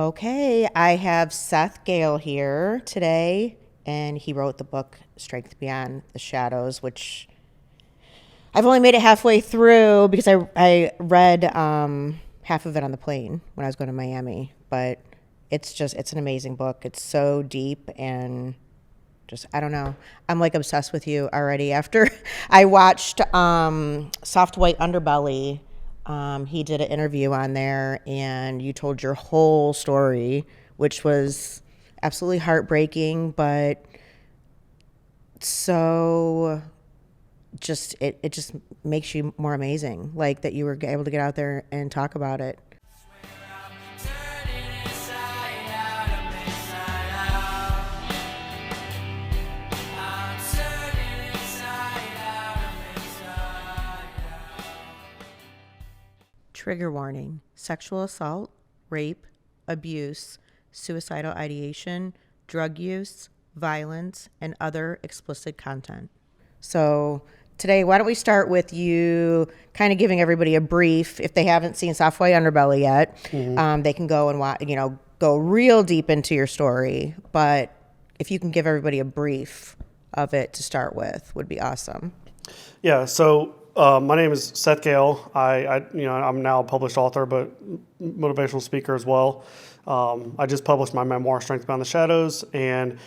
Okay, I have Seth Gehle here today, and he wrote the book Strength Beyond the Shadows, which I've only made it halfway through because I read half of it on the plane when I was going to Miami. But it's an amazing book. It's so deep and just, I don't know. I'm like obsessed with you already after I watched Soft White Underbelly. He did an interview on there and you told your whole story, which was absolutely heartbreaking, but so just, it just makes you more amazing. Like that you were able to get out there and talk about it. Trigger warning: sexual assault, rape, abuse, suicidal ideation, drug use, violence, and other explicit content. So today, why don't we start with you kind of giving everybody a brief. If they haven't seen Soft White Underbelly yet, they can go and watch, go real deep into your story. But if you can give everybody a brief of it to start with, would be awesome. Yeah, so my name is Seth Gehle. I'm now a published author, but motivational speaker as well. I just published my memoir, Strength Beyond the Shadows, and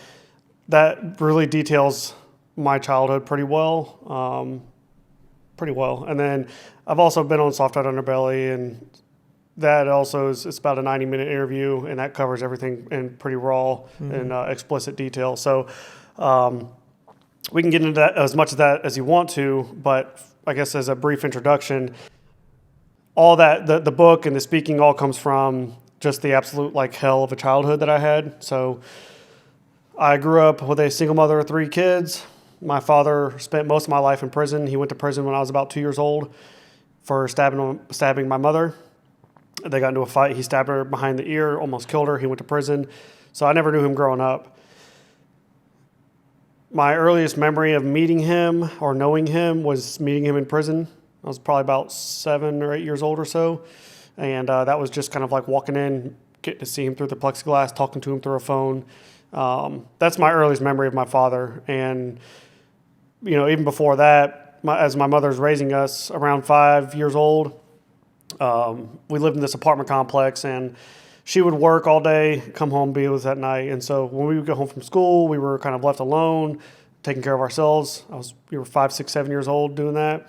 that really details my childhood pretty well. And then I've also been on Soft White Underbelly, and that also it's about a 90-minute interview, and that covers everything in pretty raw and explicit detail. So we can get into that as much of that as you want to, but I guess as a brief introduction, all that, the book and the speaking all comes from just the absolute hell of a childhood that I had. So I grew up with a single mother of 3 kids. My father spent most of my life in prison. He went to prison when I was about 2 years old for stabbing my mother. They got into a fight. He stabbed her behind the ear, almost killed her. He went to prison. So I never knew him growing up. My earliest memory of meeting him or knowing him was meeting him in prison. I was probably about 7 or 8 years old or so. And that was just kind of like walking in, getting to see him through the plexiglass, talking to him through a phone. That's my earliest memory of my father. And, even before that, as my mother's raising us around 5 years old, we lived in this apartment complex, and she would work all day, come home, be with us at night. And so when we would go home from school, we were kind of left alone, taking care of ourselves. We were 5, 6, 7 years old doing that,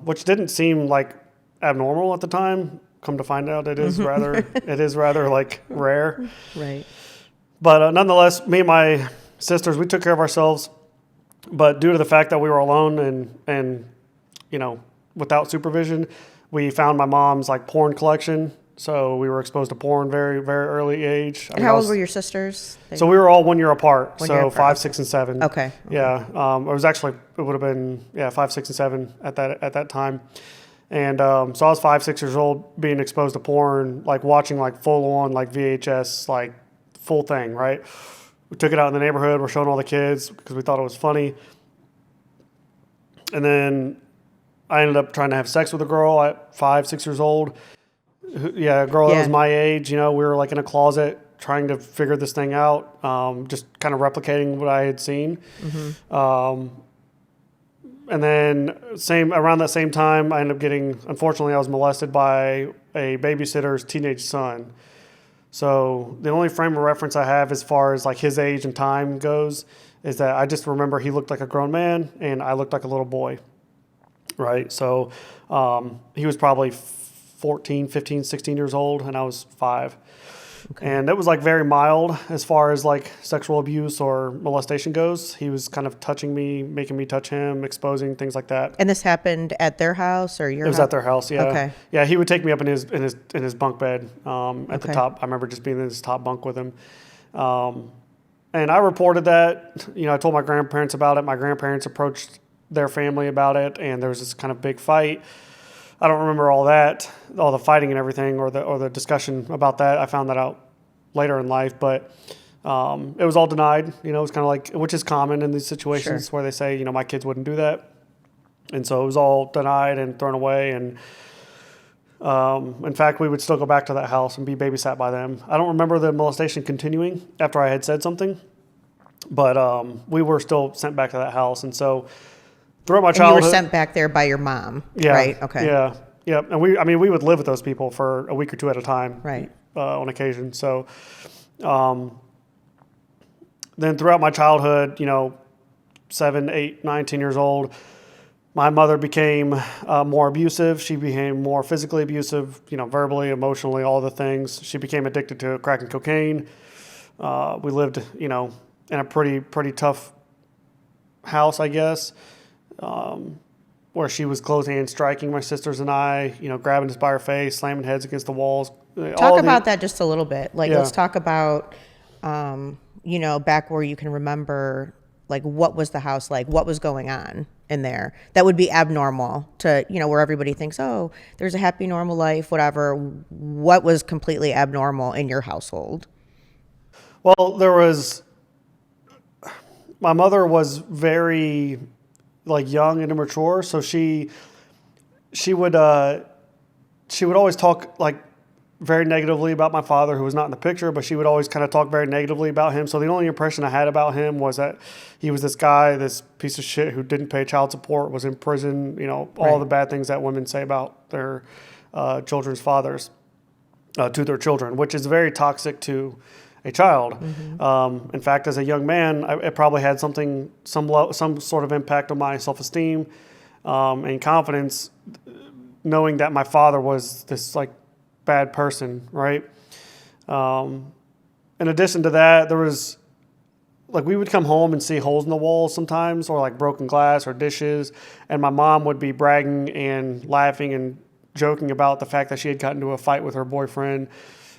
which didn't seem like abnormal at the time. Come to find out, it is rather rare. Right. But nonetheless, me and my sisters, we took care of ourselves. But due to the fact that we were alone and without supervision, we found my mom's porn collection. So we were exposed to porn very, very early age. And how old were your sisters? So we were all 1 year apart. 5, 6, and 7. Okay. Yeah. It would have been 5, 6, and 7 at that time. And so I was 5, 6 years old, being exposed to porn, watching full on VHS, full thing, right? We took it out in the neighborhood. We're showing all the kids because we thought it was funny. And then I ended up trying to have sex with a girl at 5, 6 years old. Yeah, a girl that was my age. We were in a closet trying to figure this thing out, just kind of replicating what I had seen. And then around that same time, I ended up unfortunately, I was molested by a babysitter's teenage son. So the only frame of reference I have as far as his age and time goes is that I just remember he looked like a grown man and I looked like a little boy, right? So he was probably 14, 15, 16 years old, and I was 5. Okay. And it was very mild as far as sexual abuse or molestation goes. He was kind of touching me, making me touch him, exposing things like that. And this happened at their house or your house? It was at their house, yeah. Okay. Yeah, he would take me up in his bunk bed at the top. I remember just being in his top bunk with him. And I reported that. I told my grandparents about it. My grandparents approached their family about it, and there was this kind of big fight. I don't remember all the fighting and everything, or the discussion about that. I found that out later in life, but it was all denied. It was kind of which is common in these situations where they say, my kids wouldn't do that. And so it was all denied and thrown away. And In fact, we would still go back to that house and be babysat by them. I don't remember the molestation continuing after I had said something, but we were still sent back to that house. And so throughout my And you childhood, were sent back there by your mom, yeah, right? Okay. yeah, yeah. And we would live with those people for a week or two at a time, Right. On occasion. So, then throughout my childhood, 7, 8, 9, 10 years old, my mother became more abusive. She became more physically abusive, verbally, emotionally, all the things. She became addicted to crack and cocaine. We lived, in a pretty tough house, I guess, where she was closing and striking my sisters and I, grabbing us by our face, slamming heads against the walls. Talk about that just a little bit. Like, Yeah. let's talk about, back where you can remember, like, what was the house like? What was going on in there that would be abnormal to, where everybody thinks, oh, there's a happy, normal life, whatever. What was completely abnormal in your household? Well, my mother was very young and immature, so she would always talk very negatively about my father, who was not in the picture, but she would always kind of talk very negatively about him. So the only impression I had about him was that he was this guy, this piece of shit who didn't pay child support, was in prison, all Right. the bad things that women say about their children's fathers to their children, which is very toxic to a child. In fact, as a young man, it probably had some sort of impact on my self-esteem and confidence, knowing that my father was this bad person, right? In addition to that, there was we would come home and see holes in the walls sometimes, or broken glass or dishes, and my mom would be bragging and laughing and joking about the fact that she had gotten into a fight with her boyfriend,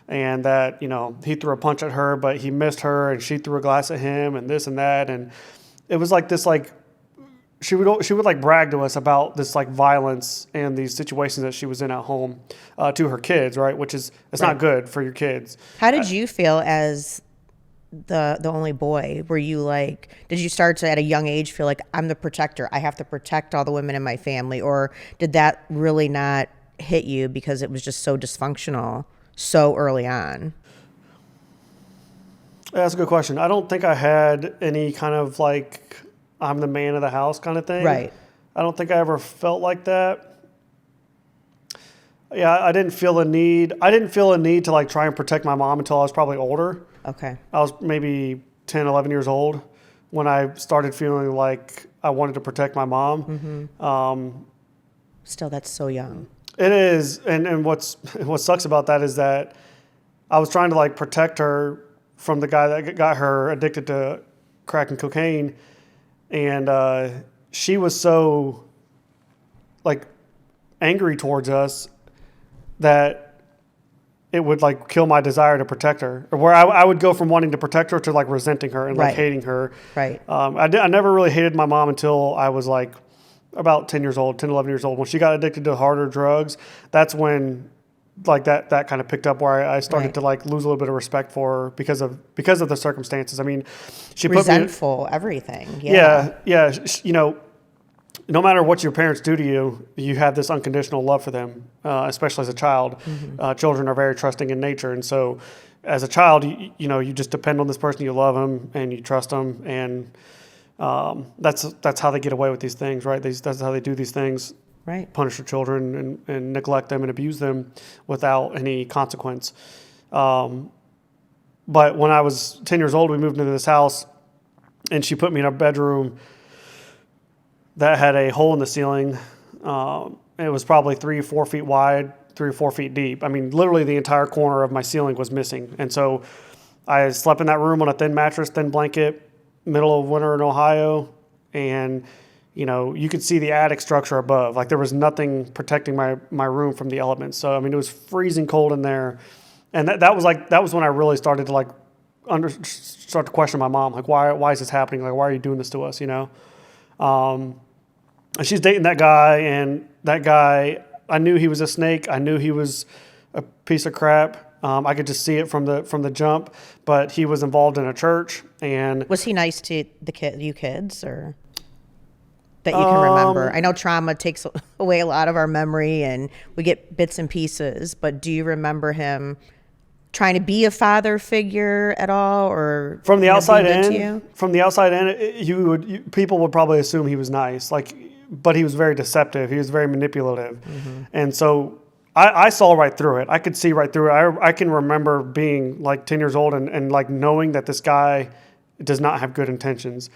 and that he threw a punch at her, but he missed her, and she threw a glass at him, and this and that, and it was she would brag to us about this violence and these situations that she was in at home to her kids, right? Which is it's Right. not good for your kids. How did you feel as the only boy? Were you did you start to at a young age feel like I'm the protector? I have to protect all the women in my family, or did that really not hit you because it was just so dysfunctional so early on? Yeah, that's a good question. I don't think I had any kind of I'm the man of the house kind of thing. Right. I don't think I ever felt like that. Yeah, I didn't feel a need. I didn't feel a need to try and protect my mom until I was probably older. Okay. I was maybe 10, 11 years old when I started feeling like I wanted to protect my mom. Still, that's so young. It is, and what sucks about that is that I was trying to protect her from the guy that got her addicted to crack and cocaine, and she was so angry towards us that it would kill my desire to protect her, or where I would go from wanting to protect her to resenting her and Right. hating her. Right. I never really hated my mom until I was about 10 years old, 10, 11 years old. When she got addicted to harder drugs, that's when that kind of picked up, where I started Right. to lose a little bit of respect for her because of the circumstances. I mean, she put me Resentful, everything. yeah. No matter what your parents do to you, you have this unconditional love for them, especially as a child. Children are very trusting in nature. And so as a child, you just depend on this person, you love them and you trust them. And that's how they get away with these things, right? That's how they do these things, Right. punish their children and neglect them and abuse them without any consequence. But when I was 10 years old, we moved into this house and she put me in a bedroom that had a hole in the ceiling. It was probably 3 or 4 feet wide, 3 or 4 feet deep. I mean, literally the entire corner of my ceiling was missing. And so I slept in that room on a thin mattress, thin blanket, middle of winter in Ohio. And, you could see the attic structure above. There was nothing protecting my room from the elements. So, I mean, it was freezing cold in there. And that was when I really started to start to question my mom. Why is this happening? Why are you doing this to us? And she's dating that guy, and that guy, I knew he was a snake. I knew he was a piece of crap. I could just see it from the jump. But he was involved in a church, and Was he nice to you kids, or? that you can remember? I know trauma takes away a lot of our memory and we get bits and pieces, but do you remember him trying to be a father figure at all, or From the outside in, people would probably assume he was nice, but he was very deceptive. He was very manipulative. And so I saw right through it. I could see right through it. I can remember being like 10 years old and like knowing that this guy does not have good intentions.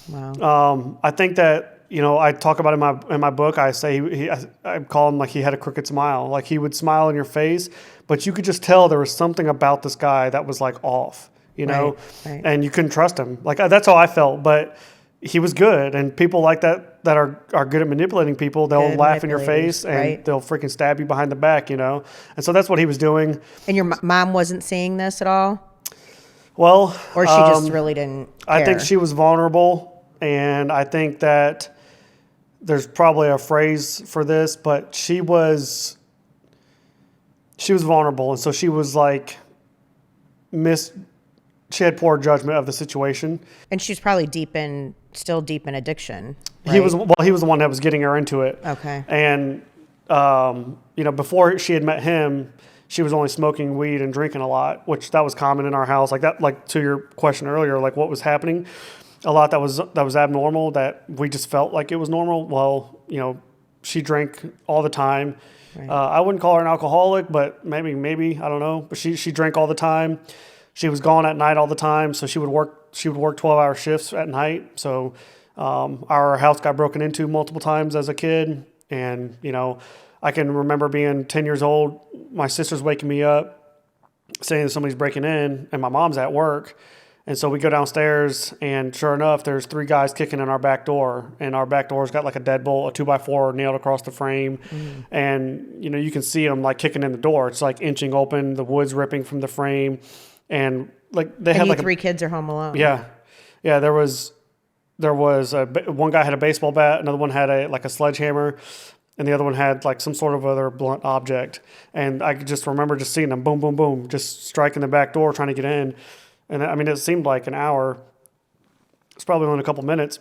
Wow. I think that, I talk about in my book, I say I call him like he had a crooked smile. Like he would smile in your face, but you could just tell there was something about this guy that was like off, Right. and you couldn't trust him. Like that's how I felt, but he was good. And people like that are good at manipulating people. They'll laugh in your face and they'll freaking stab you behind the back, And so that's what he was doing. And your mom wasn't seeing this at all? Well, or she just really didn't care? I think she was vulnerable, and I think that there's probably a phrase for this, but she was vulnerable, and so she was like she had poor judgment of the situation. And she's probably still deep in addiction. Right? He was the one that was getting her into it. Okay. And before she had met him, she was only smoking weed and drinking a lot, which that was common in our house. Like that, like to your question earlier, like what was happening, a lot that was abnormal that we just felt like it was normal. Well, she drank all the time. Right. I wouldn't call her an alcoholic, but maybe I don't know. But she drank all the time. She was gone at night all the time, so she would work 12-hour shifts at night. So our house got broken into multiple times as a kid, and I can remember being 10 years old. My sister's waking me up, saying that somebody's breaking in, and my mom's at work. And so we go downstairs, and sure enough, there's 3 guys kicking in our back door. And our back door's got like a deadbolt, a 2x4 nailed across the frame. And, you can see them like kicking in the door. It's like inching open, the wood's ripping from the frame. And like they had like 3 kids are home alone. Yeah. Yeah, there was one guy had a baseball bat, another one had a sledgehammer, and the other one had like some sort of other blunt object. And I could just remember just seeing them boom, boom, boom, just striking the back door, trying to get in. And I mean, it seemed like an hour. It's probably only a couple minutes.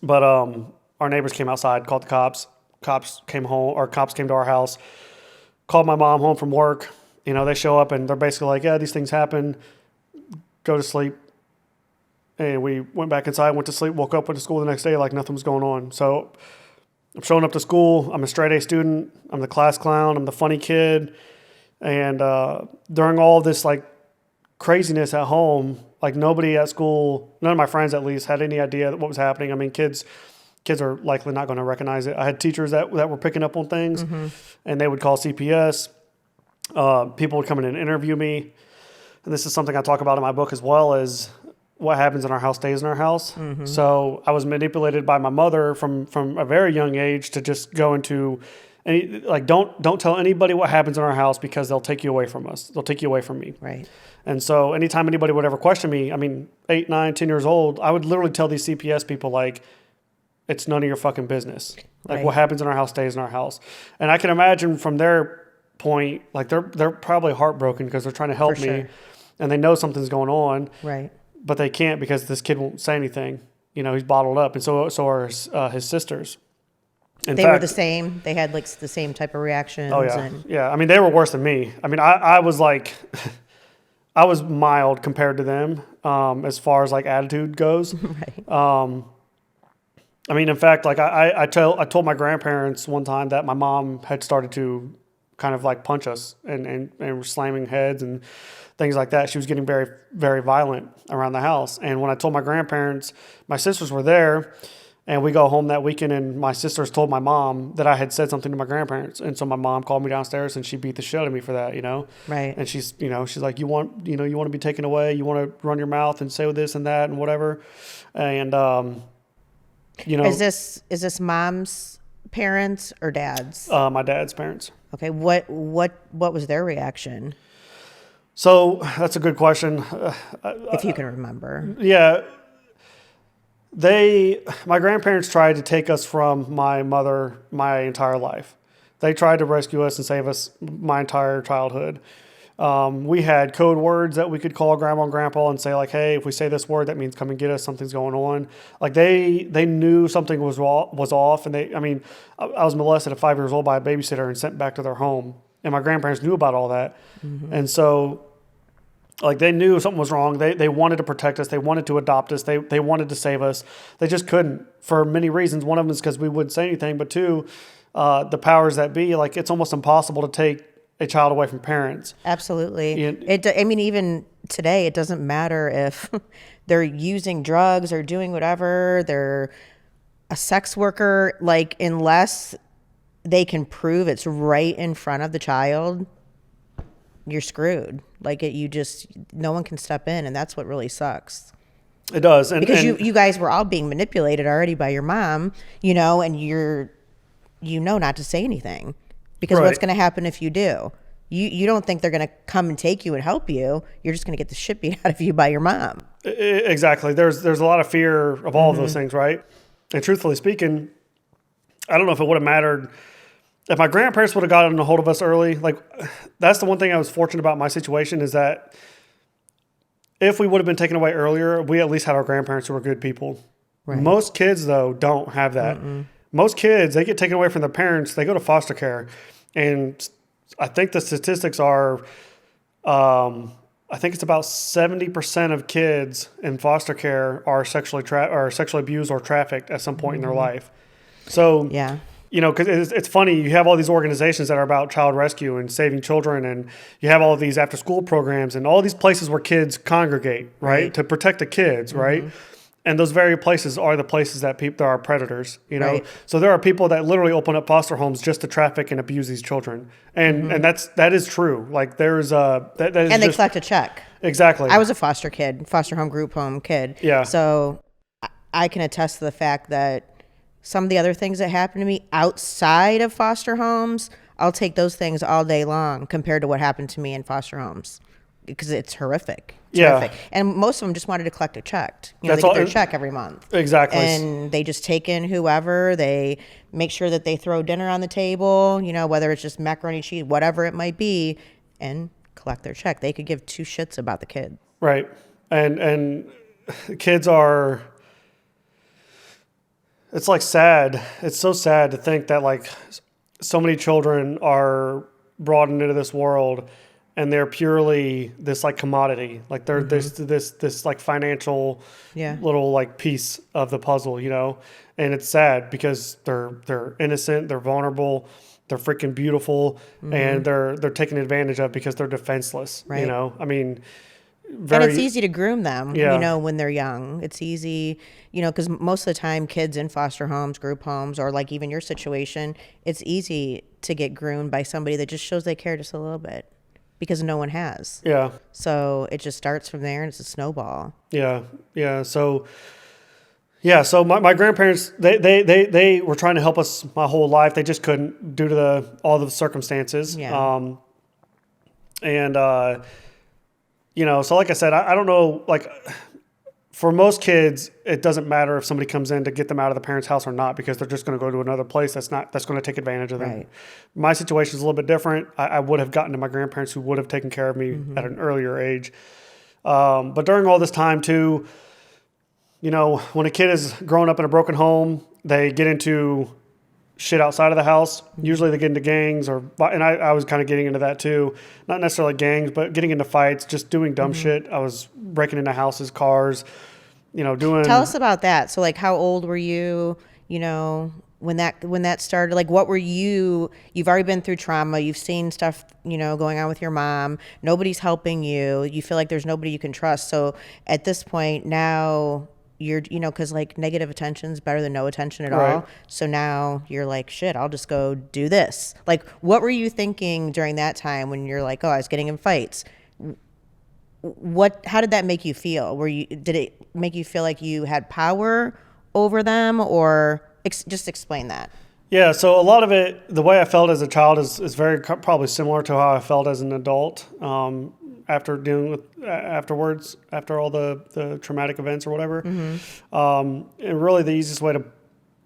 But our neighbors came outside, called the cops. Cops came to our house, called my mom home from work. They show up and they're basically like, yeah, these things happen. Go to sleep. And we went back inside, went to sleep, woke up, went to school the next day like nothing was going on. So I'm showing up to school. I'm a straight A student. I'm the class clown. I'm the funny kid. And during all this like craziness at home, like nobody at school, none of my friends at least, had any idea what was happening. I mean, kids are likely not going to recognize it. I had teachers that were picking up on things, and they would call CPS. People would come in and interview me. And this is something I talk about in my book as well, is what happens in our house stays in our house. So I was manipulated by my mother from a very young age to just go into don't tell anybody what happens in our house because they'll take you away from us. They'll take you away from me. Right. And so anytime anybody would ever question me, I mean, 8, 9, 10 years old, I would literally tell these CPS people like, it's none of your fucking business. Like what happens in our house stays in our house. And I can imagine from their point, like they're probably heartbroken because they're trying to help me, and they know something's going on. Right. But they can't because this kid won't say anything. He's bottled up, and so are his sisters. They were the same. They had like the same type of reactions. Oh yeah, yeah. I mean, they were worse than me. I mean, I was like, I was mild compared to them as far as like attitude goes. Right. I mean, in fact, like I told my grandparents one time that my mom had started to kind of like punch us and were slamming heads and things like that. She was getting very, very violent around the house. And when I told my grandparents, my sisters were there, and we go home that weekend, and my sisters told my mom that I had said something to my grandparents. And so my mom called me downstairs, and she beat the shit out of me for that, Right. And she's like, you want to be taken away. You want to run your mouth and say this and that and whatever. And, Is this mom's parents or dad's? My dad's parents. Okay. What was their reaction? So that's a good question. If you can remember. Yeah. My grandparents tried to take us from my mother my entire life. They tried to rescue us and save us my entire childhood. We had code words that we could call grandma and grandpa and say like, hey, if we say this word, that means come and get us. Something's going on. Like they knew something was off. And I was molested at 5 years old by a babysitter and sent back to their home. And my grandparents knew about all that. Mm-hmm. And so like they knew something was wrong. They wanted to protect us. They wanted to adopt us. They wanted to save us. They just couldn't for many reasons. One of them is because we wouldn't say anything, but two, the powers that be, like it's almost impossible to take a child away from parents. Absolutely. Even today, it doesn't matter if they're using drugs or doing whatever, they're a sex worker, like unless they can prove it's right in front of the child, you're screwed. Like no one can step in, and that's what really sucks. It does. Because you guys were all being manipulated already by your mom, and you're not to say anything. Because What's going to happen if you do? You don't think they're going to come and take you and help you. You're just going to get the shit beat out of you by your mom. Exactly. There's a lot of fear of all of those things, right? And truthfully speaking, I don't know if it would have mattered if my grandparents would have gotten a hold of us early. Like that's the one thing I was fortunate about my situation is that if we would have been taken away earlier, we at least had our grandparents who were good people. Right. Most kids though don't have that. Most kids, they get taken away from their parents, they go to foster care. And I think the statistics are, I think it's about 70% of kids in foster care are sexually abused or trafficked at some point in their life. So, yeah, because it's funny, you have all these organizations that are about child rescue and saving children, and you have all of these after school programs and all these places where kids congregate, right? To protect the kids, right? And those very places are the places that there are predators, Right. So there are people that literally open up foster homes just to traffic and abuse these children, and that is true. Like there's that is and they collect a check. Exactly. I was a foster home, group home kid. Yeah. So I can attest to the fact that some of the other things that happen to me outside of foster homes, I'll take those things all day long compared to what happened to me in foster homes because it's horrific. Terrific. And most of them just wanted to collect a check. They get their check every month. Exactly. And they just take in whoever. They make sure that they throw dinner on the table, whether it's just macaroni and cheese, whatever it might be, and collect their check. They could give two shits about the kid. Right. And kids are, it's like sad. It's so sad to think that like so many children are brought into this world and they're purely this like commodity, like they're this like financial little like piece of the puzzle, and it's sad because they're innocent, they're vulnerable, they're freaking beautiful, and they're taken advantage of because they're defenseless. Right. And it's easy to groom them, when they're young. It's easy, because most of the time kids in foster homes, group homes, or like even your situation, it's easy to get groomed by somebody that just shows they care just a little bit. Because no one has. Yeah. So it just starts from there and it's a snowball. Yeah. Yeah. So my grandparents, they were trying to help us my whole life. They just couldn't due to all the circumstances. Yeah. So like I said, I don't know, like for most kids, it doesn't matter if somebody comes in to get them out of the parents' house or not, because they're just going to go to another place that's going to take advantage of them. Right. My situation is a little bit different. I would have gotten to my grandparents who would have taken care of me at an earlier age. But during all this time too, when a kid is growing up in a broken home, they get into shit outside of the house. Usually they get into gangs and I was kind of getting into that too. Not necessarily gangs, but getting into fights, just doing dumb shit. I was breaking into houses, cars, doing. Tell us about that. So like, how old were you, when that started? Like, what were you've already been through trauma. You've seen stuff, going on with your mom. Nobody's helping you. You feel like there's nobody you can trust. So at this point now, you're, because like negative attention is better than no attention at all. So now you're like, shit, I'll just go do this. Like, what were you thinking during that time when you're like, oh, I was getting in fights? How did that make you feel? Did it make you feel like you had power over them, or just explain that? Yeah. So a lot of it, the way I felt as a child is very probably similar to how I felt as an adult. After dealing with afterwards, after all the traumatic events or whatever. And really the easiest way to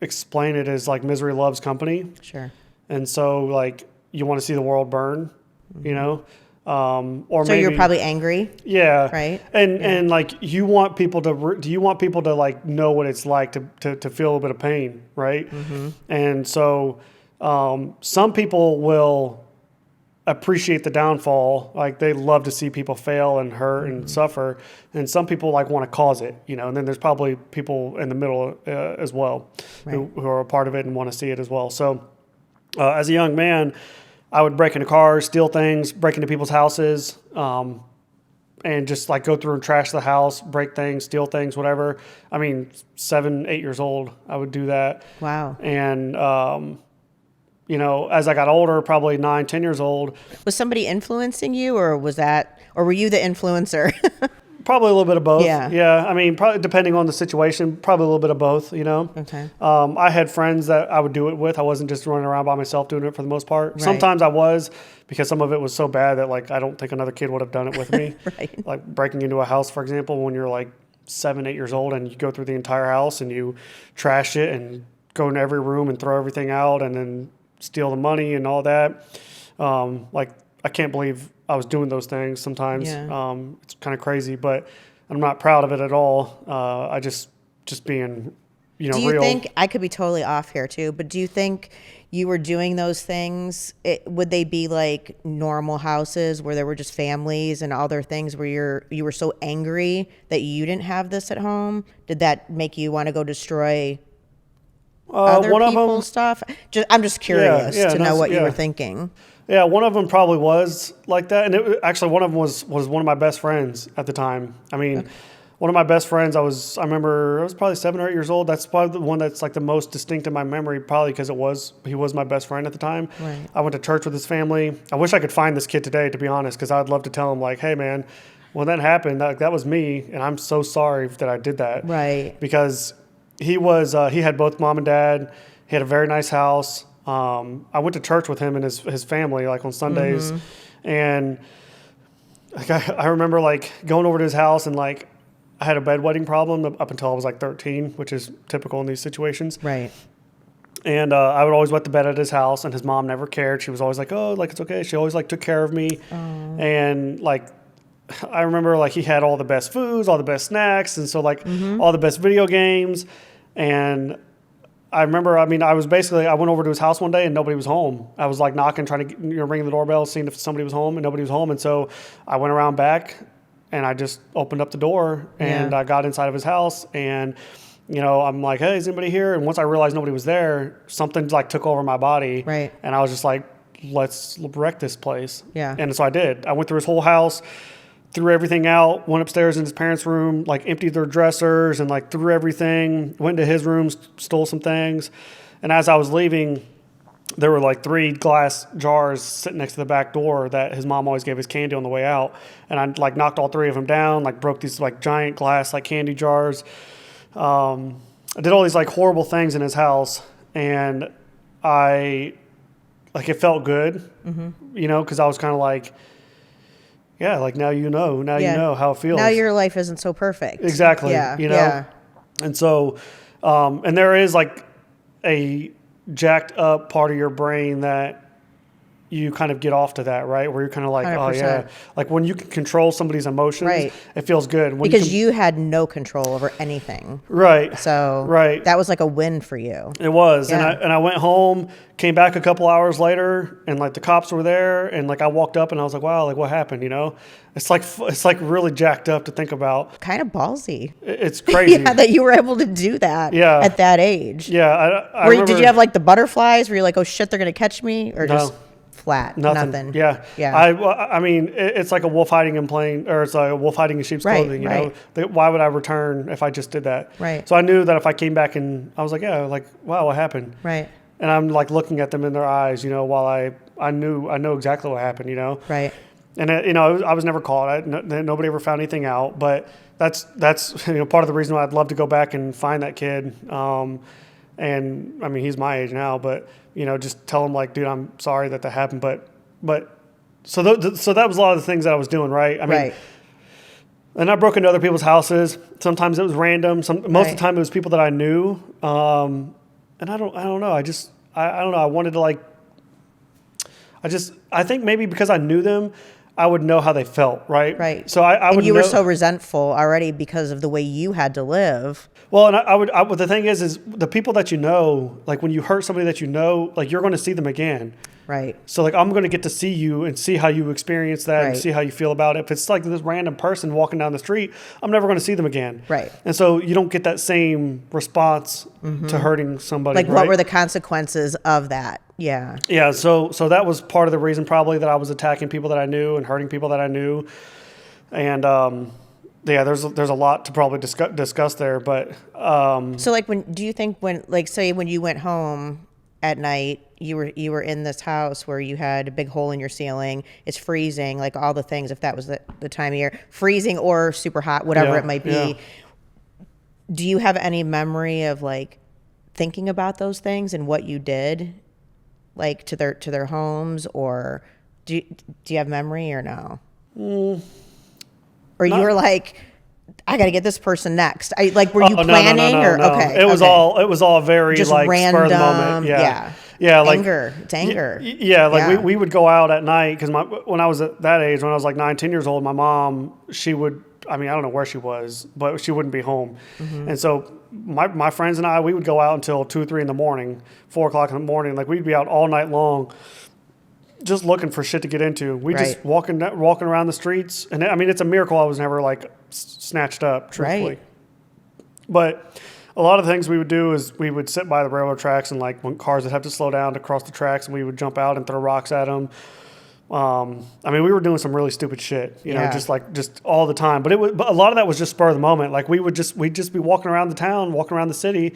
explain it is like misery loves company. Sure. And so like you want to see the world burn, Or So maybe you're probably angry. yeah, Right? and like you want people to do you want people to like know what it's like to feel a little bit of pain, right? And so some people will appreciate the downfall, like they love to see people fail and hurt and suffer, and some people like want to cause it, and then there's probably people in the middle as well, who are a part of it and want to see it as well. So as a young man, I would break into cars, steal things, break into people's houses, and just like go through and trash the house, break things, steal things, whatever. I mean, 7, 8 years old, I would do that. Wow. And as I got older, probably 9, 10 years old, Was somebody influencing you, or were you the influencer? probably a little bit of both. Yeah. Yeah. I mean, probably depending on the situation, probably a little bit of both, Okay. I had friends that I would do it with. I wasn't just running around by myself doing it for the most part. Right. Sometimes I was, because some of it was so bad that like, I don't think another kid would have done it with me. Right. Like breaking into a house, for example, when you're like 7, 8 years old and you go through the entire house and you trash it and go into every room and throw everything out and then steal the money and all that. Like, I can't believe I was doing those things sometimes. Yeah. It's kind of crazy, but I'm not proud of it at all. I just being, Do you real. think, I could be totally off here too, but do you think you were doing those things? Would they be like normal houses where there were just families and other things where you were so angry that you didn't have this at home? Did that make you want to go destroy other one of people's them, stuff? I'm just curious to know what you were thinking. Yeah, one of them probably was like that, and actually one of them was one of my best friends at the time. I mean, one of my best friends. I remember I was probably 7 or 8 years old. That's probably the one that's like the most distinct in my memory, probably because he was my best friend at the time. Right. I went to church with his family. I wish I could find this kid today, to be honest, because I'd love to tell him like, hey man, when that happened, that was me, and I'm so sorry that I did that. Right. Because he had both mom and dad. He had a very nice house. I went to church with him and his family, like on Sundays. And like, I remember like going over to his house, and like I had a bedwetting problem up until I was like 13, which is typical in these situations. Right. And I would always wet the bed at his house, and his mom never cared. She was always like, oh, like it's okay. She always like took care of me. And like, I remember like he had all the best foods, all the best snacks, and so like all the best video games. And I remember, I went over to his house one day and nobody was home. I was like knocking, trying to ring the doorbell, seeing if somebody was home, and nobody was home. And so I went around back and I just opened up the door and I got inside of his house, and I'm like, hey, is anybody here? And once I realized nobody was there, something like took over my body. Right. And I was just like, let's wreck this place. Yeah. And so I did. I went through his whole house, threw everything out, went upstairs in his parents' room, like emptied their dressers and like threw everything, went into his room, stole some things. And as I was leaving, there were like 3 glass jars sitting next to the back door that his mom always gave us candy on the way out. And I like knocked all 3 of them down, like broke these like giant glass like candy jars. I did all these like horrible things in his house, and it felt good, because I was kind of like, yeah, like now you know how it feels. Now your life isn't so perfect. Exactly. Yeah. Yeah. And so, and there is like a jacked up part of your brain that you kind of get off to that, right? Where you're kind of like, 100%. Oh yeah. Like when you can control somebody's emotions, right. It feels good. Because you had no control over anything. Right. So right. That was like a win for you. It was. Yeah. And I went home, came back a couple hours later, and like the cops were there, and like I walked up and I was like, wow, like what happened, It's like really jacked up to think about. Kind of ballsy. It's crazy. Yeah, that you were able to do that at that age. Yeah. I remember, did you have like the butterflies where you're like, oh shit, they're going to catch me? Or no. just flat? Nothing. Yeah. I mean, it's like a wolf hiding in it's like a wolf hiding in sheep's clothing, you know? Why would I return if I just did that? Right. So I knew that if I came back and I was like, yeah, like, wow, what happened? Right. And I'm like looking at them in their eyes, while I know exactly what happened, Right. And I was never caught. Nobody ever found anything out. But that's part of the reason why I'd love to go back and find that kid. And I mean, he's my age now, but just tell him like, dude, I'm sorry that happened. But so that was a lot of the things that I was doing, right? I mean, right. And I broke into other people's houses. Sometimes it was random. Most of the time it was people that I knew. And I don't know. I don't know. I wanted to like. I think maybe because I knew them, I would know how they felt, right? Right. So I and would you know, were so resentful already because of the way you had to live. well, and but the thing is the people that you know, like when you hurt somebody that you know, like you're going to see them again. Right. So like I'm going to get to see you and see how you experience that and Right. see how you feel about it. If it's like this random person walking down the street, I'm never going to see them again. Right. And so you don't get that same response to hurting somebody. Like, right? what were the consequences of that? Yeah. Yeah. So that was part of the reason probably that I was attacking people that I knew and hurting people that I knew. And yeah, there's a lot to probably discuss there. But So, like, do you think like, say when you went home at night, you were in this house where you had a big hole in your ceiling, it's freezing, like all the things, if that was the time of year, freezing or super hot, whatever it might be. Yeah. Do you have any memory of like thinking about those things and what you did, like to their homes, or do you have memory or no? Or you were like, I got to get this person next. Were you planning or okay? It was all very just like random, spur of the moment. Yeah. Like anger. It's anger. Yeah. Like we would go out at night because when I was at that age, when I was like 9, 10 years old, my mom, she would, I mean, I don't know where she was, but she wouldn't be home. And so my friends and I, we would go out until 2 or 3 in the morning, 4 o'clock in the morning. Like we'd be out all night long just looking for shit to get into. We just walking around the streets. And I mean, it's a miracle I was never like snatched up, truthfully. Right. But a lot of the things we would do is we would sit by the railroad tracks and like when cars would have to slow down to cross the tracks, and we would jump out and throw rocks at them. I mean, we were doing some really stupid shit, you know, just all the time. But a lot of that was just spur of the moment. Like we'd just be walking around the town, walking around the city,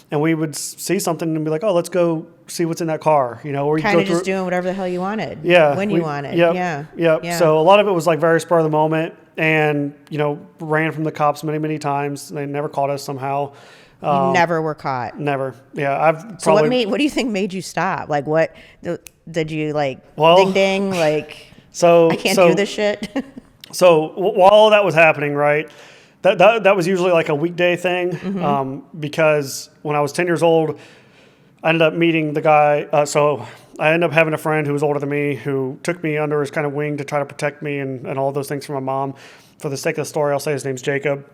and we would see something and be like, oh, let's go see what's in that car, you know, or you kind of go just doing whatever the hell you wanted. Yeah. When you wanted. Yep, yeah. So a lot of it was like very spur of the moment, and, you know, ran from the cops many, many times. They never caught us somehow. You never were caught. Never. Yeah. So what do you think made you stop? Like what did you like, ding ding, like, so I can't do this shit? So while all that was happening, right, that was usually like a weekday thing, because when I was 10 years old, I ended up meeting the guy. So I ended up having a friend who was older than me who took me under his kind of wing to try to protect me and all those things from my mom. For the sake of the story, I'll say his name's Jacob.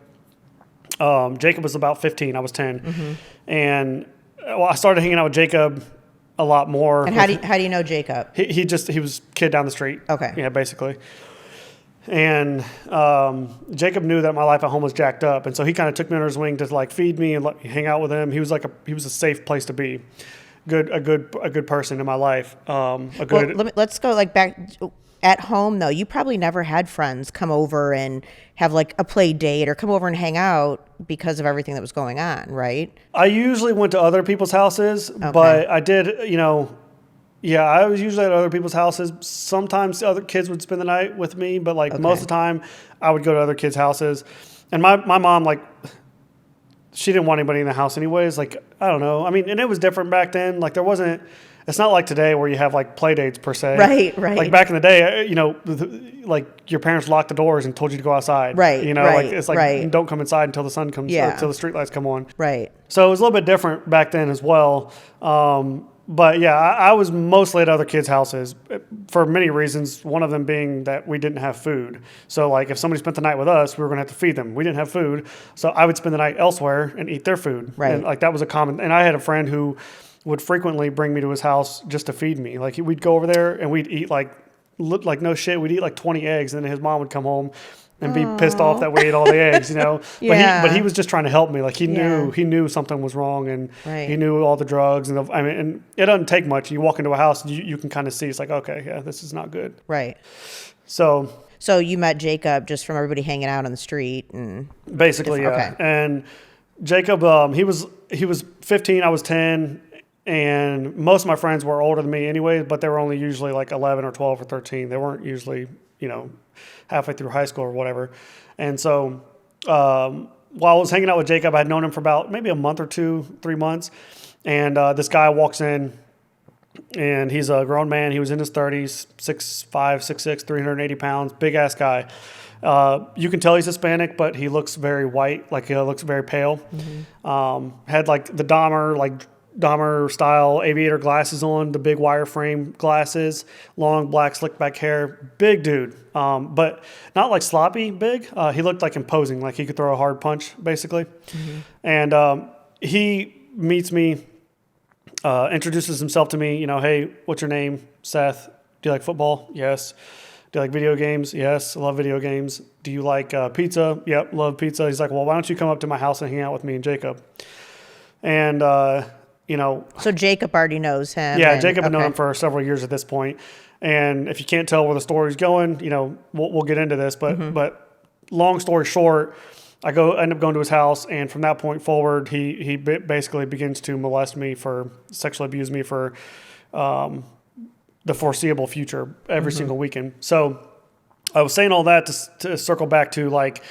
Jacob was about 15. I was 10. And I started hanging out with Jacob a lot more. And how do you know Jacob? He was a kid down the street. Okay. Yeah, basically. And Jacob knew that my life at home was jacked up, and so he kind of took me under his wing to like feed me and let me hang out with him. He was a safe place to be. A good person in my life. Let's go like back at home though. You probably never had friends come over and have like a play date or come over and hang out because of everything that was going on, right? I usually went to other people's houses, but I did, you know. Yeah, I was usually at other people's houses. Sometimes other kids would spend the night with me, but like most of the time, I would go to other kids' houses. And my mom, like, she didn't want anybody in the house anyways. Like, I don't know. I mean, and it was different back then. Like, it's not like today where you have like play dates per se. Right. Like back in the day, you know, like your parents locked the doors and told you to go outside. Right. You know, like it's like don't come inside until the sun comes, until the street lights come on. Right. So it was a little bit different back then as well. But yeah, I was mostly at other kids' houses for many reasons. One of them being that we didn't have food. So like if somebody spent the night with us, we were going to have to feed them. We didn't have food. So I would spend the night elsewhere and eat their food. Right. And like that was a common, and I had a friend who would frequently bring me to his house just to feed me. Like we'd go over there and we'd eat like no shit. We'd eat like 20 eggs, and then his mom would come home and be pissed off that we ate all the eggs, you know. But he was just trying to help me. Like he knew something was wrong, and he knew all the drugs. And and it doesn't take much. You walk into a house, you can kind of see. It's like, okay, yeah, this is not good. Right. So you met Jacob just from everybody hanging out on the street, and basically, yeah. Okay. And Jacob, he was 15. I was 10. And most of my friends were older than me anyway, but they were only usually like 11 or 12 or 13. They weren't usually, you know, halfway through high school or whatever. And so while I was hanging out with Jacob, I had known him for about maybe a month or 2, 3 months. And this guy walks in, and he's a grown man. He was in his 30s, 6'5", 6'6", 380 pounds, big-ass guy. You can tell he's Hispanic, but he looks very white, like he looks very pale. Had like the Dahmer, like Dahmer style aviator glasses on, the big wireframe glasses, long black slick back hair, big dude, but not like sloppy big. He looked like imposing, like he could throw a hard punch basically. And he meets me, introduces himself to me, you know, hey, what's your name? Seth. Do you like football? Yes. Do you like video games? Yes, I love video games. Do you like pizza? Yep, love pizza. He's like, well, why don't you come up to my house and hang out with me and Jacob? And, you know. So Jacob already knows him. Yeah, Jacob had known him for several years at this point. And if you can't tell where the story's going, you know, we'll get into this. But long story short, I end up going to his house. And from that point forward, he basically begins to molest me, sexually abuse me for the foreseeable future every single weekend. So I was saying all that to circle back to, like,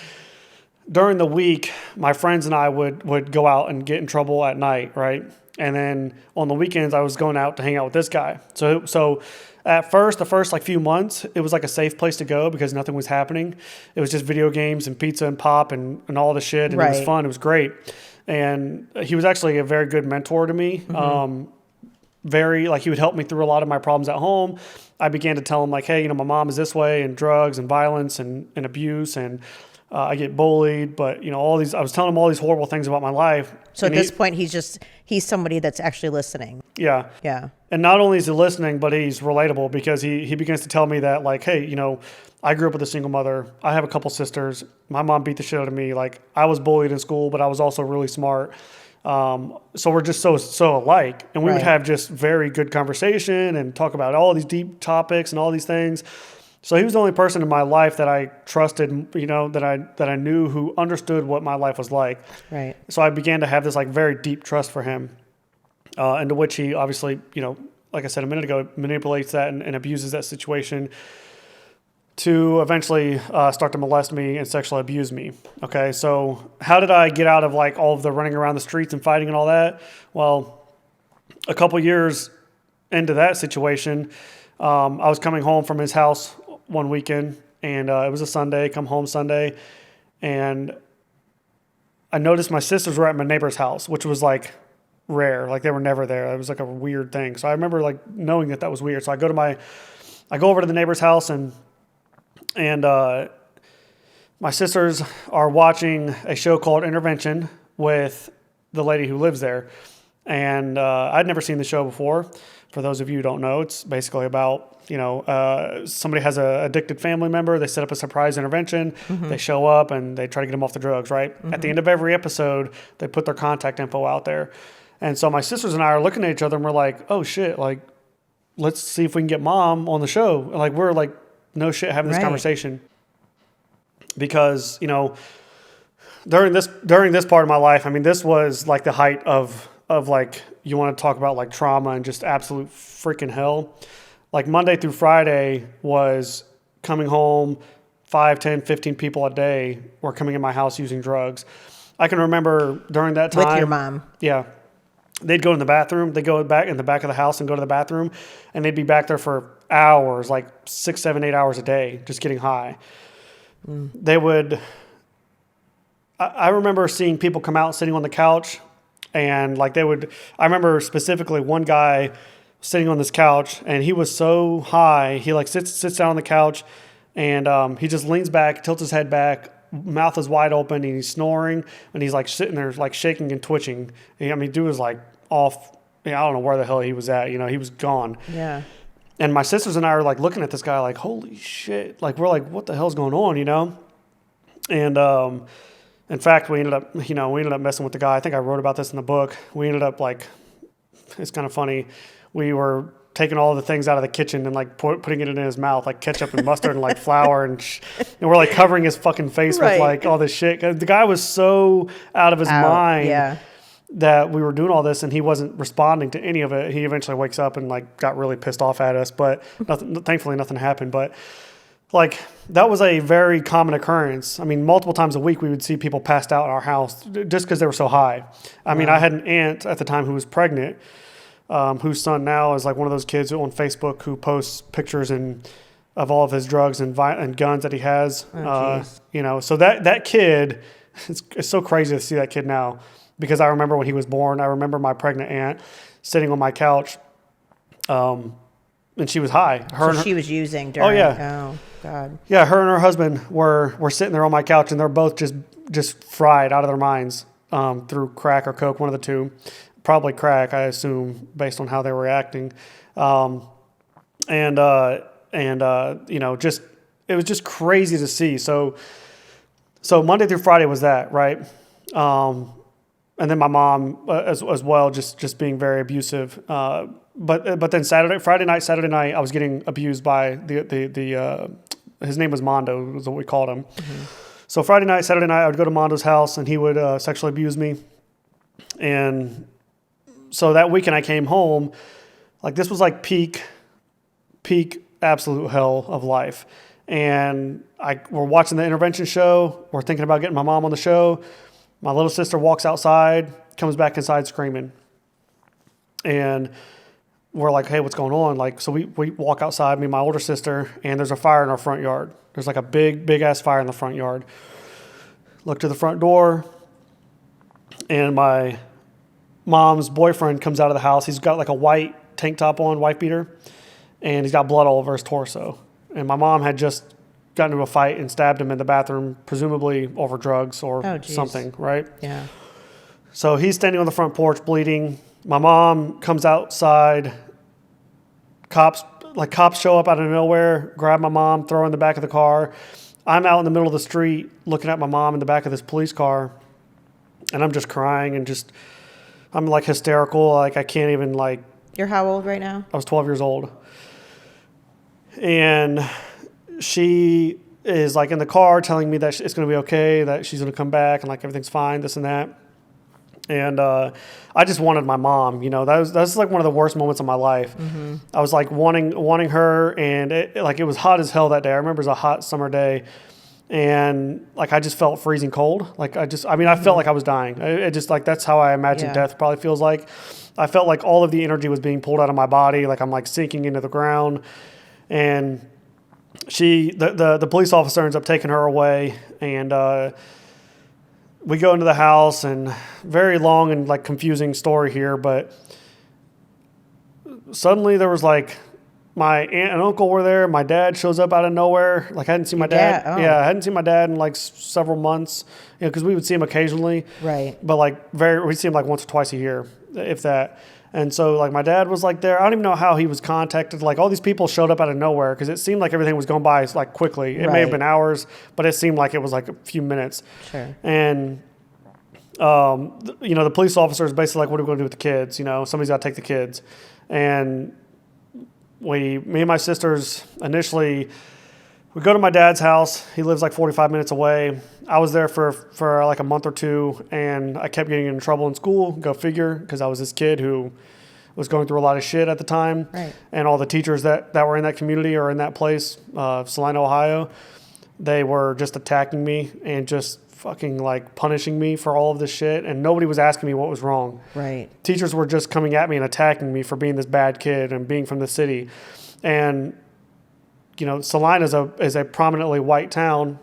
during the week, my friends and I would go out and get in trouble at night, right? And then on the weekends, I was going out to hang out with this guy. So at first, the first like few months, it was like a safe place to go because nothing was happening. It was just video games and pizza and pop and all the shit. And It was fun. It was great. And he was actually a very good mentor to me. He would help me through a lot of my problems at home. I began to tell him, like, hey, you know, my mom is this way, and drugs and violence and abuse, and I get bullied, but, you know, I was telling him all these horrible things about my life. So at this point, he's somebody that's actually listening. Yeah. Yeah. And not only is he listening, but he's relatable because he begins to tell me that, like, hey, you know, I grew up with a single mother. I have a couple sisters. My mom beat the shit out of me. Like, I was bullied in school, but I was also really smart. So we're just so alike, and we would have just very good conversation and talk about all these deep topics and all these things. So he was the only person in my life that I trusted, you know, that I knew who understood what my life was like. Right. So I began to have this like very deep trust for him, into which he obviously, you know, like I said a minute ago, manipulates that and abuses that situation to eventually start to molest me and sexually abuse me. Okay, so how did I get out of like all of the running around the streets and fighting and all that? Well, a couple years into that situation, I was coming home from his house one weekend, and it was a Sunday, come home Sunday, and I noticed my sisters were at my neighbor's house, which was like rare. Like they were never there. It was like a weird thing. So I remember like knowing that was weird. So I go over to the neighbor's house, and my sisters are watching a show called Intervention with the lady who lives there. And I'd never seen the show before. For those of you who don't know, it's basically about, you know, somebody has an addicted family member. They set up a surprise intervention. They show up and they try to get them off the drugs, right? At the end of every episode, they put their contact info out there. And so my sisters and I are looking at each other and we're like, oh shit, like, let's see if we can get mom on the show. And like, we're like, no shit, having this conversation. Because, you know, during this part of my life, I mean, this was like the height of like, you want to talk about like trauma and just absolute freaking hell. Like Monday through Friday was coming home, 5, 10, 15 people a day were coming in my house using drugs. I can remember during that time. With your mom. Yeah. They'd go in the bathroom. They'd go back in the back of the house and go to the bathroom, and they'd be back there for hours, like 6, 7, 8 hours a day, just getting high. They would, I remember seeing people come out sitting on the couch, and like I remember specifically one guy sitting on this couch, and he was so high, he like sits down on the couch, and he just leans back, tilts his head back, mouth is wide open, and he's snoring, and he's like sitting there like shaking and twitching. I mean, dude was like off. I don't know where the hell he was at. You know, he was gone. Yeah. And my sisters and I are like looking at this guy like, holy shit. Like, we're like, what the hell's going on, you know? And in fact, we ended up messing with the guy. I think I wrote about this in the book. We ended up like, it's kind of funny. We were taking all the things out of the kitchen and like putting it in his mouth, like ketchup and mustard and like flour. And we're like covering his fucking face with like all this shit. The guy was so out of his mind. That we were doing all this and he wasn't responding to any of it. He eventually wakes up and like got really pissed off at us, but thankfully nothing happened. But like that was a very common occurrence. I mean, multiple times a week we would see people passed out in our house just because they were so high. I mean, I had an aunt at the time who was pregnant, whose son now is like one of those kids on Facebook who posts pictures of all of his drugs and guns that he has. You know, so that kid, it's so crazy to see that kid now. because I remember when he was born. I remember my pregnant aunt sitting on my couch, and she was high. She was using during. Oh yeah. Oh God. Yeah, her and her husband were sitting there on my couch, and they're both just fried out of their minds through crack or coke, one of the two. Probably crack, I assume, based on how they were acting. Just it was just crazy to see. So Monday through Friday was that, right? And then my mom as well, just being very abusive. But then Saturday night, I was getting abused by the his name was Mondo, was what we called him. Mm-hmm. So Friday night, Saturday night, I would go to Mondo's house, and he would sexually abuse me. And so that weekend I came home, like this was like peak absolute hell of life. And we're watching the intervention show. We're thinking about getting my mom on the show. My little sister walks outside, comes back inside screaming. And we're like, hey, what's going on? Like, so we walk outside, me and my older sister, and there's a fire in our front yard. There's like a big ass fire in the front yard. Look to the front door, and my mom's boyfriend comes out of the house. He's got like a white tank top on, wife beater, and he's got blood all over his torso. And my mom had just gotten into a fight and stabbed him in the bathroom, presumably over drugs or something, right? Yeah. So he's standing on the front porch bleeding. My mom comes outside. Cops show up out of nowhere, grab my mom, throw her in the back of the car. I'm out in the middle of the street looking at my mom in the back of this police car, and I'm just crying and I'm like hysterical. Like I can't even like. You're how old right now? I was 12 years old. And she is like in the car telling me that it's going to be okay, that she's going to come back and like everything's fine, this and that. And I just wanted my mom, you know. That's like one of the worst moments of my life. Mm-hmm. I was like wanting her, and it was hot as hell that day. I remember it was a hot summer day, and like I just felt freezing cold. Like I felt like I was dying. It just like that's how I imagine death probably feels like. I felt like all of the energy was being pulled out of my body, like I'm like sinking into the ground. And the police officer ends up taking her away, and we go into the house, and very long and like confusing story here, but suddenly there was like my aunt and uncle were there. My dad shows up out of nowhere. Like I hadn't seen my dad. Oh. Yeah, I hadn't seen my dad in like several months, you know, because we would see him occasionally. Right. But like we'd see him like once or twice a year, if that. And so like my dad was like there. I don't even know how he was contacted. Like all these people showed up out of nowhere because it seemed like everything was going by like quickly. It may have been hours, but it seemed like it was like a few minutes. Sure. And you know, the police officer is basically like, what are we going to do with the kids? You know, somebody's got to take the kids. And me and my sisters initially, we go to my dad's house. He lives like 45 minutes away. I was there for like a month or two, and I kept getting in trouble in school. Go figure, because I was this kid who was going through a lot of shit at the time. Right. And all the teachers that were in that community or in that place, Salina, Ohio, they were just attacking me and just fucking like punishing me for all of this shit, and nobody was asking me what was wrong. Right. Teachers were just coming at me and attacking me for being this bad kid and being from the city. And you know, Salina is a prominently white town,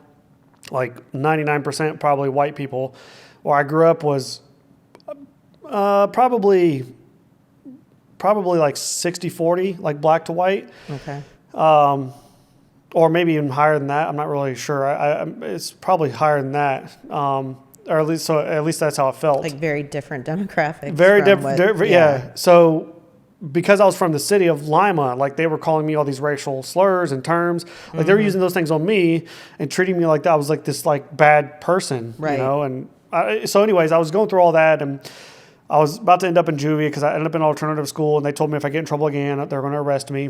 like 99% probably white people. Where I grew up was probably like 60-40, like black to white. Okay. Or maybe even higher than that. I'm not really sure. It's probably higher than that. Or at least that's how it felt. Like very different demographics. Very different. Yeah. So because I was from the city of Lima, like they were calling me all these racial slurs and terms. Like they were using those things on me and treating me like that I was like this like bad person. Right. You know. And so anyways, I was going through all that, and I was about to end up in juvie because I ended up in alternative school, and they told me if I get in trouble again, they're going to arrest me.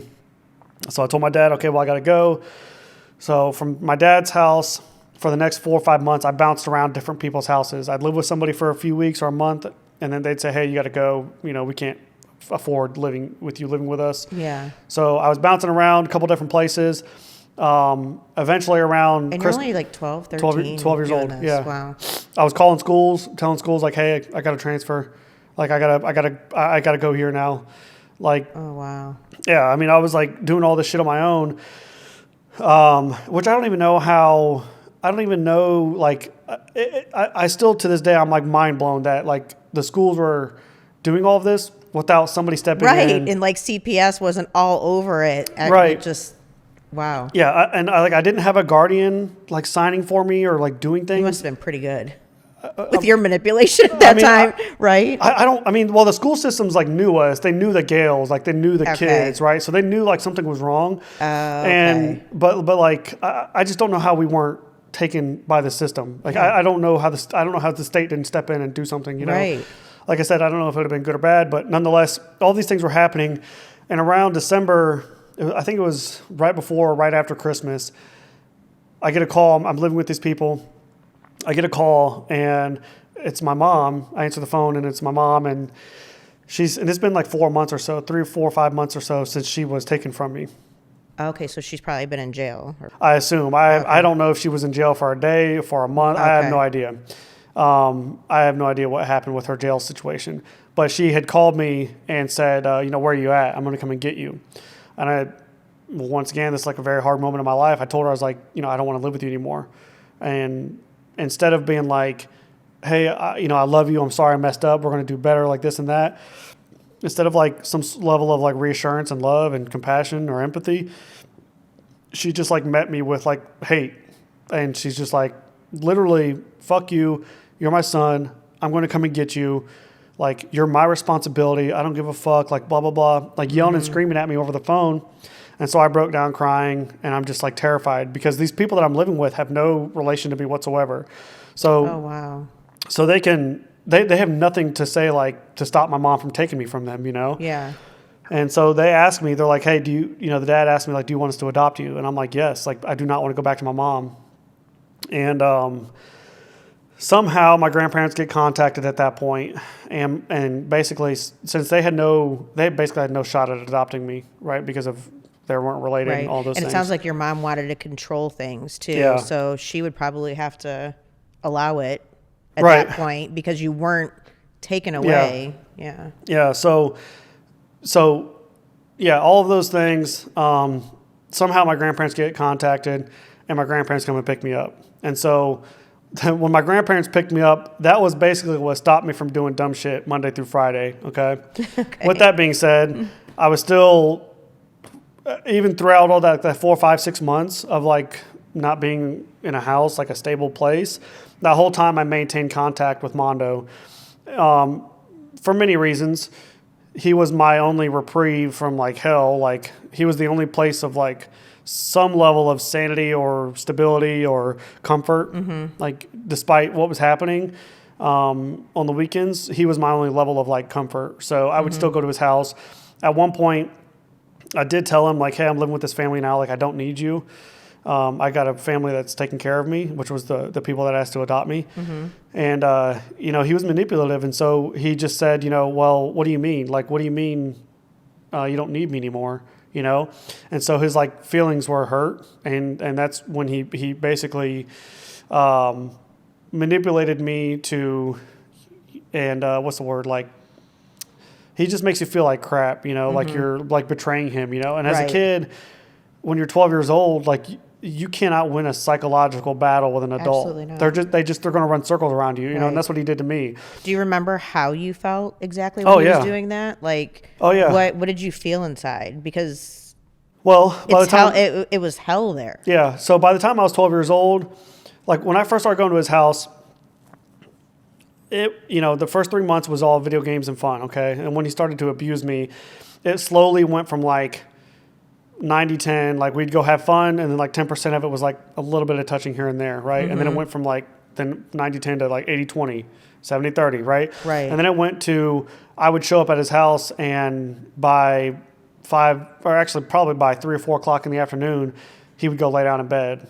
So I told my dad, okay, well, I got to go. So from my dad's house for the next 4 or 5 months, I bounced around different people's houses. I'd live with somebody for a few weeks or a month, and then they'd say, hey, you got to go. You know, we can't afford living with us. Yeah. So I was bouncing around a couple different places. Eventually around... And you're only like 12, 13? 12 years old, yeah. Wow. I was calling schools, telling schools like, hey, I got to transfer. Like, I got to go here now. Like... Oh, wow. Yeah, I mean, I was like doing all this shit on my own, which I don't even know how I don't even know, like, I still, to this day, I'm, like, mind blown that, like, the schools were doing all of this without somebody stepping in. And like CPS wasn't all over it. Right. It just, wow. Yeah, I didn't have a guardian, like, signing for me or, like, doing things. You must have been pretty good with your manipulation at that time, right? Well, the school systems, like, knew us. They knew the Gales, like, they knew the kids, right? So they knew, like, something was wrong. But like, I just don't know how we weren't taken by the system. Like, I don't know how the state didn't step in and do something, you know? Right. Like I said, I don't know if it would have been good or bad, but nonetheless, all these things were happening. And around December, I think it was right after Christmas, I get a call. I'm living with these people. I get a call, and it's my mom. I answer the phone, and it's my mom, and it's been like 4 months or so, 3 or 4 or 5 months or so since she was taken from me. Okay, so she's probably been in jail. I assume. I don't know if she was in jail for a day, for a month. I have no idea. I have no idea what happened with her jail situation. But she had called me and said, where are you at? I'm going to come and get you. And once again, this is like a very hard moment in my life. I told her, I was like, I don't want to live with you anymore. And instead of being like, hey, I love you. I'm sorry I messed up. We're going to do better, like this and that. Instead of like some level of like reassurance and love and compassion or empathy, she just like met me with like hate. And she's just like, literally, fuck you. You're my son. I'm going to come and get you. Like, you're my responsibility. I don't give a fuck. Like, blah, blah, blah. Like, yelling and screaming at me over the phone. And so I broke down crying, and I'm just, like, terrified because these people that I'm living with have no relation to me whatsoever. So, oh, wow. So they have nothing to say, like, to stop my mom from taking me from them, Yeah. And so they asked me, they're like, hey, the dad asked me, like, do you want us to adopt you? And I'm like, yes. Like, I do not want to go back to my mom. And somehow my grandparents get contacted at that point, and basically, since they basically had no shot at adopting me, right? Because they weren't related and all those things. And it sounds like your mom wanted to control things too. Yeah. So she would probably have to allow it at Right. that point because you weren't taken away. Yeah. Yeah. So yeah, all of those things. Somehow my grandparents get contacted, and my grandparents come and pick me up. And so when my grandparents picked me up, that was basically what stopped me from doing dumb shit Monday through Friday. Okay. With that being said, I was still, even throughout all that 4, 5, 6 months of like not being in a house, like a stable place, that whole time I maintained contact with Mondo, for many reasons. He was my only reprieve from like hell. Like, he was the only place of like some level of sanity or stability or comfort. Like, despite what was happening on the weekends, he was my only level of like comfort. So I would still go to his house. At one point, I did tell him like, hey, I'm living with this family now. Like, I don't need you. I got a family that's taking care of me, which was the people that asked to adopt me. And, he was manipulative. And so he just said, well, what do you mean? Like, what do you mean you don't need me anymore? And so his like feelings were hurt. And that's when he basically manipulated me to, and what's the word? Like, he just makes you feel like crap, like you're like betraying him, And as a kid, when you're 12 years old, like, you cannot win a psychological battle with an adult. Absolutely not. They're going to run circles around you, and that's what he did to me. Do you remember how you felt exactly when he was doing that? Like, what did you feel inside? Because by the time it was hell there. Yeah. So by the time I was 12 years old, like when I first started going to his house, the first 3 months was all video games and fun. Okay. And when he started to abuse me, it slowly went from like 90-10, like we'd go have fun, and then like 10% of it was like a little bit of touching here and there, right? And then it went from like then 90-10 to like 80-20, 70-30, right? Right. And then it went to, I would show up at his house, and by 5, or actually probably by 3 or 4 o'clock in the afternoon, he would go lay down in bed,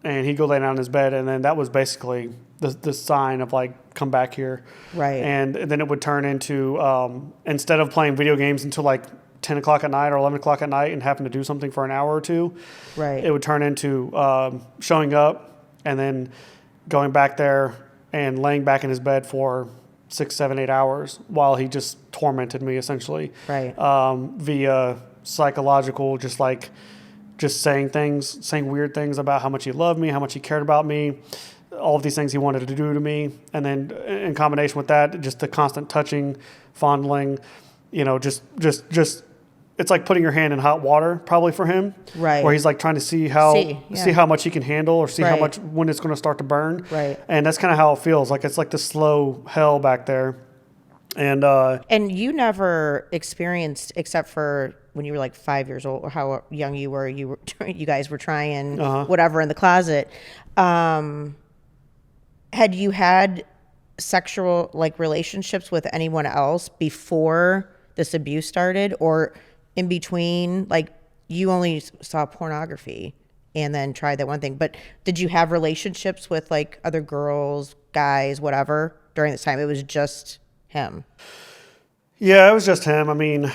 and he'd go lay down in his bed, and then that was basically the sign of like, come back here. Right. And then it would turn into, instead of playing video games until like 10 o'clock at night or 11 o'clock at night and having to do something for an hour or two, right, it would turn into showing up and then going back there and laying back in his bed for 6, 7, 8 hours while he just tormented me, essentially, right, via psychological, just like just saying weird things about how much he loved me, how much he cared about me, all of these things he wanted to do to me. And then in combination with that, just the constant touching, fondling, just it's like putting your hand in hot water probably for him. Right. Where he's like trying to see how much he can handle or see how much, when it's going to start to burn. Right. And that's kind of how it feels. Like it's like the slow hell back there. And you never experienced, except for when you were like 5 years old, or how young you were, you guys were trying whatever in the closet. Had you had sexual like relationships with anyone else before this abuse started, or in between? Like, you only saw pornography and then tried that one thing, but did you have relationships with like other girls, guys, whatever during this time? It was just him. Yeah, it was just him. I mean,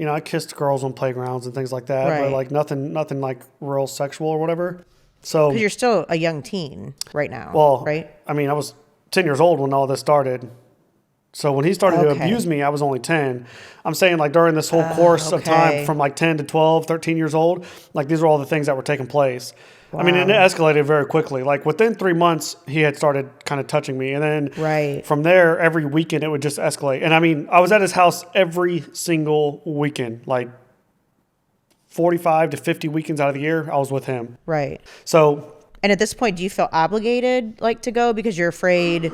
I kissed girls on playgrounds and things like that, Right. but like nothing like real sexual or whatever. So, Because you're still a young teen right now, well, right? I mean, I was 10 years old when all this started. So when he started to Okay. abuse me, I was only 10. I'm saying like during this whole course of time from like 10 to 12, 13 years old, like these are all the things that were taking place. I mean, and it escalated very quickly. Like within 3 months, he had started kind of touching me. And then from there, every weekend, it would just escalate. And I mean, I was at his house every single weekend, like 45 to 50 weekends out of the year, I was with him. Right. So, And at this point, do you feel obligated like to go because you're afraid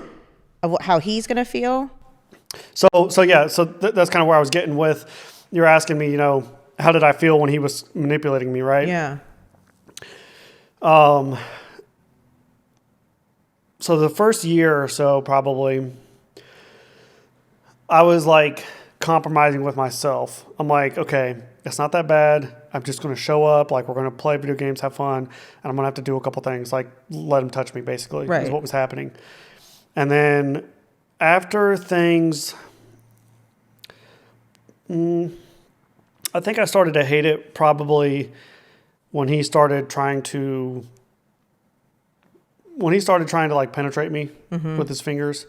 of how he's going to feel? So that's kind of where I was getting with, you're asking me, how did I feel when he was manipulating me, right? Yeah. So the first year or so, probably, I was like compromising with myself. I'm like, okay, it's not that bad. I'm just going to show up. Like, we're going to play video games, have fun. And I'm going to have to do a couple things, like let him touch me, basically, is what was happening. And then after things, I think I started to hate it probably when he started trying to like penetrate me with his fingers.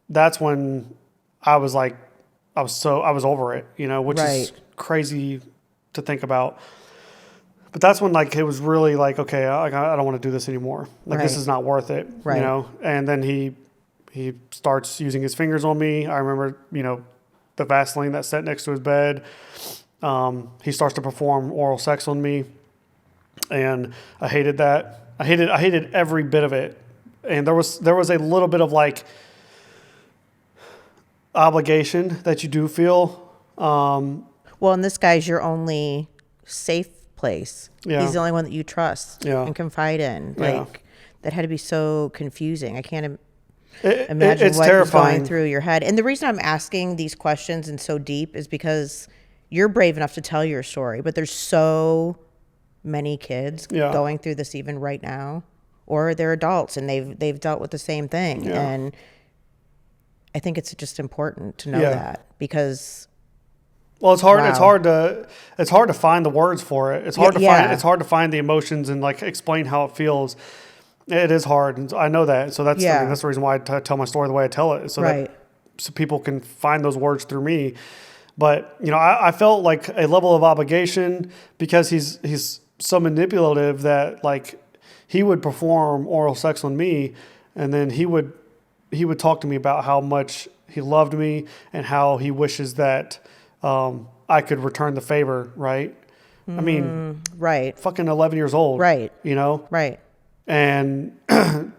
That's when I was like, I was over it, which is crazy to think about. But that's when like it was really like, okay, I don't want to do this anymore. Like this is not worth it, And then he starts using his fingers on me. I remember, the Vaseline that sat next to his bed. He starts to perform oral sex on me, and I hated that. I hated every bit of it. And there was a little bit of like obligation that you do feel. Well, and this guy's your only safe place. Yeah. He's the only one that you trust and confide in. Yeah. Like, that had to be so confusing. I can't imagine it's what terrifying. was going through your head. And the reason I'm asking these questions and so deep is because you're brave enough to tell your story, but there's so many kids going through this even right now, or they're adults and they've dealt with the same thing. Yeah. And I think it's just important to know that, because well, it's hard. Wow. It's hard to find the words for it. It's hard to find. It's hard to find the emotions and like explain how it feels. It is hard, and I know that. So that's that's the reason why I tell my story the way I tell it, so that so people can find those words through me. But I felt like a level of obligation because he's so manipulative that like he would perform oral sex on me, and then he would talk to me about how much he loved me and how he wishes that I could return the favor. Right? I mean, fucking 11 years old. Right. Right. And, and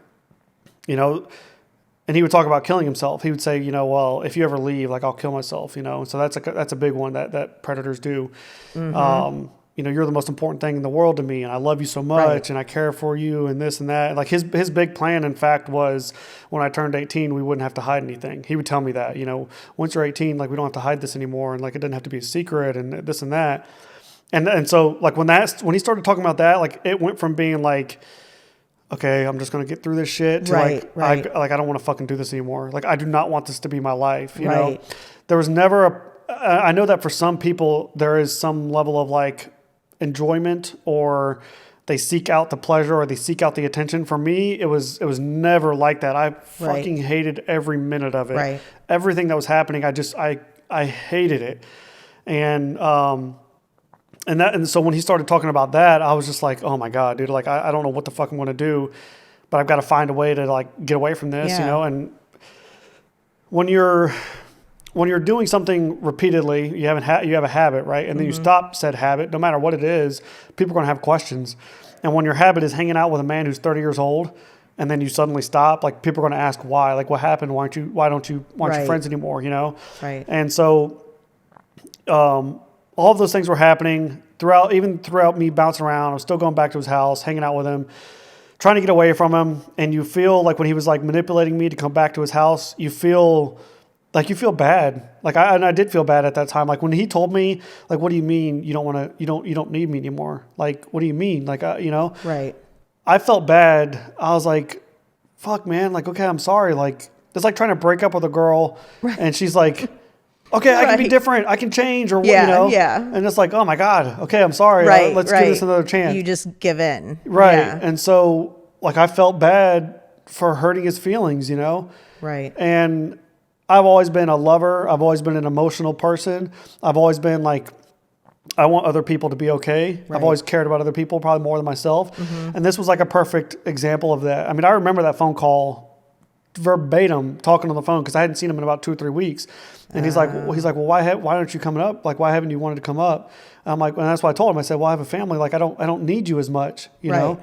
he would talk about killing himself. He would say, well, if you ever leave, like I'll kill myself, So that's a big one that predators do. You're the most important thing in the world to me, and I love you so much, and I care for you, and this and that. Like his big plan, in fact, was when I turned 18, we wouldn't have to hide anything. He would tell me that, once you're 18, like we don't have to hide this anymore, and like it doesn't have to be a secret, and this and that. And so like when he started talking about that, like it went from being like, okay, I'm just going to get through this shit to I don't want to fucking do this anymore. Like, I do not want this to be my life. You know, there was never I know that for some people, there is some level of like enjoyment, or they seek out the pleasure, or they seek out the attention. For me, it was never like that. I fucking hated every minute of it. Everything that was happening, I hated it. And, And so when he started talking about that, I was just like, oh my God, dude, like, I don't know what the fuck I'm going to do, but I've got to find a way to like get away from this, and when you're doing something repeatedly, you have a habit, right? And then you stop said habit, no matter what it is, people are going to have questions. And when your habit is hanging out with a man who's 30 years old, and then you suddenly stop, like people are going to ask why, like what happened? Why aren't you friends anymore? Right. And so, all of those things were happening throughout me bouncing around. I was still going back to his house, hanging out with him, trying to get away from him. And you feel like when he was like manipulating me to come back to his house, you feel bad. Like I did feel bad at that time. Like when he told me, like, what do you mean you don't need me anymore? Like, what do you mean? Like, Right. I felt bad. I was like, fuck, man. Like, okay, I'm sorry. Like, it's like trying to break up with a girl, and she's like, okay, I can be different. I can change, or Yeah. And it's like, oh my God. Okay, I'm sorry. Right. Let's give this another chance. You just give in. Right. Yeah. And so, like, I felt bad for hurting his feelings, Right. And I've always been a lover. I've always been an emotional person. I've always been like, I want other people to be okay. Right. I've always cared about other people, probably more than myself. And this was like a perfect example of that. I mean, I remember that phone call verbatim, talking on the phone, because I hadn't seen him in about 2 or 3 weeks. And he's like, well, why aren't you coming up? Like, why haven't you wanted to come up? I'm like, and that's why I told him. I said, well, I have a family. Like, I don't need you as much, know?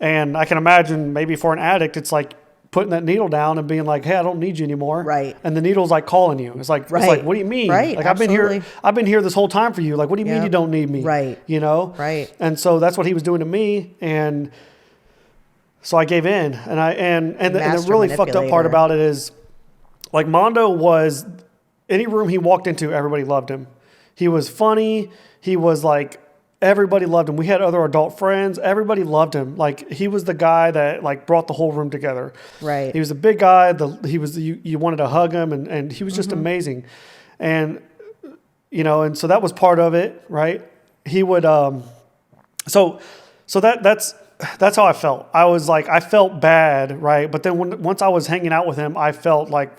And I can imagine maybe for an addict, it's like putting that needle down and being like, hey, I don't need you anymore. Right. And the needle's like calling you. It's like, what do you mean? Right. Like, Absolutely. I've been here this whole time for you. Like, what do you mean you don't need me? Right. Right. And so that's what he was doing to me. And so I gave in, and the really fucked up part about it is, like, Mondo was, any room he walked into, everybody loved him. He was funny. He was like, everybody loved him. We had other adult friends. Everybody loved him. Like, he was the guy that like brought the whole room together. Right. He was a big guy. You wanted to hug him, and he was just amazing. And, and so that was part of it, right? He would, so that's how I felt. I was like, I felt bad, right? But then once I was hanging out with him, I felt like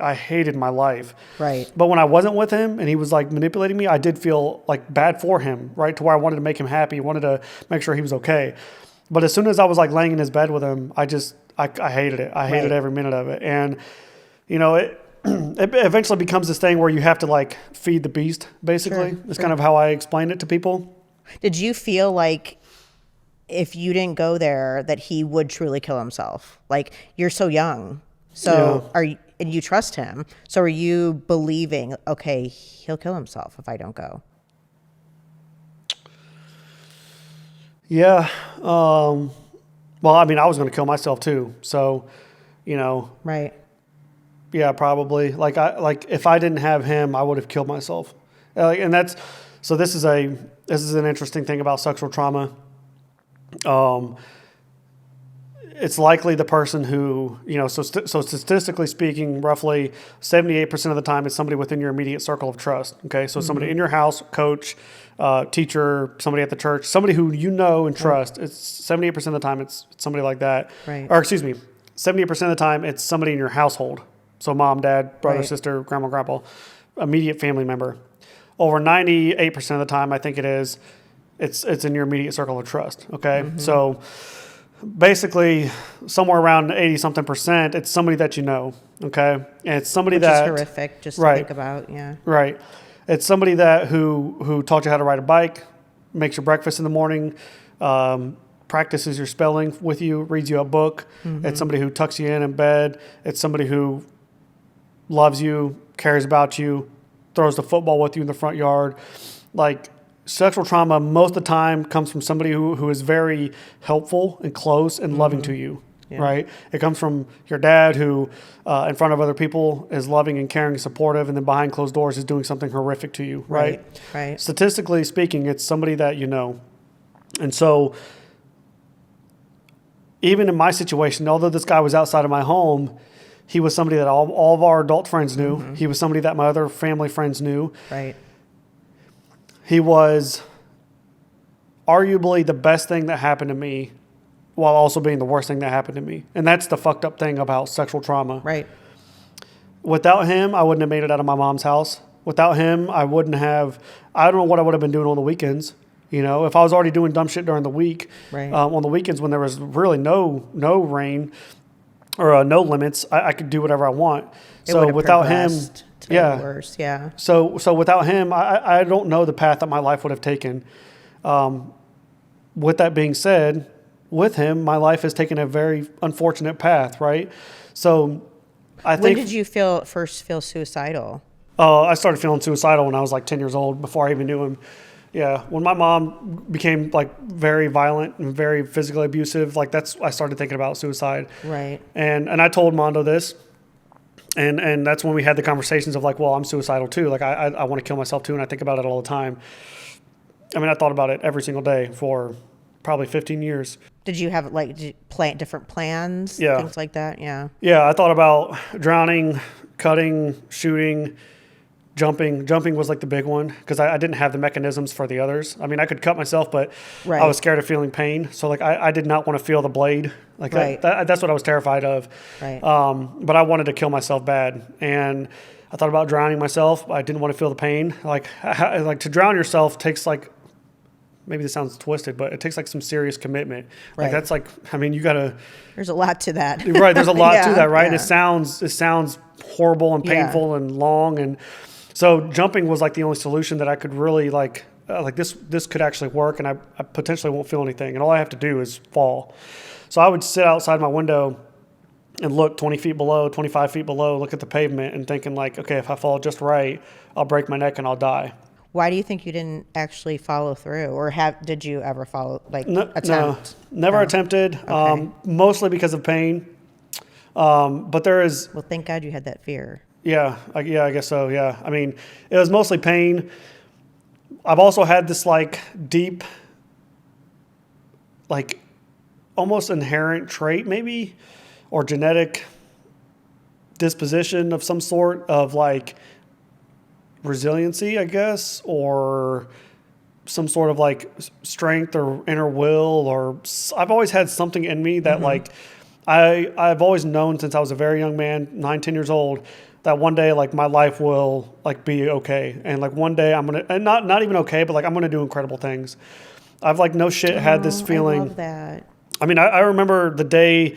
I hated my life. Right. But when I wasn't with him and he was like manipulating me, I did feel like bad for him, right? To where I wanted to make him happy, wanted to make sure he was okay. But as soon as I was like laying in his bed with him, I hated it. I hated every minute of it. And, it eventually becomes this thing where you have to like feed the beast, basically. It's kind of how I explain it to people. Did you feel like if you didn't go there, that he would truly kill himself? Like, you're so young. So and you trust him. So are you believing, okay, he'll kill himself if I don't go? Yeah. Well, I mean, I was going to kill myself too. So, Right. Yeah, probably. Like if I didn't have him, I would have killed myself. And so this is an interesting thing about sexual trauma. It's likely the person who, so statistically speaking, roughly 78% of the time, it's somebody within your immediate circle of trust. Okay. So somebody in your house, coach, teacher, somebody at the church, somebody who you know and trust. It's 78% of the time, it's somebody like that. Right. Or 78% of the time, it's somebody in your household. So mom, dad, brother, sister, grandma, grandpa, immediate family member. Over 98% of the time, I think it's in your immediate circle of trust. Okay. So basically somewhere around 80-something%, it's somebody that you know. Okay. And it's somebody Which is horrific just to think about. Yeah. Right. It's somebody that who taught you how to ride a bike, makes your breakfast in the morning, practices your spelling with you, reads you a book. It's somebody who tucks you in bed. It's somebody who loves you, cares about you, throws the football with you in the front yard. Like, sexual trauma most of the time comes from somebody who is very helpful and close and loving to you, right? It comes from your dad who, in front of other people, is loving and caring and supportive, and then behind closed doors is doing something horrific to you, right? Right. Statistically speaking, it's somebody that you know. And so even in my situation, although this guy was outside of my home, he was somebody that all of our adult friends knew. He was somebody that my other family friends knew. Right. He was arguably the best thing that happened to me while also being the worst thing that happened to me. And that's the fucked up thing about sexual trauma. Right. Without him, I wouldn't have made it out of my mom's house. Without him, I don't know what I would have been doing on the weekends. If I was already doing dumb shit during the week, Right. On the weekends when there was really no rain or no limits, I could do whatever I want. It So would've without him, progressed to the worst. Yeah. So without him, I don't know the path that my life would have taken. With that being said, with him, my life has taken a very unfortunate path, right? So I When think did you first feel suicidal? I started feeling suicidal when I was like 10 years old, before I even knew him. Yeah, when my mom became like very violent and very physically abusive, like I started thinking about suicide. Right. And I told Mondo this, and that's when we had the conversations of like, well, I'm suicidal too. Like I want to kill myself too, and I think about it all the time. I mean, I thought about it every single day for probably 15 years. Did you have different plans? Yeah. Things like that? Yeah. Yeah, I thought about drowning, cutting, shooting, jumping. Jumping was like the big one because I didn't have the mechanisms for the others. I mean, I could cut myself, but Right. I was scared of feeling pain. So like I did not want to feel the blade. Like Right. that's what I was terrified of. Right. But I wanted to kill myself bad. And I thought about drowning myself. I didn't want to feel the pain. Like to drown yourself takes like, maybe this sounds twisted, but it takes like some serious commitment. Like Right. that's like, I mean, you gotta, There's a lot to that. right. There's a lot Yeah, to that, right? yeah. It sounds horrible and Yeah. painful and long. And so jumping was like the only solution that I could really like this could actually work, and I potentially won't feel anything. And all I have to do is fall. So I would sit outside my window and look 20 feet below, 25 feet below, look at the pavement and thinking like, okay, if I fall just right, I'll break my neck and I'll die. Why do you think you didn't actually follow through, or did you ever attempt? No, never attempted. Okay. Mostly because of pain. But there is, Well, thank God you had that fear. I guess so. Yeah. I mean, it was mostly pain. I've also had this like deep, like almost inherent trait maybe, or genetic disposition of some sort of like resiliency, I guess, or some sort of like strength or inner will, or I've always had something in me that like I've always known since I was a very young man, 9-10 years old, that one day like my life will like be okay, and like one day I'm gonna, and not even okay, but like I'm gonna do incredible things. I've like no shit had this feeling. I love that. I mean, I remember the day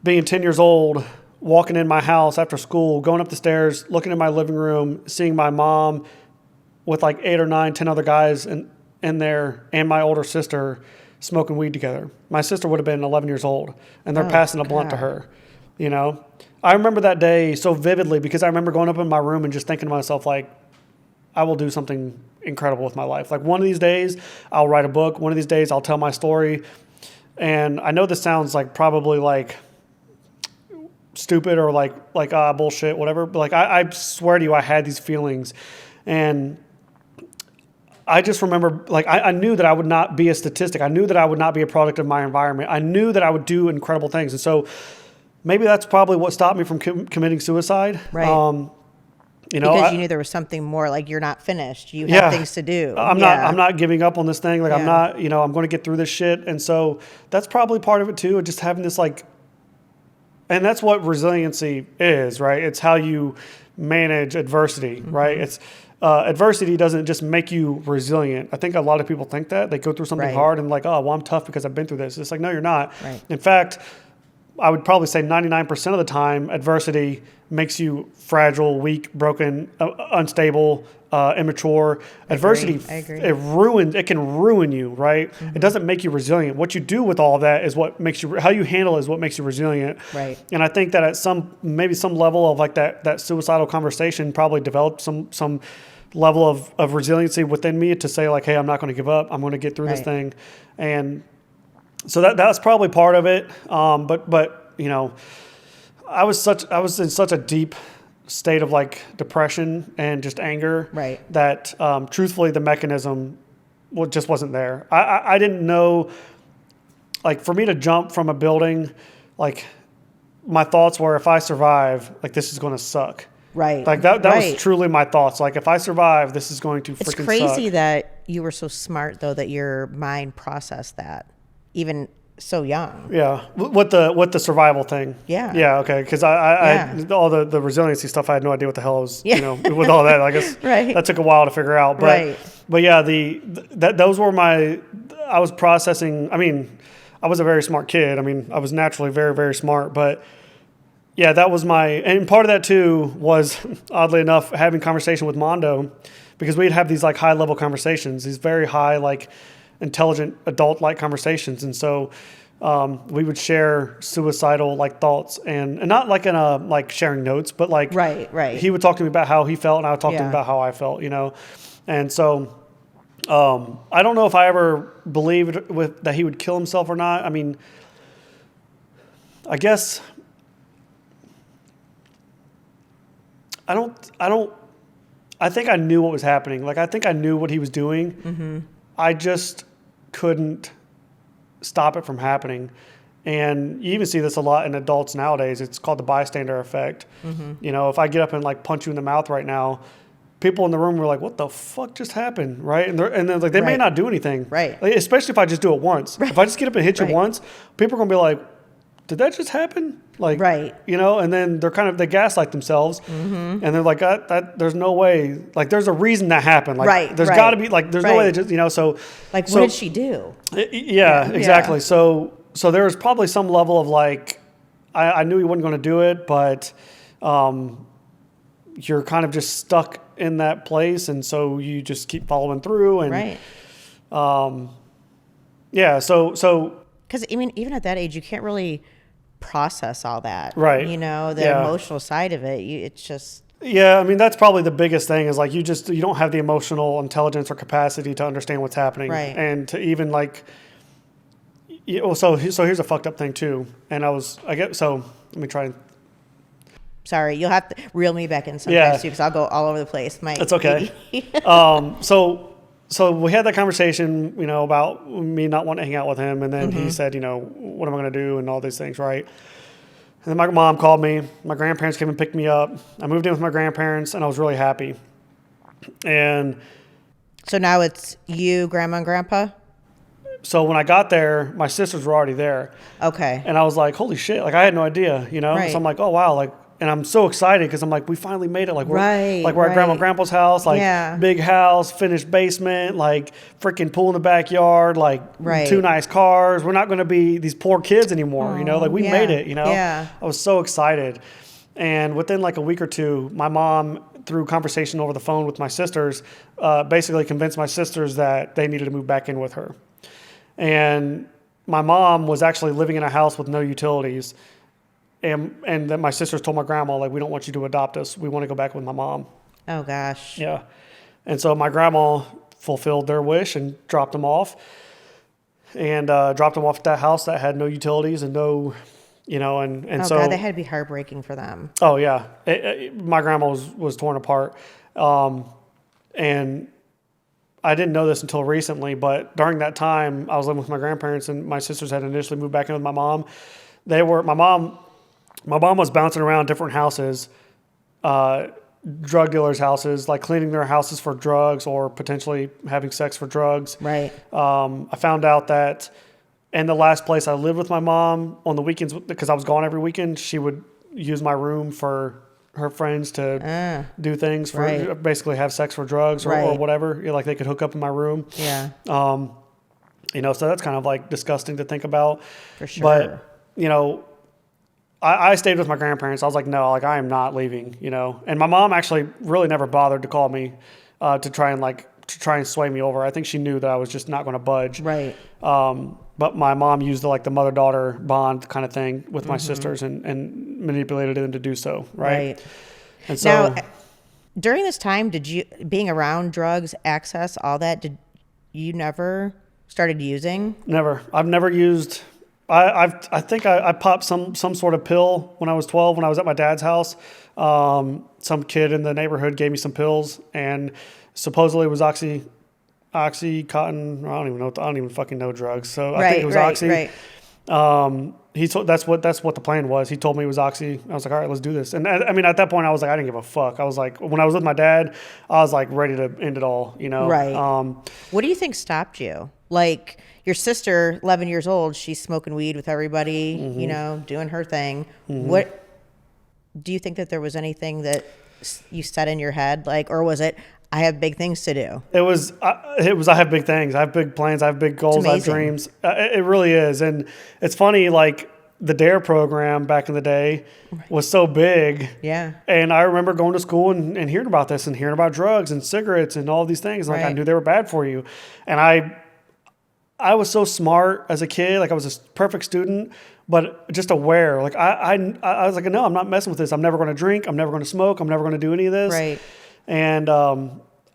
being 10 years old, walking in my house after school, going up the stairs, looking in my living room, seeing my mom with like 8 or 9, 10 other guys in there, and my older sister smoking weed together. My sister would have been 11 years old, and they're passing a blunt to God. her. I remember that day so vividly because I remember going up in my room and just thinking to myself, like, I will do something incredible with my life. Like one of these days, I'll write a book. One of these days, I'll tell my story. And I know this sounds like probably like stupid or like bullshit, whatever. But like I swear to you, I had these feelings, and I just remember like I knew that I would not be a statistic. I knew that I would not be a product of my environment. I knew that I would do incredible things, and so maybe that's probably what stopped me from committing suicide. Right. Because you knew there was something more. Like you're not finished. You have things to do. I'm not giving up on this thing. Like I'm not. I'm going to get through this shit, and so that's probably part of it too. Just having this like. And that's what resiliency is, right? It's how you manage adversity, right? It's adversity doesn't just make you resilient. I think a lot of people think that. They go through something hard and like, oh, well, I'm tough because I've been through this. It's like, no, you're not. Right. In fact, I would probably say 99% of the time, adversity makes you fragile, weak, broken, unstable, immature. Adversity, I agree. It can ruin you, right? It doesn't make you resilient. What you do with all of that is what makes you, how you handle it is what makes you resilient. Right. And I think that at maybe some level of like that suicidal conversation probably developed some level of resiliency within me to say like, hey, I'm not going to give up. I'm going to get through this thing. And so that's probably part of it. But I was in such a deep state of like depression and just anger that truthfully the mechanism just wasn't there. I didn't know, like for me to jump from a building, like my thoughts were if I survive, like this is going to suck. Right. Like that was truly my thoughts. Like if I survive, this is going to freaking suck. It's crazy that you were so smart though, that your mind processed that even so young. Yeah. What the survival thing. Yeah. Yeah. Okay. Cause I all the resiliency stuff, I had no idea what the hell I was, with all that, I guess that took a while to figure out, but, But yeah, those were I was processing. I mean, I was a very smart kid. I mean, I was naturally very, very smart. But yeah, that was and part of that too was, oddly enough, having conversation with Mondo, because we'd have these like high level conversations, these very high, like intelligent adult like conversations. And so we would share suicidal like thoughts and not like in a like sharing notes, but like Right. he would talk to me about how he felt and I would talk to him Yeah. about how I felt, And so I don't know if I ever believed that he would kill himself or not. I mean, I guess I think I knew what was happening. Like, I think I knew what he was doing. Mm-hmm. I just couldn't stop it from happening. And you even see this a lot in adults nowadays. It's called the bystander effect. Mm-hmm. If I get up and like punch you in the mouth right now, people in the room were like, "What the fuck just happened?" Right? And they're like, they may not do anything. Right. Like, especially if I just do it once. Right. If I just get up and hit you once, people are gonna be like, "Did that just happen?" Like, right. And then they gaslight themselves, and they're like, there's no way. Like, there's a reason that happened. Like, right. There's got to be like, there's no way that just, So like, what did she do? Yeah, exactly. Yeah. So there was probably some level of like, I knew he wasn't going to do it, but you're kind of just stuck in that place, and so you just keep following through, and right. Yeah. So because I mean, even at that age, you can't really process all that, right? The emotional side of it. It's just. Yeah, I mean, that's probably the biggest thing is like you don't have the emotional intelligence or capacity to understand what's happening, right? And to even like. So here's a fucked up thing too, and let me try and. Sorry, you'll have to reel me back in sometimes too, because I'll go all over the place. That's okay. So we had that conversation, about me not wanting to hang out with him, and then he said, what am I going to do, and all these things, right? And then my mom called me. My grandparents came and picked me up. I moved in with my grandparents, and I was really happy. And so now it's you, grandma, and grandpa. So when I got there, my sisters were already there. Okay. And I was like, holy shit! Like I had no idea, Right. So I'm like, oh wow, like. And I'm so excited because I'm like, we finally made it. Like we're at Grandma and Grandpa's house, like big house, finished basement, like freaking pool in the backyard, like 2 nice cars. We're not going to be these poor kids anymore, Like we made it, Yeah. I was so excited. And within like a week or two, my mom, through conversation over the phone with my sisters, basically convinced my sisters that they needed to move back in with her. And my mom was actually living in a house with no utilities. And then my sisters told my grandma, like, we don't want you to adopt us. We want to go back with my mom. Oh, gosh. Yeah. And so my grandma fulfilled their wish and dropped them off. And dropped them off at that house that had no utilities and no, and so. Oh, God, that had to be heartbreaking for them. Oh, yeah. My grandma was torn apart. And I didn't know this until recently, but during that time, I was living with my grandparents, and my sisters had initially moved back in with my mom. My mom was bouncing around different houses, drug dealers' houses, like cleaning their houses for drugs or potentially having sex for drugs. Right. I found out that in the last place I lived with my mom on the weekends, because I was gone every weekend, she would use my room for her friends to do things, for basically have sex for drugs or whatever. Like they could hook up in my room. Yeah. So that's kind of like disgusting to think about. For sure. But, I stayed with my grandparents. I was like, no, like I am not leaving, And my mom actually really never bothered to call me to try and sway me over. I think she knew that I was just not going to budge. Right. But my mom used the mother-daughter bond kind of thing with my sisters and manipulated them to do so. Right. And so now, during this time, did you, being around drugs, access, all that, did you never started using? Never. I've never used. I think I popped some sort of pill when I was 12 when I was at my dad's house. Some kid in the neighborhood gave me some pills, and supposedly it was Oxycontin. I don't even fucking know drugs. So I think it was Oxy. Right. That's what the plan was. He told me it was Oxy. I was like, all right, let's do this. And I mean, at that point I was like, I didn't give a fuck. I was like, when I was with my dad, I was like ready to end it all, Right. What do you think stopped you? Like your sister, 11 years old, she's smoking weed with everybody, doing her thing. Mm-hmm. What do you think that there was anything that you said in your head, like, or was it, I have big things to do. I have big things. I have big plans. I have big goals. I have dreams. It really is. And it's funny, like the DARE program back in the day was so big. Yeah. And I remember going to school and hearing about this and hearing about drugs and cigarettes and all these things. Like I knew they were bad for you. And I was so smart as a kid. Like I was a perfect student, but just aware. Like I was like, no, I'm not messing with this. I'm never going to drink. I'm never going to smoke. I'm never going to do any of this. Right. And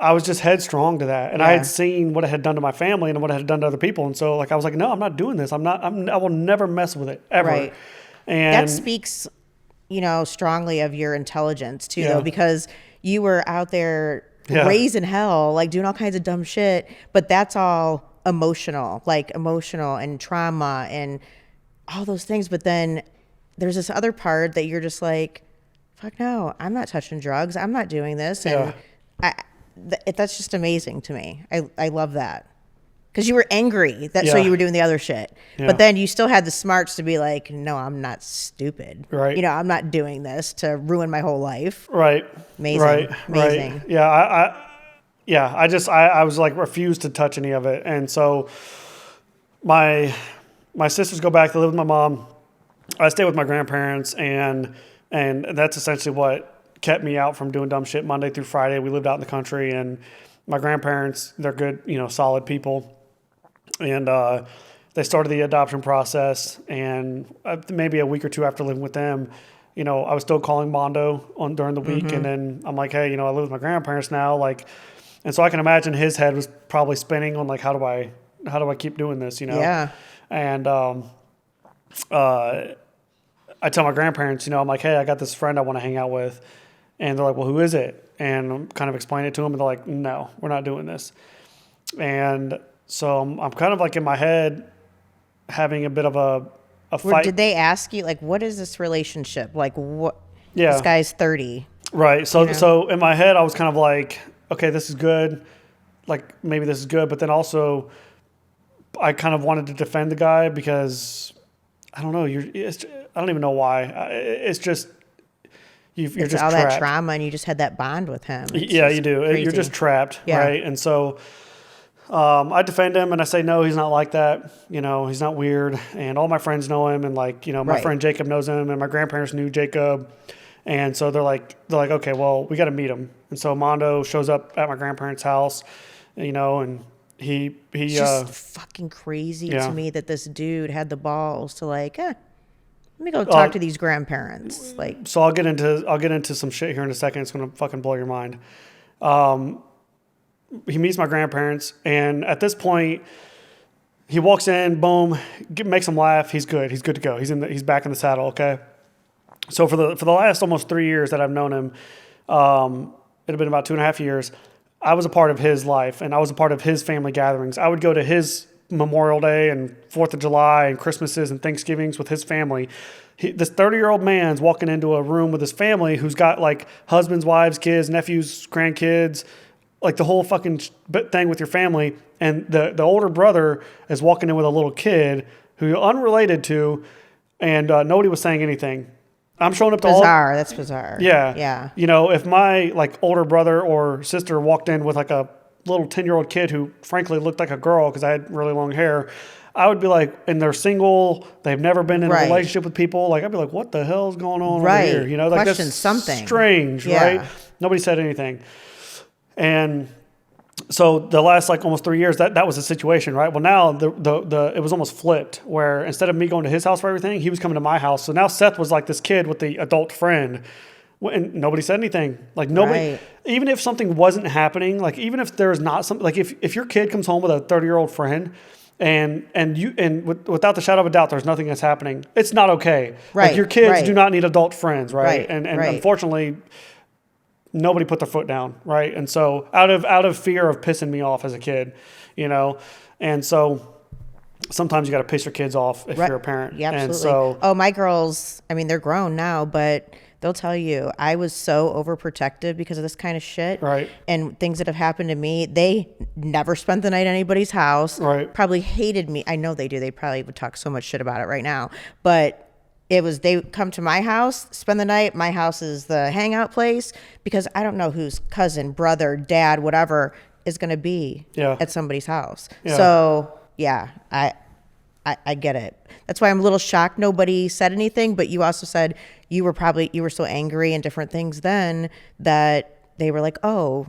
I was just headstrong to that. And I had seen what it had done to my family and what it had done to other people. And so like I was like, no, I'm not doing this. I will never mess with it ever. Right. And that speaks, strongly of your intelligence too, though, because you were out there raising hell, like doing all kinds of dumb shit, but that's all emotional and trauma and all those things. But then there's this other part that you're just like, fuck no, I'm not touching drugs. I'm not doing this. And that's just amazing to me. I love that. Because you were angry, so you were doing the other shit. Yeah. But then you still had the smarts to be like, no, I'm not stupid. Right. I'm not doing this to ruin my whole life. Right. Amazing. Right. Amazing. Right. Yeah. I was like refused to touch any of it. And so my sisters go back to live with my mom. I stay with my grandparents, and that's essentially what kept me out from doing dumb shit Monday through Friday. We lived out in the country, and my grandparents, they're good, solid people. And they started the adoption process, and maybe a week or two after living with them, I was still calling Mondo during the week. And then I'm like, hey, I live with my grandparents now. Like, and so I can imagine his head was probably spinning on like, how do I keep doing this? Yeah. And, I tell my grandparents, I'm like, hey, I got this friend I want to hang out with. And they're like, well, who is it? And I'm kind of explaining it to them, and they're like, no, we're not doing this. And so I'm kind of like in my head having a bit of a fight. Did they ask you, like, what is this relationship? Like, what? Yeah. This guy's 30. Right. So in my head, I was kind of like, okay, this is good. Like, maybe this is good. But then also, I kind of wanted to defend the guy because, I don't know, I don't even know why. It's just, you're just all trapped. That trauma, and you just had that bond with him. Yeah, you do. Crazy. You're just trapped, right? And so I defend him, and I say, no, he's not like that. He's not weird. And all my friends know him, and like, my friend Jacob knows him, and my grandparents knew Jacob. And so they're like, okay, well, we got to meet him. And so Mondo shows up at my grandparents' house, and he it's just fucking crazy to me that this dude had the balls to like, let me go talk to these grandparents. Like, so I'll get into some shit here in a second. It's gonna fucking blow your mind. He meets my grandparents, and at this point, he walks in, boom, makes him laugh. He's good. He's good to go. He's back in the saddle. Okay. So for the last almost 3 years that I've known him, it had been about 2.5 years. I was a part of his life, and I was a part of his family gatherings. I would go to his Memorial Day and 4th of July and Christmases and Thanksgivings with his family. This 30-year-old man's walking into a room with his family who's got like husbands, wives, kids, nephews, grandkids, like the whole fucking thing with your family. And the older brother is walking in with a little kid who you're unrelated to, and nobody was saying anything. I'm showing up to bizarre. That's bizarre. Yeah. Yeah. If my like older brother or sister walked in with like a little 10-year-old kid who frankly looked like a girl because I had really long hair, I would be like, and they're single, they've never been in a relationship with people. Like, I'd be like, what the hell is going on over here? Like question that's something strange, right? Nobody said anything. And so the last like almost 3 years, that was the situation, right? Well, now it was almost flipped, where instead of me going to his house for everything, he was coming to my house. So now Seth was like this kid with the adult friend, and nobody said anything. Like nobody, even if something wasn't happening, like even if there is not something, like if your kid comes home with a 30-year-old friend, and without the shadow of a doubt, there's nothing that's happening, it's not okay. Right. Like your kids do not need adult friends, right? And right. Unfortunately, nobody put their foot down, right? And so out of fear of pissing me off as a kid, and so sometimes you got to piss your kids off if you're a parent. Yeah, absolutely. And so, my girls, I mean, they're grown now, but they'll tell you I was so overprotective because of this kind of shit. Right. And things that have happened to me. They never spent the night at anybody's house. Right. Probably hated me. I know they do. They probably would talk so much shit about it right now. But they come to my house, spend the night. My house is the hangout place because I don't know whose cousin, brother, dad, whatever is going to be Yeah. at somebody's house. Yeah. So yeah, I get it. That's why I'm a little shocked nobody said anything, but you also said you were so angry and different things then that they were like, oh,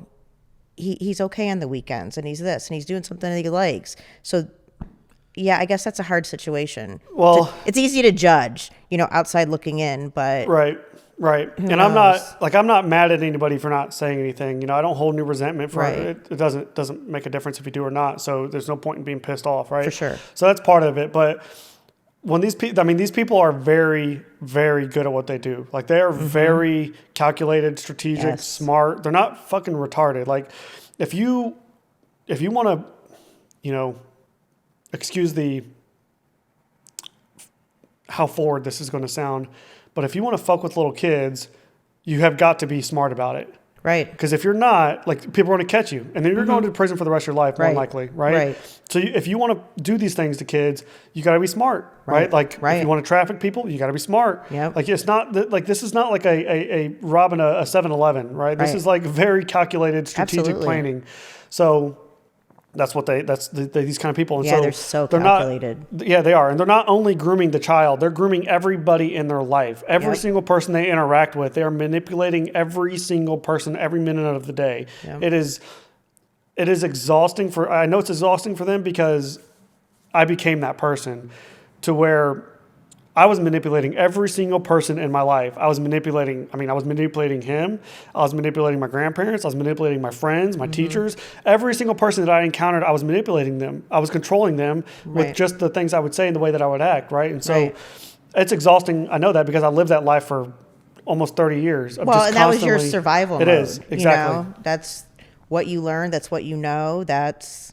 he's okay on the weekends and he's this and he's doing something that he likes. So yeah, I guess that's a hard situation. Well, It's easy to judge, outside looking in, but right. And knows? I'm not mad at anybody for not saying anything. I don't hold any resentment for Right. it. It doesn't make a difference if you do or not. So there's no point in being pissed off, right? For sure. So that's part of it. But when these people are very, very good at what they do. Like they are very calculated, strategic, Yes. smart. They're not fucking retarded. Like if you want to, excuse how forward this is going to sound, but if you want to fuck with little kids, you have got to be smart about it. right. Because if you're not, like, people are going to catch you, and then you're going to prison for the rest of your life, more than Right. likely, right? Right. So if you want to do these things to kids, you got to be smart, right? Like, Right. if you want to traffic people, you got to be smart. Yep. Like, it's not like this is not like a robbing a 7-Eleven, right? This Right. is like very calculated, strategic Absolutely. planning. So that's what these kind of people. And Yeah, so they're so they're calculated. Yeah, they are. And they're not only grooming the child, they're grooming everybody in their life. Every Yep. single person they interact with, they are manipulating every single person every minute of the day. Yep. It is exhausting I know it's exhausting for them because I became that person to where I was manipulating every single person in my life. I was manipulating him. I was manipulating my grandparents. I was manipulating my friends, my teachers. Every single person that I encountered, I was manipulating them. I was controlling them with Right. just the things I would say and the way that I would act, right? And so Right. it's exhausting. I know that because I lived that life for almost 30 years. Of Well, just and that was your constantly- survival It mode. is, exactly. That's what you learned. That's what you know. That's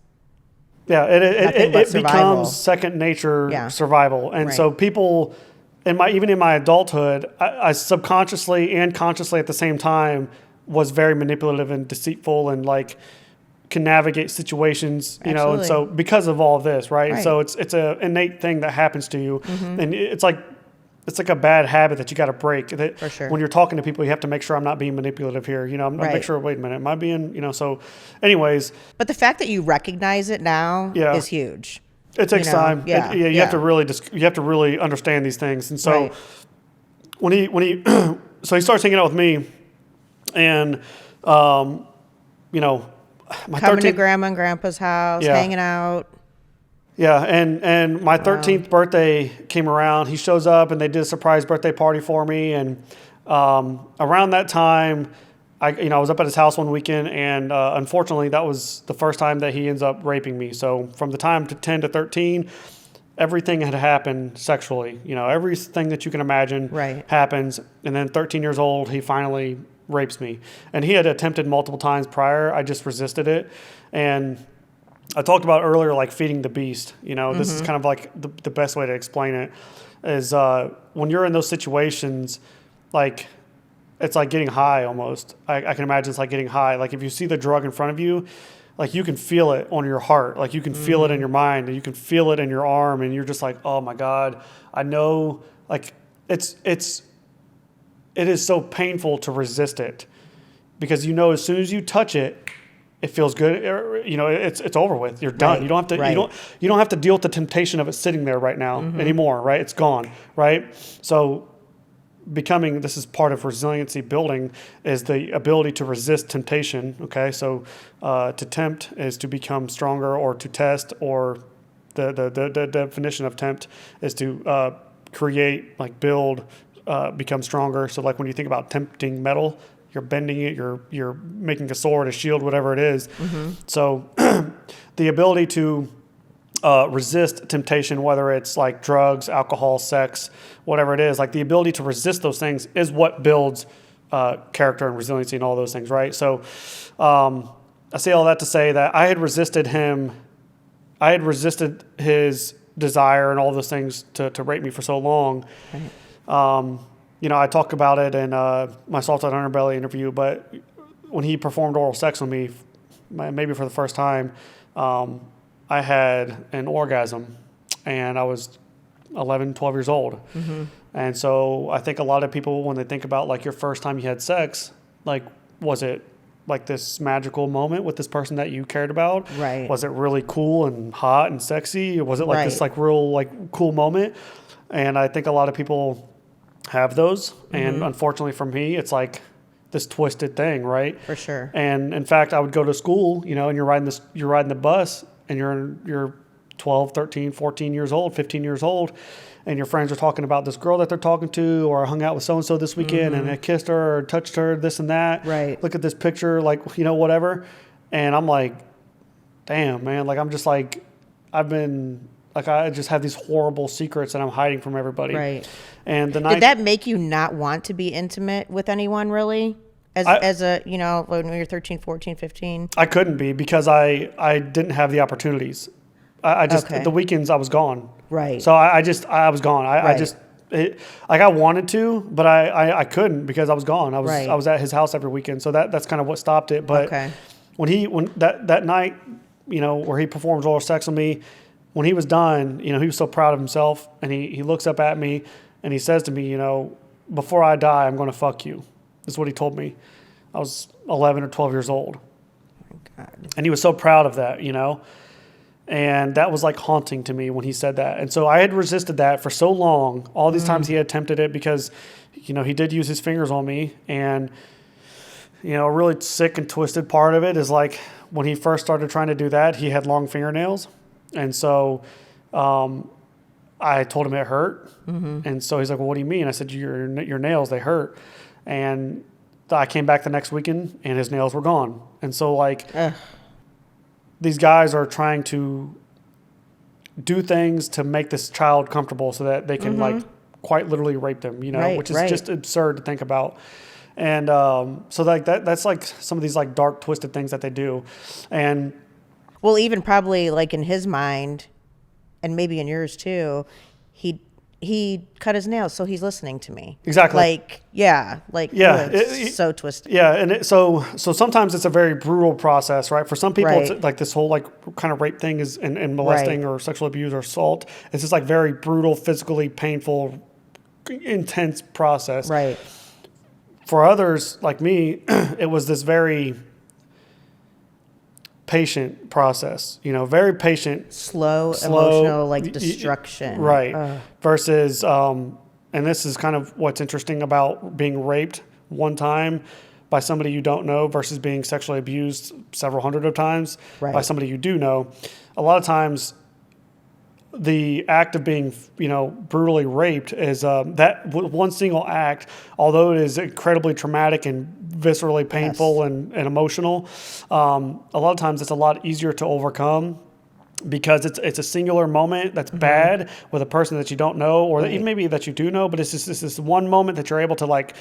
Yeah, Nothing but it survival. becomes second nature Yeah. survival. And Right. so people, even in my adulthood, I subconsciously and consciously at the same time was very manipulative and deceitful and like can navigate situations, and Absolutely. so because of all of this, right? Right. So it's a innate thing that happens to you. And it's like a bad habit that you got to break. That For sure. when you're talking to people, you have to make sure I'm not being manipulative here. I'm Right. make sure, wait a minute, am I being, so anyways, But the fact that you recognize it now Yeah. is huge. it takes You know, time. yeah, You yeah. have to really you have to really understand these things. And so Right. when he so he starts hanging out with me, and my Coming to 13th grandma and grandpa's house, Yeah. hanging out. yeah, and my 13th birthday came around. He shows up, and they did a surprise birthday party for me. And around that time, I was up at his house one weekend, and unfortunately, that was the first time that he ends up raping me. So from the time to 10 to 13, everything had happened sexually. Everything that you can imagine Right. happens. And then 13 years old, he finally rapes me. And he had attempted multiple times prior. I just resisted it. And I talked about earlier, like feeding the beast. This is kind of like the best way to explain it is when you're in those situations, like it's like getting high almost. I can imagine it's like getting high. Like if you see the drug in front of you, like you can feel it on your heart. Like you can feel it in your mind, and you can feel it in your arm, and you're just like, oh my God, I know. Like it is so painful to resist it because as soon as you touch it, it feels good. It's over with. You're done. Right, You don't have to. right. You don't have to deal with the temptation of it sitting there right now anymore. Right? It's gone. Right? So this is part of resiliency building is the ability to resist temptation. Okay, so to tempt is to become stronger, or to test, or the definition of tempt is to create, like build, become stronger. So like when you think about tempting metal, you're bending it, you're making a sword, a shield, whatever it is. So the ability to resist temptation, whether it's like drugs, alcohol, sex, whatever it is, like the ability to resist those things is what builds character and resiliency and all those things, right? So I say all that to say that I had resisted his desire and all those things to rape me for so long. Right. I talk about it in my Salted Underbelly interview, but when he performed oral sex with me, maybe for the first time, I had an orgasm, and I was 11, 12 years old. And so I think a lot of people, when they think about like your first time you had sex, like, was it like this magical moment with this person that you cared about? Right. Was it really cool and hot and sexy? Or was it like this like real like cool moment? And I think a lot of people have those. And unfortunately for me, it's like this twisted thing, right? For sure. And in fact, I would go to school, you know, and you're riding the bus, and you're 12, 13, 14 years old, 15 years old, and your friends are talking about this girl that they're talking to, or I hung out with so-and-so this weekend and I kissed her or touched her, this and that. Right. Look at this picture, like, you know, whatever. And I'm like, damn, man, like, I'm just like, I just have these horrible secrets that I'm hiding from everybody. Right. And Did that make you not want to be intimate with anyone, really? As a, you know, when you're 13, 14, 15? I couldn't be, because I didn't have the opportunities. I just, Okay. the weekends I was gone. Right. So I was gone. Right. I wanted to, but I couldn't, because I was gone. Right. I was at his house every weekend. So that's kind of what stopped it. But Okay. when that night, you know, where he performs oral sex on me, when he was done, you know, he was so proud of himself, and he looks up at me and he says to me, you know, before I die, I'm going to fuck you. That's what he told me. I was 11 or 12 years old. Oh, God. And he was so proud of that, you know. And that was like haunting to me when he said that. And so I had resisted that for so long. All these times he had attempted it, because, you know, he did use his fingers on me. And, you know, a really sick and twisted part of it is, like, when he first started trying to do that, he had long fingernails. And so I told him it hurt. And so he's like, well, what do you mean? I said, your nails, they hurt. And I came back the next weekend and his nails were gone. And so, like, these guys are trying to do things to make this child comfortable so that they can like quite literally rape them, you know, Right, which is right. just absurd to think about. And so like that's like some of these like dark, twisted things that they do. And Well, even probably like in his mind, and maybe in yours too, he cut his nails, so he's listening to me. Exactly. Yeah, it's so twisted. Yeah, and so sometimes it's a very brutal process, right? For some people, Right. it's like this whole like kind of rape thing is and molesting Right. or sexual abuse or assault. It's just like very brutal, physically painful, intense process. Right. For others like me, it was this very patient process, you know, very patient, Slow, slow, emotional, like destruction. right? Ugh. Versus, and this is kind of what's interesting about being raped one time by somebody you don't know versus being sexually abused several hundred of times by Right. somebody you do know. A lot of times, the act of being, you know, brutally raped is that one single act, although it is incredibly traumatic and viscerally painful Yes. and emotional, a lot of times it's a lot easier to overcome, because it's a singular moment that's bad with a person that you don't know, or even maybe that you do know, but it's just this one moment that you're able to like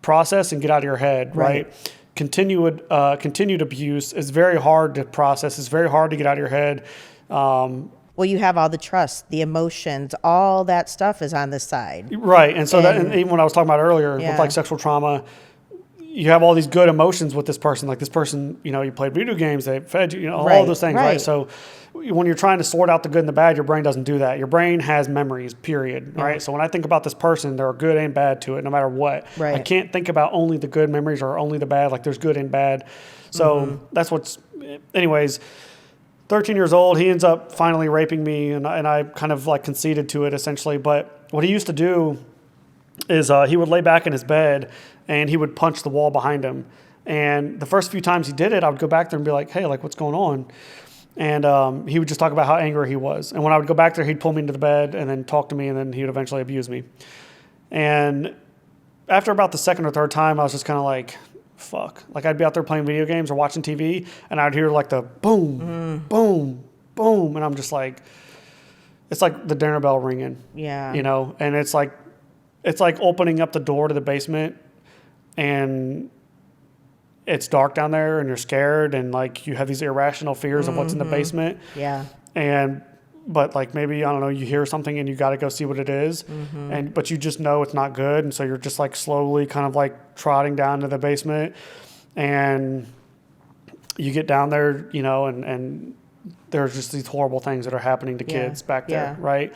process and get out of your head, right? Continued abuse is very hard to process. It's very hard to get out of your head. Well, you have all the trust, the emotions, all that stuff is on this side. Right. And so and even when I was talking about earlier with like sexual trauma, you have all these good emotions with this person. Like this person, you know, you played video games, they fed you, you know, all those things, right? So when you're trying to sort out the good and the bad, your brain doesn't do that. Your brain has memories, period, right? So when I think about this person, there are good and bad to it, no matter what. Right. I can't think about only the good memories or only the bad. Like there's good and bad. So that's what's, anyways, 13 years old, he ends up finally raping me, and I kind of like conceded to it essentially. But what he used to do is he would lay back in his bed and he would punch the wall behind him. And the first few times he did it, I would go back there and be like, hey, like what's going on? And he would just talk about how angry he was. And when I would go back there, he'd pull me into the bed and then talk to me, and then he would eventually abuse me. And after about the second or third time, I was just kind of like, fuck. Like I'd be out there playing video games or watching TV, and I'd hear like the boom, boom, boom. And I'm just like, it's like the dinner bell ringing. Yeah. You know, and it's like opening up the door to the basement, and it's dark down there and you're scared, and like you have these irrational fears of what's in the basement. Yeah. But like maybe, I don't know, you hear something and you got to go see what it is. But you just know it's not good. And so you're just like slowly kind of like trotting down to the basement, and you get down there, you know, and there's just these horrible things that are happening to kids back there. Right.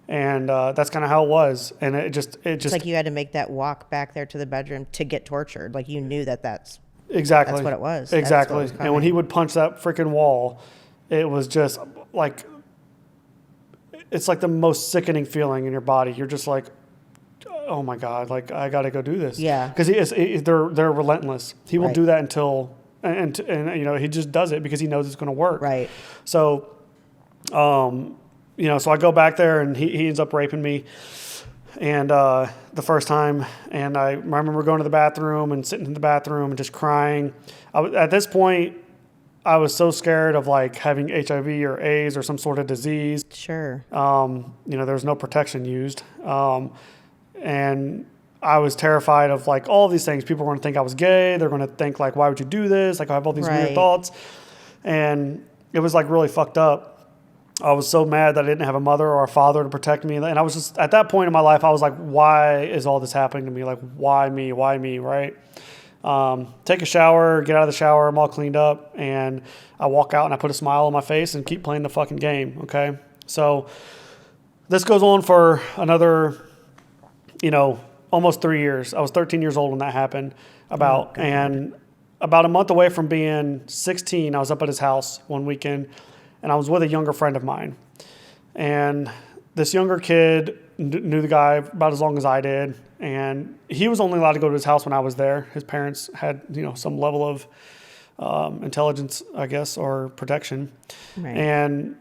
And that's kind of how it was. And it just It's like you had to make that walk back there to the bedroom to get tortured. Like you knew that's exactly what it was. Exactly. That's what was And when he coming. would punch that freaking wall, it was just like, it's like the most sickening feeling in your body. You're just like, oh my God, like I got to go do this. Yeah. Because they're relentless. He will Right. do that until, and you know, he just does it because he knows it's going to work. Right. So, you know, so I go back there and he ends up raping me. And the first time, and I remember going to the bathroom and sitting in the bathroom and just crying. At this point, I was so scared of like having HIV or AIDS or some sort of disease. Sure. You know, there was no protection used. And I was terrified of like all these things. People were going to think I was gay. They're going to think like, why would you do this? Like I have all these weird Right. thoughts. And it was like really fucked up. I was so mad that I didn't have a mother or a father to protect me. And I was just, at that point in my life, I was like, why is all this happening to me? Like, why me? Why me? Right? Take a shower, get out of the shower. I'm all cleaned up. And I walk out and I put a smile on my face and keep playing the fucking game. Okay. So this goes on for another, you know, almost 3 years. I was 13 years old when that happened and about a month away from being 16, I was up at his house one weekend and I was with a younger friend of mine. And this younger kid knew the guy about as long as I did. And he was only allowed to go to his house when I was there. His parents had, you know, some level of intelligence, I guess, or protection. Right. And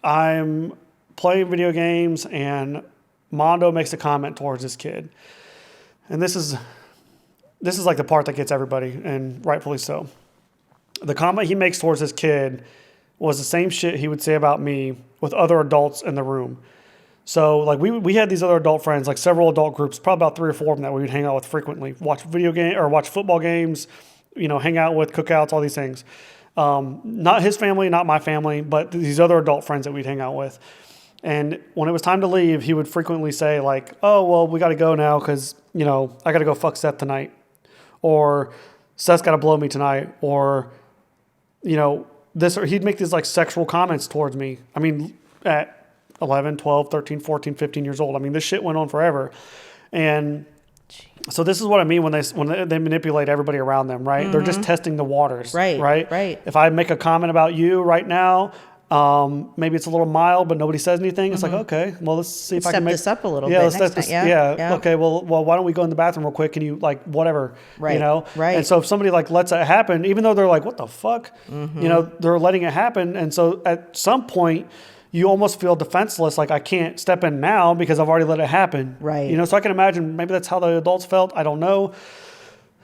I'm playing video games and Mondo makes a comment towards this kid. And this is like the part that gets everybody, and rightfully so. The comment he makes towards this kid was the same shit he would say about me with other adults in the room. So like we had these other adult friends, like several adult groups, probably about 3 or 4 of them that we would hang out with frequently, watch football games, you know, hang out with, cookouts, all these things. Not his family, not my family, but these other adult friends that we'd hang out with. And when it was time to leave, he would frequently say like, oh, well, we got to go now because, you know, I got to go fuck Seth tonight. Or Seth's got to blow me tonight. Or, you know, this, or he'd make these like sexual comments towards me. I mean, at 11, 12, 13, 14, 15 years old. I mean, this shit went on forever. And so this is what I mean when they manipulate everybody around them, right? Mm-hmm. They're just testing the waters, right? If I make a comment about you right now, maybe it's a little mild, but nobody says anything. It's like, okay, well, let's see if I can make this up a little bit. Let's step this. Yeah. Okay. Well, why don't we go in the bathroom real quick? Can you like whatever? Right. You know. Right. And so if somebody like lets it happen, even though they're like, what the fuck, you know, they're letting it happen. And so at some point, you almost feel defenseless. Like I can't step in now because I've already let it happen. Right. You know. So I can imagine maybe that's how the adults felt. I don't know.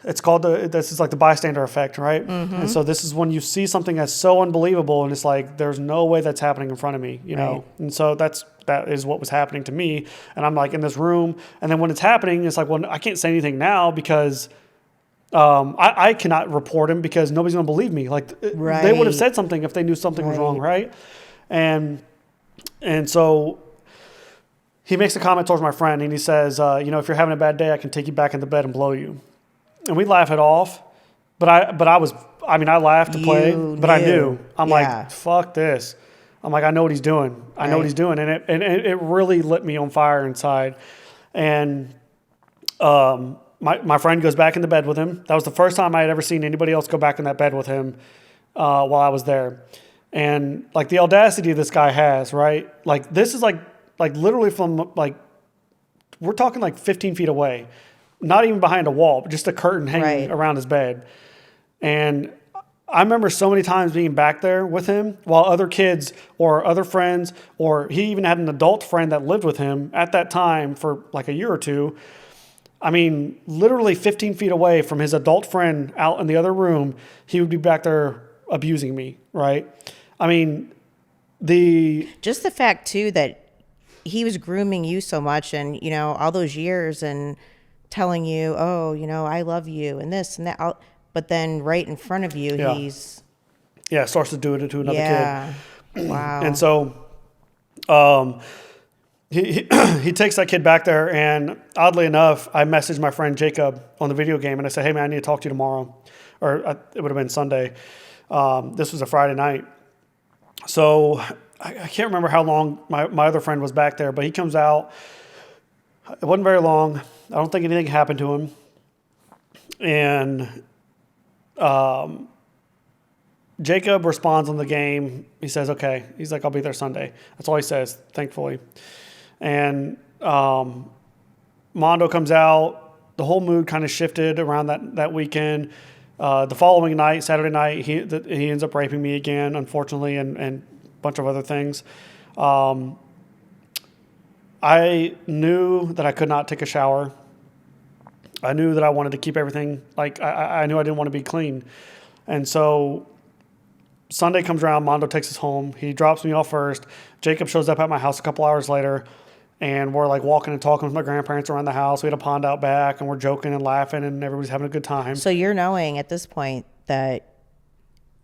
It's called this is like the bystander effect, right? Mm-hmm. And so this is when you see something that's so unbelievable and it's like, there's no way that's happening in front of me, you know? And so that is what was happening to me. And I'm like in this room. And then when it's happening, it's like, well, I can't say anything now because I cannot report him because nobody's going to believe me. Like they would have said something if they knew something was wrong, right? And so he makes a comment towards my friend and he says, you know, if you're having a bad day, I can take you back in the bed and blow you. And we laugh it off, but I laughed to play, but I knew. I'm like, fuck this. I'm like, I know what he's doing. I know what he's doing. And it really lit me on fire inside. And my friend goes back in the bed with him. That was the first time I had ever seen anybody else go back in that bed with him while I was there. And like the audacity this guy has, right? Like this is like literally from like, we're talking like 15 feet away. Not even behind a wall, but just a curtain hanging around his bed. And I remember so many times being back there with him while other kids or other friends, or he even had an adult friend that lived with him at that time for like a year or two. I mean, literally 15 feet away from his adult friend out in the other room, he would be back there abusing me, right? I mean, just the fact too that he was grooming you so much and, you know, all those years and telling you, oh, you know, I love you and this and that. But then right in front of you, he's... Yeah, starts to do it to another kid. Wow. And so he takes that kid back there. And oddly enough, I messaged my friend Jacob on the video game. And I said, hey, man, I need to talk to you tomorrow. Or it would have been Sunday. This was a Friday night. So I can't remember how long my other friend was back there, but he comes out. It wasn't very long. I don't think anything happened to him. And Jacob responds on the game. He says, okay. He's like, I'll be there Sunday. That's all he says, thankfully. And Mondo comes out. The whole mood kind of shifted around that weekend. The following night, Saturday night, he ends up raping me again, unfortunately, and a bunch of other things. I knew that I could not take a shower. I knew that I wanted to keep everything, like, I knew I didn't want to be clean. And so Sunday comes around, Mondo takes us home. He drops me off first. Jacob shows up at my house a couple hours later, and we're like walking and talking with my grandparents around the house. We had a pond out back, and we're joking and laughing, and everybody's having a good time. So you're knowing at this point that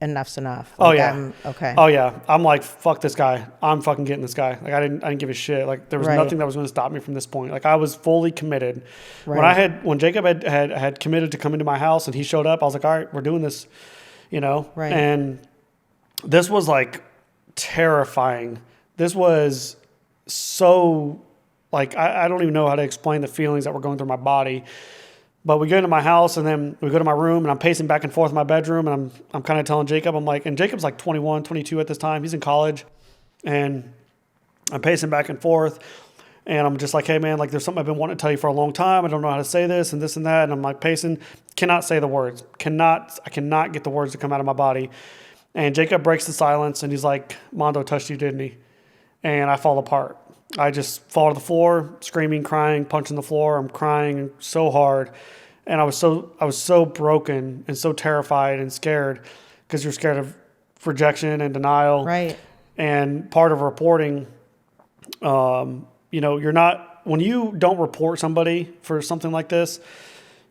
enough's enough. Oh, yeah. Okay. Oh, yeah. I'm like, fuck this guy. I'm fucking getting this guy. Like, I didn't give a shit. Like, there was nothing that was going to stop me from this point. Like, I was fully committed. Right. When Jacob had committed to come into my house and he showed up, I was like, all right, we're doing this, you know? Right. And this was like terrifying. This was so, like, I don't even know how to explain the feelings that were going through my body. But we go into my house, and then we go to my room, and I'm pacing back and forth in my bedroom, and I'm kind of telling Jacob, I'm like, and Jacob's like 21, 22 at this time. He's in college, and I'm pacing back and forth, and I'm just like, hey, man, like, there's something I've been wanting to tell you for a long time. I don't know how to say this and this and that, and I'm like pacing, cannot say the words, I cannot get the words to come out of my body. And Jacob breaks the silence, and he's like, Mondo touched you, didn't he? And I fall apart. I just fall to the floor, screaming, crying, punching the floor. I'm crying so hard. And I was so broken and so terrified and scared, because you're scared of rejection and denial. Right. And part of reporting, you're not, when you don't report somebody for something like this,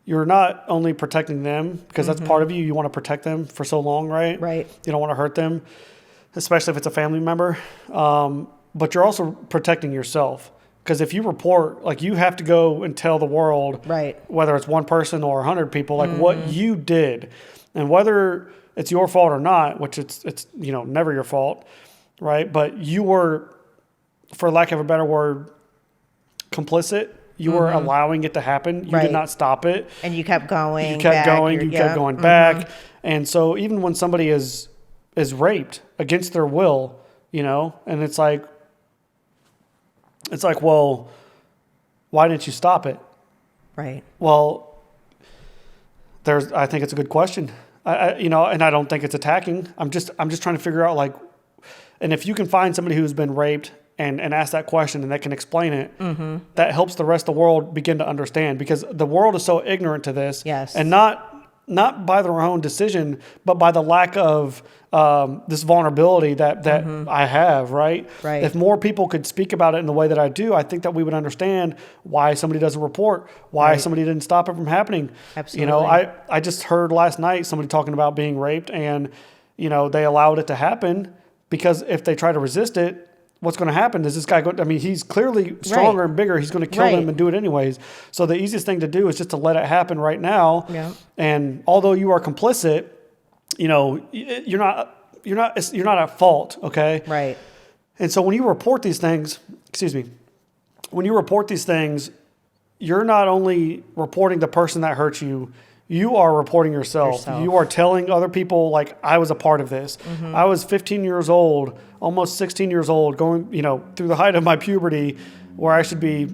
you're not only protecting them, because that's part of you. You want to protect them for so long, right? Right. You don't want to hurt them, especially if it's a family member. But you're also protecting yourself. Because if you report, like, you have to go and tell the world, right, whether it's one person or 100 people, like, what you did. And whether it's your fault or not, which it's never your fault, right? But you were, for lack of a better word, complicit. You were allowing it to happen. You did not stop it. And you kept going. You kept going. You kept going back. And so even when somebody is raped against their will, and it's like, well, why didn't you stop it? Right. Well, I think it's a good question. And I don't think it's attacking. I'm just trying to figure out, like, and if you can find somebody who's been raped and ask that question and that can explain it, that helps the rest of the world begin to understand, because the world is so ignorant to this. Yes. And not by their own decision, but by the lack of this vulnerability that I have, right? Right. If more people could speak about it in the way that I do, I think that we would understand why somebody doesn't report, why somebody didn't stop it from happening. Absolutely. I just heard last night somebody talking about being raped, and, they allowed it to happen, because if they try to resist it, what's going to happen is this guy he's clearly stronger and bigger. He's going to kill them and do it anyways. So the easiest thing to do is just to let it happen right now. Yeah. And although you are complicit, you're not at fault. Okay. Right. And so when you report these things, you're not only reporting the person that hurt you, you are reporting yourself. You are telling other people, like, I was a part of this. I was 15 years old, almost 16 years old, going, through the height of my puberty, where I should be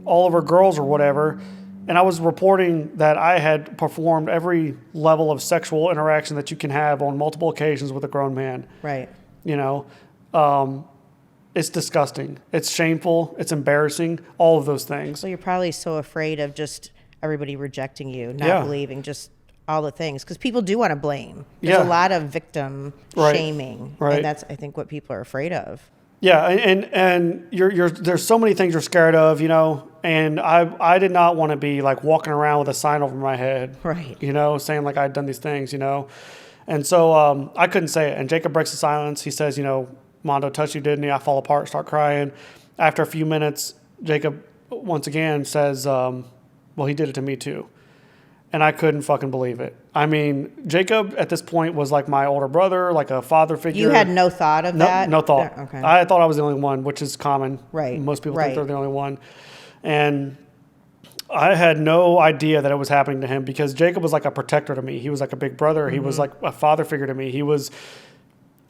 all over girls or whatever. And I was reporting that I had performed every level of sexual interaction that you can have on multiple occasions with a grown man. Right. It's disgusting. It's shameful. It's embarrassing. All of those things. So you're probably so afraid of just everybody rejecting you, not believing, just all the things, because people do want to blame. There's a lot of victim shaming, and that's, I think, what people are afraid of. Yeah, and you're there's so many things you're scared of, and I did not want to be like walking around with a sign over my head, right? Saying like I'd done these things, and so I couldn't say it. And Jacob breaks the silence. He says, Mondo touched you, didn't he? I fall apart, start crying. After a few minutes, Jacob once again says, well, he did it to me too. and I couldn't fucking believe it. I mean, Jacob at this point was like my older brother, like a father figure. You had no thought of that? No thought. Okay. I thought I was the only one, which is common. Right. Most people think they're the only one. And I had no idea that it was happening to him because Jacob was like a protector to me. He was like a big brother. He was like a father figure to me. He was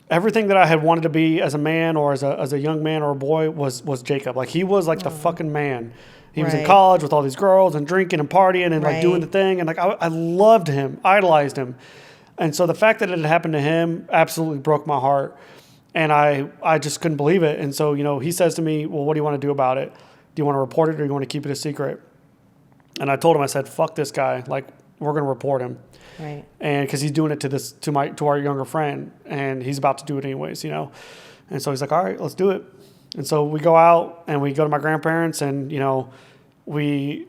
everything that I had wanted to be as a man or as a young man or a boy was Jacob. Like he was like the fucking man. He was in college with all these girls and drinking and partying and like doing the thing. And like I loved him, idolized him. And so the fact that it had happened to him absolutely broke my heart. And I just couldn't believe it. And so, he says to me, well, what do you want to do about it? Do you want to report it or do you want to keep it a secret? And I told him, I said, fuck this guy. Like, we're going to report him. Right. And because he's doing it to our younger friend, and he's about to do it anyways, And so he's like, all right, let's do it. And so we go out and we go to my grandparents, and we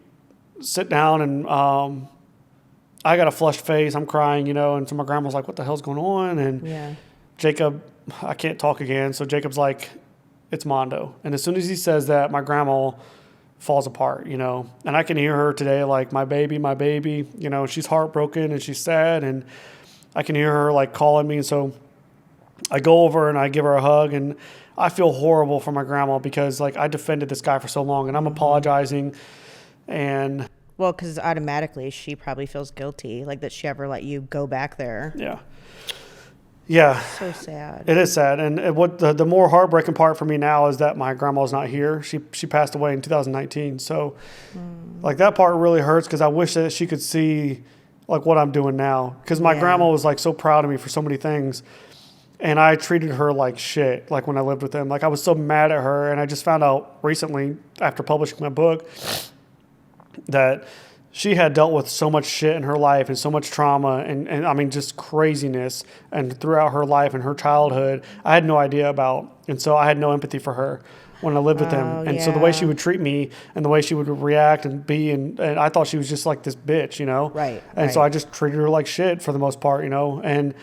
sit down, and I got a flushed face. I'm crying, and so my grandma's like, what the hell's going on? And Jacob, I can't talk again. So Jacob's like, it's Mondo. And as soon as he says that, my grandma falls apart, and I can hear her today, like, my baby, she's heartbroken and she's sad, and I can hear her like calling me. And so I go over and I give her a hug, and I feel horrible for my grandma because like I defended this guy for so long, and I'm apologizing. And well, because automatically she probably feels guilty, like that she ever let you go back there. Yeah. So sad. It is sad. And what the more heartbreaking part for me now is that my grandma's not here. She passed away in 2019. So like that part really hurts because I wish that she could see like what I'm doing now. Because my grandma was like so proud of me for so many things. And I treated her like shit, like when I lived with them. Like I was so mad at her. And I just found out recently after publishing my book that she had dealt with so much shit in her life and so much trauma and I mean, just craziness. And throughout her life and her childhood, I had no idea about. And so I had no empathy for her when I lived with them. And so the way she would treat me and the way she would react and be, and I thought she was just like this bitch, Right. And so I just treated her like shit for the most part, And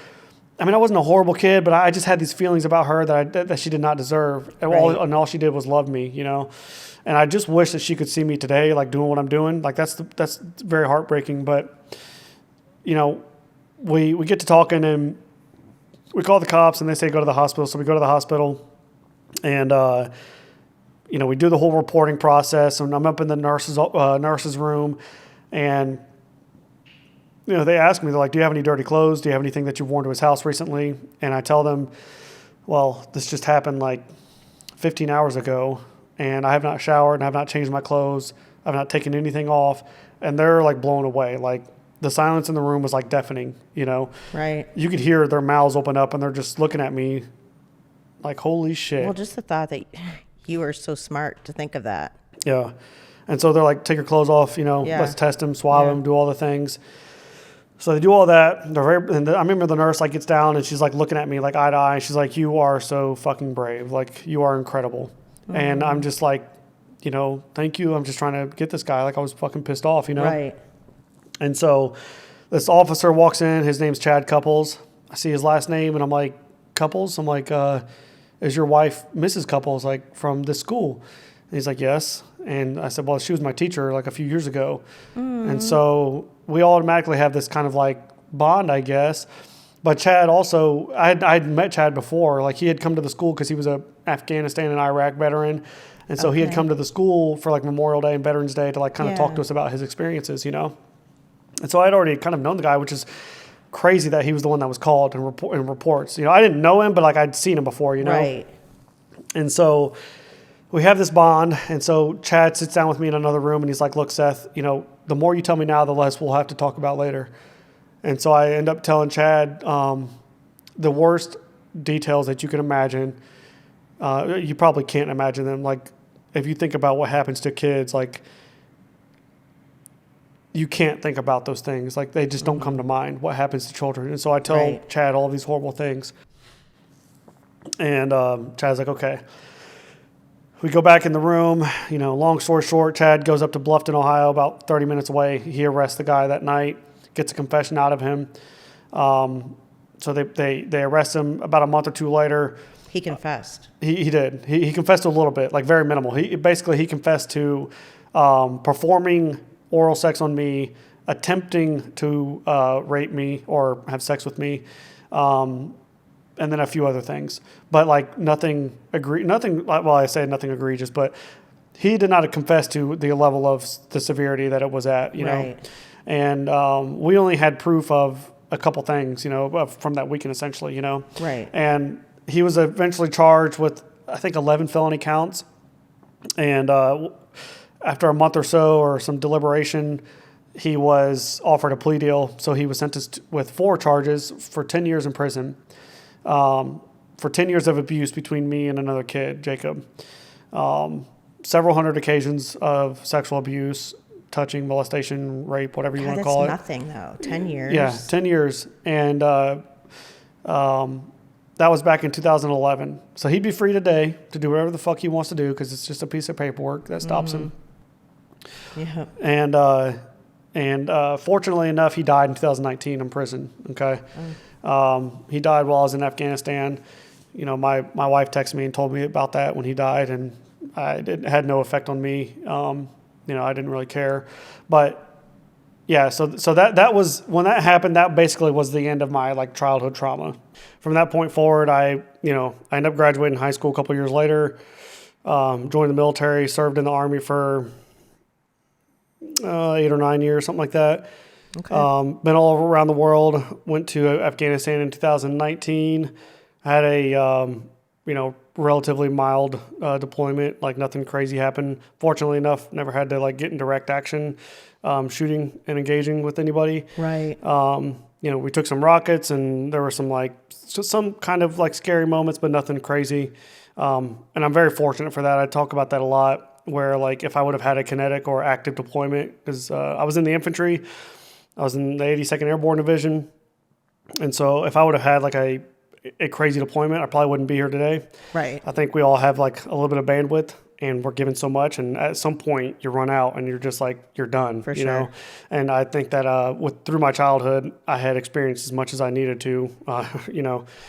I mean, I wasn't a horrible kid, but I just had these feelings about her that she did not deserve. And all she did was love me, And I just wish that she could see me today, like doing what I'm doing. Like that's very heartbreaking. But we get to talking, and we call the cops, and they say go to the hospital. So we go to the hospital, and we do the whole reporting process. And I'm up in the nurse's room, and they ask me, they're like, "Do you have any dirty clothes? Do you have anything that you've worn to his house recently?" And I tell them, "Well, this just happened like 15 hours ago. And I have not showered and I have not changed my clothes. I've not taken anything off." And they're like blown away. Like the silence in the room was like deafening, Right. You could hear their mouths open up and they're just looking at me like, holy shit. Well, just the thought that you were so smart to think of that. Yeah. And so they're like, take your clothes off, let's test them, swab them, do all the things. So they do all that. I remember the nurse like gets down and she's like looking at me like eye to eye. She's like, "You are so fucking brave. Like you are incredible." And I'm just like, thank you. I'm just trying to get this guy. Like I was fucking pissed off, Right. And so this officer walks in. His name's Chad Couples. I see his last name, and I'm like, "Couples?" I'm like, "Is your wife Mrs. Couples, like from this school?" And he's like, "Yes." And I said, "Well, she was my teacher like a few years ago." And so we automatically have this kind of like bond, I guess. But Chad also, I'd met Chad before. Like he had come to the school because he was a Afghanistan and Iraq veteran. And so he had come to the school for like Memorial Day and Veterans Day to like kind of talk to us about his experiences, And so I'd already kind of known the guy, which is crazy that he was the one that was called and reports. I didn't know him, but like I'd seen him before, Right. And so we have this bond. And so Chad sits down with me in another room and he's like, "Look, Seth, the more you tell me now, the less we'll have to talk about later." And so I end up telling Chad the worst details that you can imagine. You probably can't imagine them. Like, if you think about what happens to kids, like, you can't think about those things. Like, they just don't come to mind, what happens to children. And so I tell Chad all these horrible things. And Chad's like, "Okay." We go back in the room. Long story short, Chad goes up to Bluffton, Ohio, about 30 minutes away. He arrests the guy that night. Gets a confession out of him. So they arrest him. About a month or two later, He confessed. He did. He confessed to a little bit, like very minimal. He confessed to performing oral sex on me attempting to rape me or have sex with me, and then a few other things. But like nothing, well, I say nothing egregious, but he did not confess to the level of the severity that it was at, you know. And we only had proof of a couple things, you know, from that weekend essentially, you know. Right. And he was eventually charged with, I think, 11 felony counts. And after a month or so or some deliberation, he was offered a plea deal. So he was sentenced with 4 charges for 10 years in prison, for 10 years of abuse between me and another kid, Jacob. Several hundred occasions of sexual abuse, touching, molestation, rape, whatever you want to call it. That's nothing, though. 10 years. Yeah, 10 years. And that was back in 2011. So he'd be free today to do whatever the fuck he wants to do because it's just a piece of paperwork that stops him. Yeah. And fortunately enough, he died in 2019 in prison. Okay. He died while I was in Afghanistan. You know, my wife texted me and told me about that when he died, and it had no effect on me. You know, I didn't really care. But yeah, so that was, when that happened, that basically was the end of my like childhood trauma. From that point forward, I ended up graduating high school a couple years later, joined the military, served in the Army for 8 or 9 years, something like that. Okay. Been all around the world, went to Afghanistan in 2019, had a, relatively mild deployment, like nothing crazy happened. Fortunately enough, never had to like get in direct action, shooting and engaging with anybody. Right. We took some rockets and there were some kind of like scary moments, but nothing crazy. And I'm very fortunate for that. I talk about that a lot, where like if I would have had a kinetic or active deployment, because I was in the infantry, I was in the 82nd Airborne Division. And so if I would have had like a crazy deployment, I probably wouldn't be here today. Right. I think we all have like a little bit of bandwidth, and we're given so much, and at some point you run out and you're just like, you're done. For you sure. know? And I think that through my childhood, I had experienced as much as I needed to,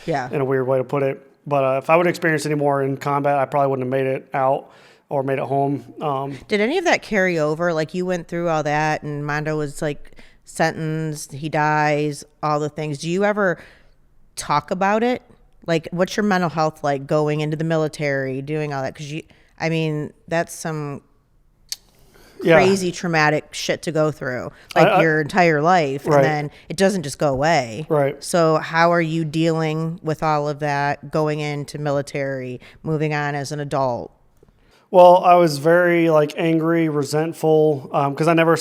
Yeah. in a weird way to put it. But if I would have experienced any more in combat, I probably wouldn't have made it out or made it home. Did any of that carry over? Like you went through all that and Mondo was like sentenced, he dies, all the things. Do you ever talk about it? Like what's your mental health like going into the military, doing all that? Because that's some crazy traumatic shit to go through like your entire life. Right. And then it doesn't just go away. Right. So how are you dealing with all of that going into military, moving on as an adult? Well, I was very like angry, resentful, because I never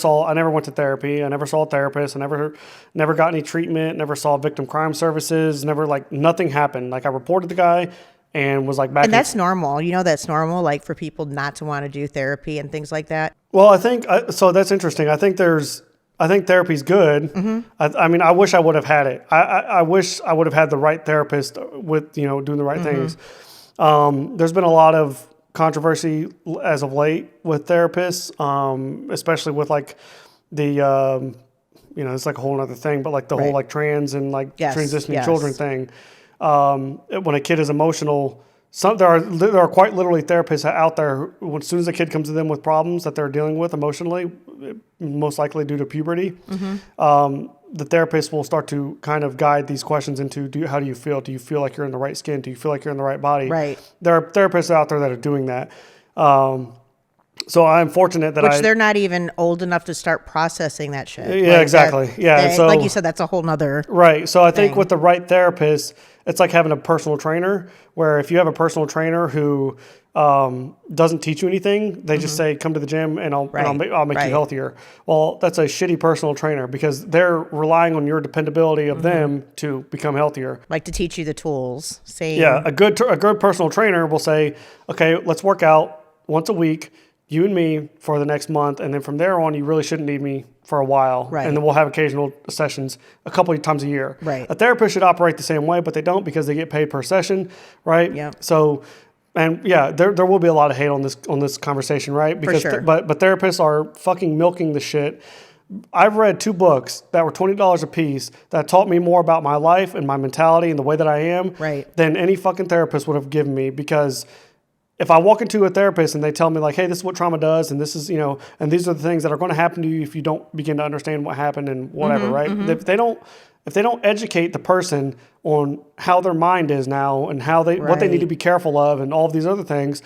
went to therapy. I never saw a therapist. I never got any treatment. Never saw victim crime services. Nothing happened. Like I reported the guy and was like back. And that's normal. You know, that's normal. Like for people not to want to do therapy and things like that. Well, I think so. That's interesting. I think therapy's good. Mm-hmm. I wish I would have had it. I wish I would have had the right therapist with doing the right things. There's been a lot of controversy as of late with therapists, especially with like the it's like a whole other thing, but like the whole like trans and like transitioning children thing. When a kid is emotional, there are quite literally therapists out there who, as soon as a kid comes to them with problems that they're dealing with emotionally, most likely due to puberty, the therapist will start to kind of guide these questions into how do you feel? Do you feel like you're in the right skin? Do you feel like you're in the right body? Right. There are therapists out there that are doing that. So I'm fortunate that they're not even old enough to start processing that shit. Yeah, exactly. So like you said, that's a whole nother right. So I think thing. with the right therapist, it's like having a personal trainer, where if you have a personal trainer who doesn't teach you anything, they just say, come to the gym and I'll make you healthier. Well, that's a shitty personal trainer, because they're relying on your dependability of them to become healthier. Like to teach you the tools. A good personal trainer will say, okay, let's work out once a week, you and me, for the next month, and then from there on, you really shouldn't need me for a while. Right. And then we'll have occasional sessions a couple of times a year. Right. A therapist should operate the same way, but they don't, because they get paid per session, right? Yeah. So, and there will be a lot of hate on this conversation, right? Because for sure. But therapists are fucking milking the shit. I've read 2 books that were $20 a piece that taught me more about my life and my mentality and the way that I am Right. than any fucking therapist would have given me, because if I walk into a therapist and they tell me like, hey, this is what trauma does, and this is, and these are the things that are going to happen to you if you don't begin to understand what happened and whatever, right? If they don't educate the person on how their mind is now and what they need to be careful of and all of these other things,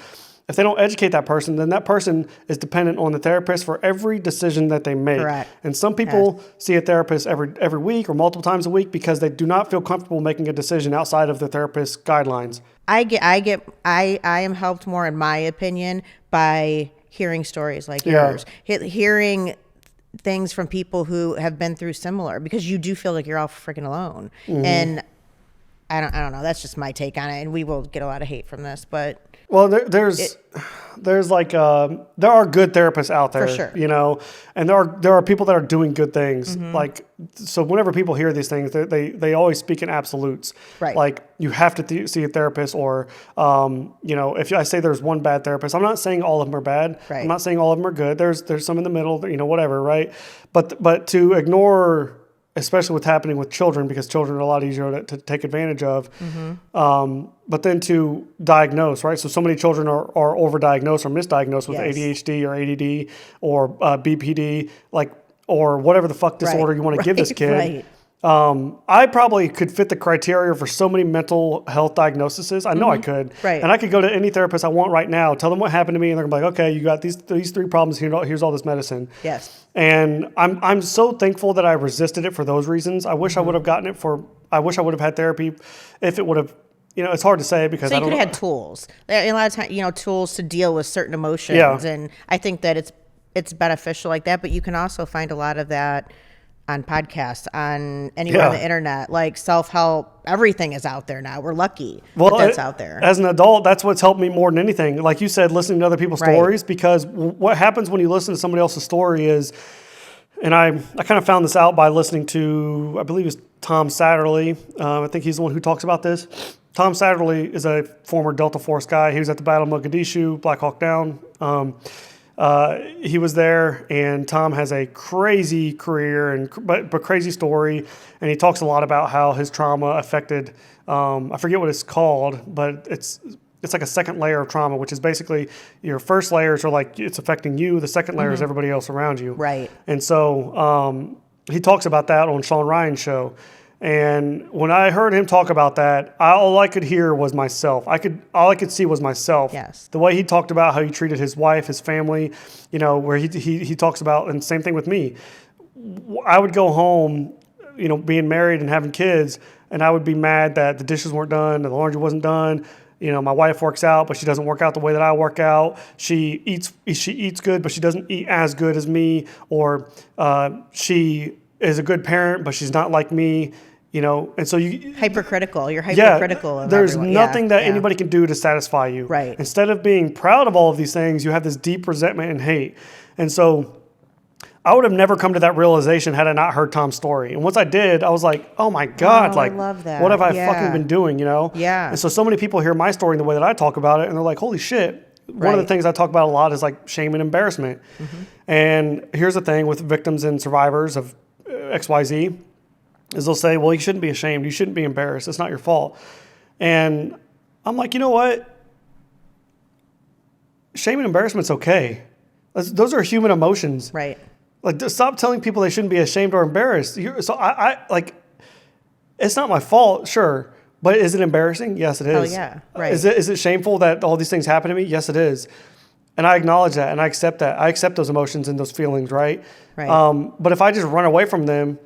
if they don't educate that person, then that person is dependent on the therapist for every decision that they make. Correct. And some people see a therapist every week or multiple times a week because they do not feel comfortable making a decision outside of the therapist's guidelines. I am helped more, in my opinion, by hearing stories like yours, hearing things from people who have been through similar, because you do feel like you're all freaking alone. And I don't know. That's just my take on it, and we will get a lot of hate from this, but. Well, there's like there are good therapists out there, for sure, and there are people that are doing good things. Like, so whenever people hear these things, they always speak in absolutes. Right. Like you have to see a therapist, or if I say there's one bad therapist, I'm not saying all of them are bad. Right. I'm not saying all of them are good. There's some in the middle, whatever, right? But to ignore, especially what's happening with children, because children are a lot easier to take advantage of. But then to diagnose, right? So many children are overdiagnosed or misdiagnosed with ADHD or ADD or BPD, or whatever the fuck disorder you want to give this kid. I probably could fit the criteria for so many mental health diagnoses. I know I could. Right. And I could go to any therapist I want right now, tell them what happened to me, and they're going to be like, okay, you got these 3 problems, here's all this medicine. Yes. And I'm so thankful that I resisted it for those reasons. I wish I would have gotten it I wish I would have had therapy if it would have, it's hard to say because so I don't know. You could have had tools. A lot of times, tools to deal with certain emotions. Yeah. And I think that it's beneficial like that, but you can also find a lot of that on podcasts, on anywhere on the internet, like self-help. Everything is out there now. We're lucky that that's out there. As an adult, that's what's helped me more than anything. Like you said, listening to other people's stories, because what happens when you listen to somebody else's story is, and I kind of found this out by listening to, I believe it's Tom Satterley. I think he's the one who talks about this. Tom Satterley is a former Delta Force guy. He was at the Battle of Mogadishu, Black Hawk Down. He was there, and Tom has a crazy career but crazy story, and he talks a lot about how his trauma affected. I forget what it's called, but it's like a second layer of trauma, which is basically your first layers are like it's affecting you. The second layer is everybody else around you. Right. And so he talks about that on Sean Ryan's show. And when I heard him talk about that, all I could hear was myself. All I could see was myself. Yes. The way he talked about how he treated his wife, his family, where he talks about, and same thing with me. I would go home, being married and having kids, and I would be mad that the dishes weren't done, and the laundry wasn't done. My wife works out, but she doesn't work out the way that I work out. She eats good, but she doesn't eat as good as me. Or she is a good parent, but she's not like me. And so hypercritical. You're hypercritical. Of there's nothing that anybody can do to satisfy you. Right. Instead of being proud of all of these things, you have this deep resentment and hate. And so I would have never come to that realization had I not heard Tom's story. And once I did, I was like, oh my God, I love that. What have I fucking been doing, Yeah. And so many people hear my story in the way that I talk about it, and they're like, holy shit. One of the things I talk about a lot is like shame and embarrassment. And here's the thing with victims and survivors of XYZ is they'll say, well, you shouldn't be ashamed. You shouldn't be embarrassed. It's not your fault. And I'm like, you know what? Shame and embarrassment's okay. Those are human emotions. Right. Like, stop telling people they shouldn't be ashamed or embarrassed. So I it's not my fault, sure. But is it embarrassing? Yes, it is. Oh, yeah. Right. Is it shameful that all these things happen to me? Yes, it is. And I acknowledge that, and I accept that. I accept those emotions and those feelings, right? Right. But if I just run away from them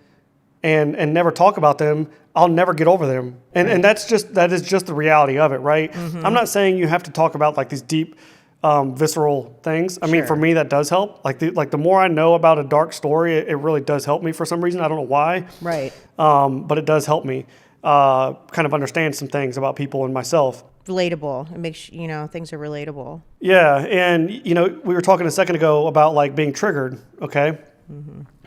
and never talk about them, I'll never get over them. And that is just the reality of it, right? I'm not saying you have to talk about like these deep, visceral things. I mean, for me, that does help. Like the more I know about a dark story, it really does help me for some reason. I don't know why. Right. But it does help me kind of understand some things about people and myself. Relatable. It makes, things are relatable. Yeah. And, we were talking a second ago about like being triggered. Okay.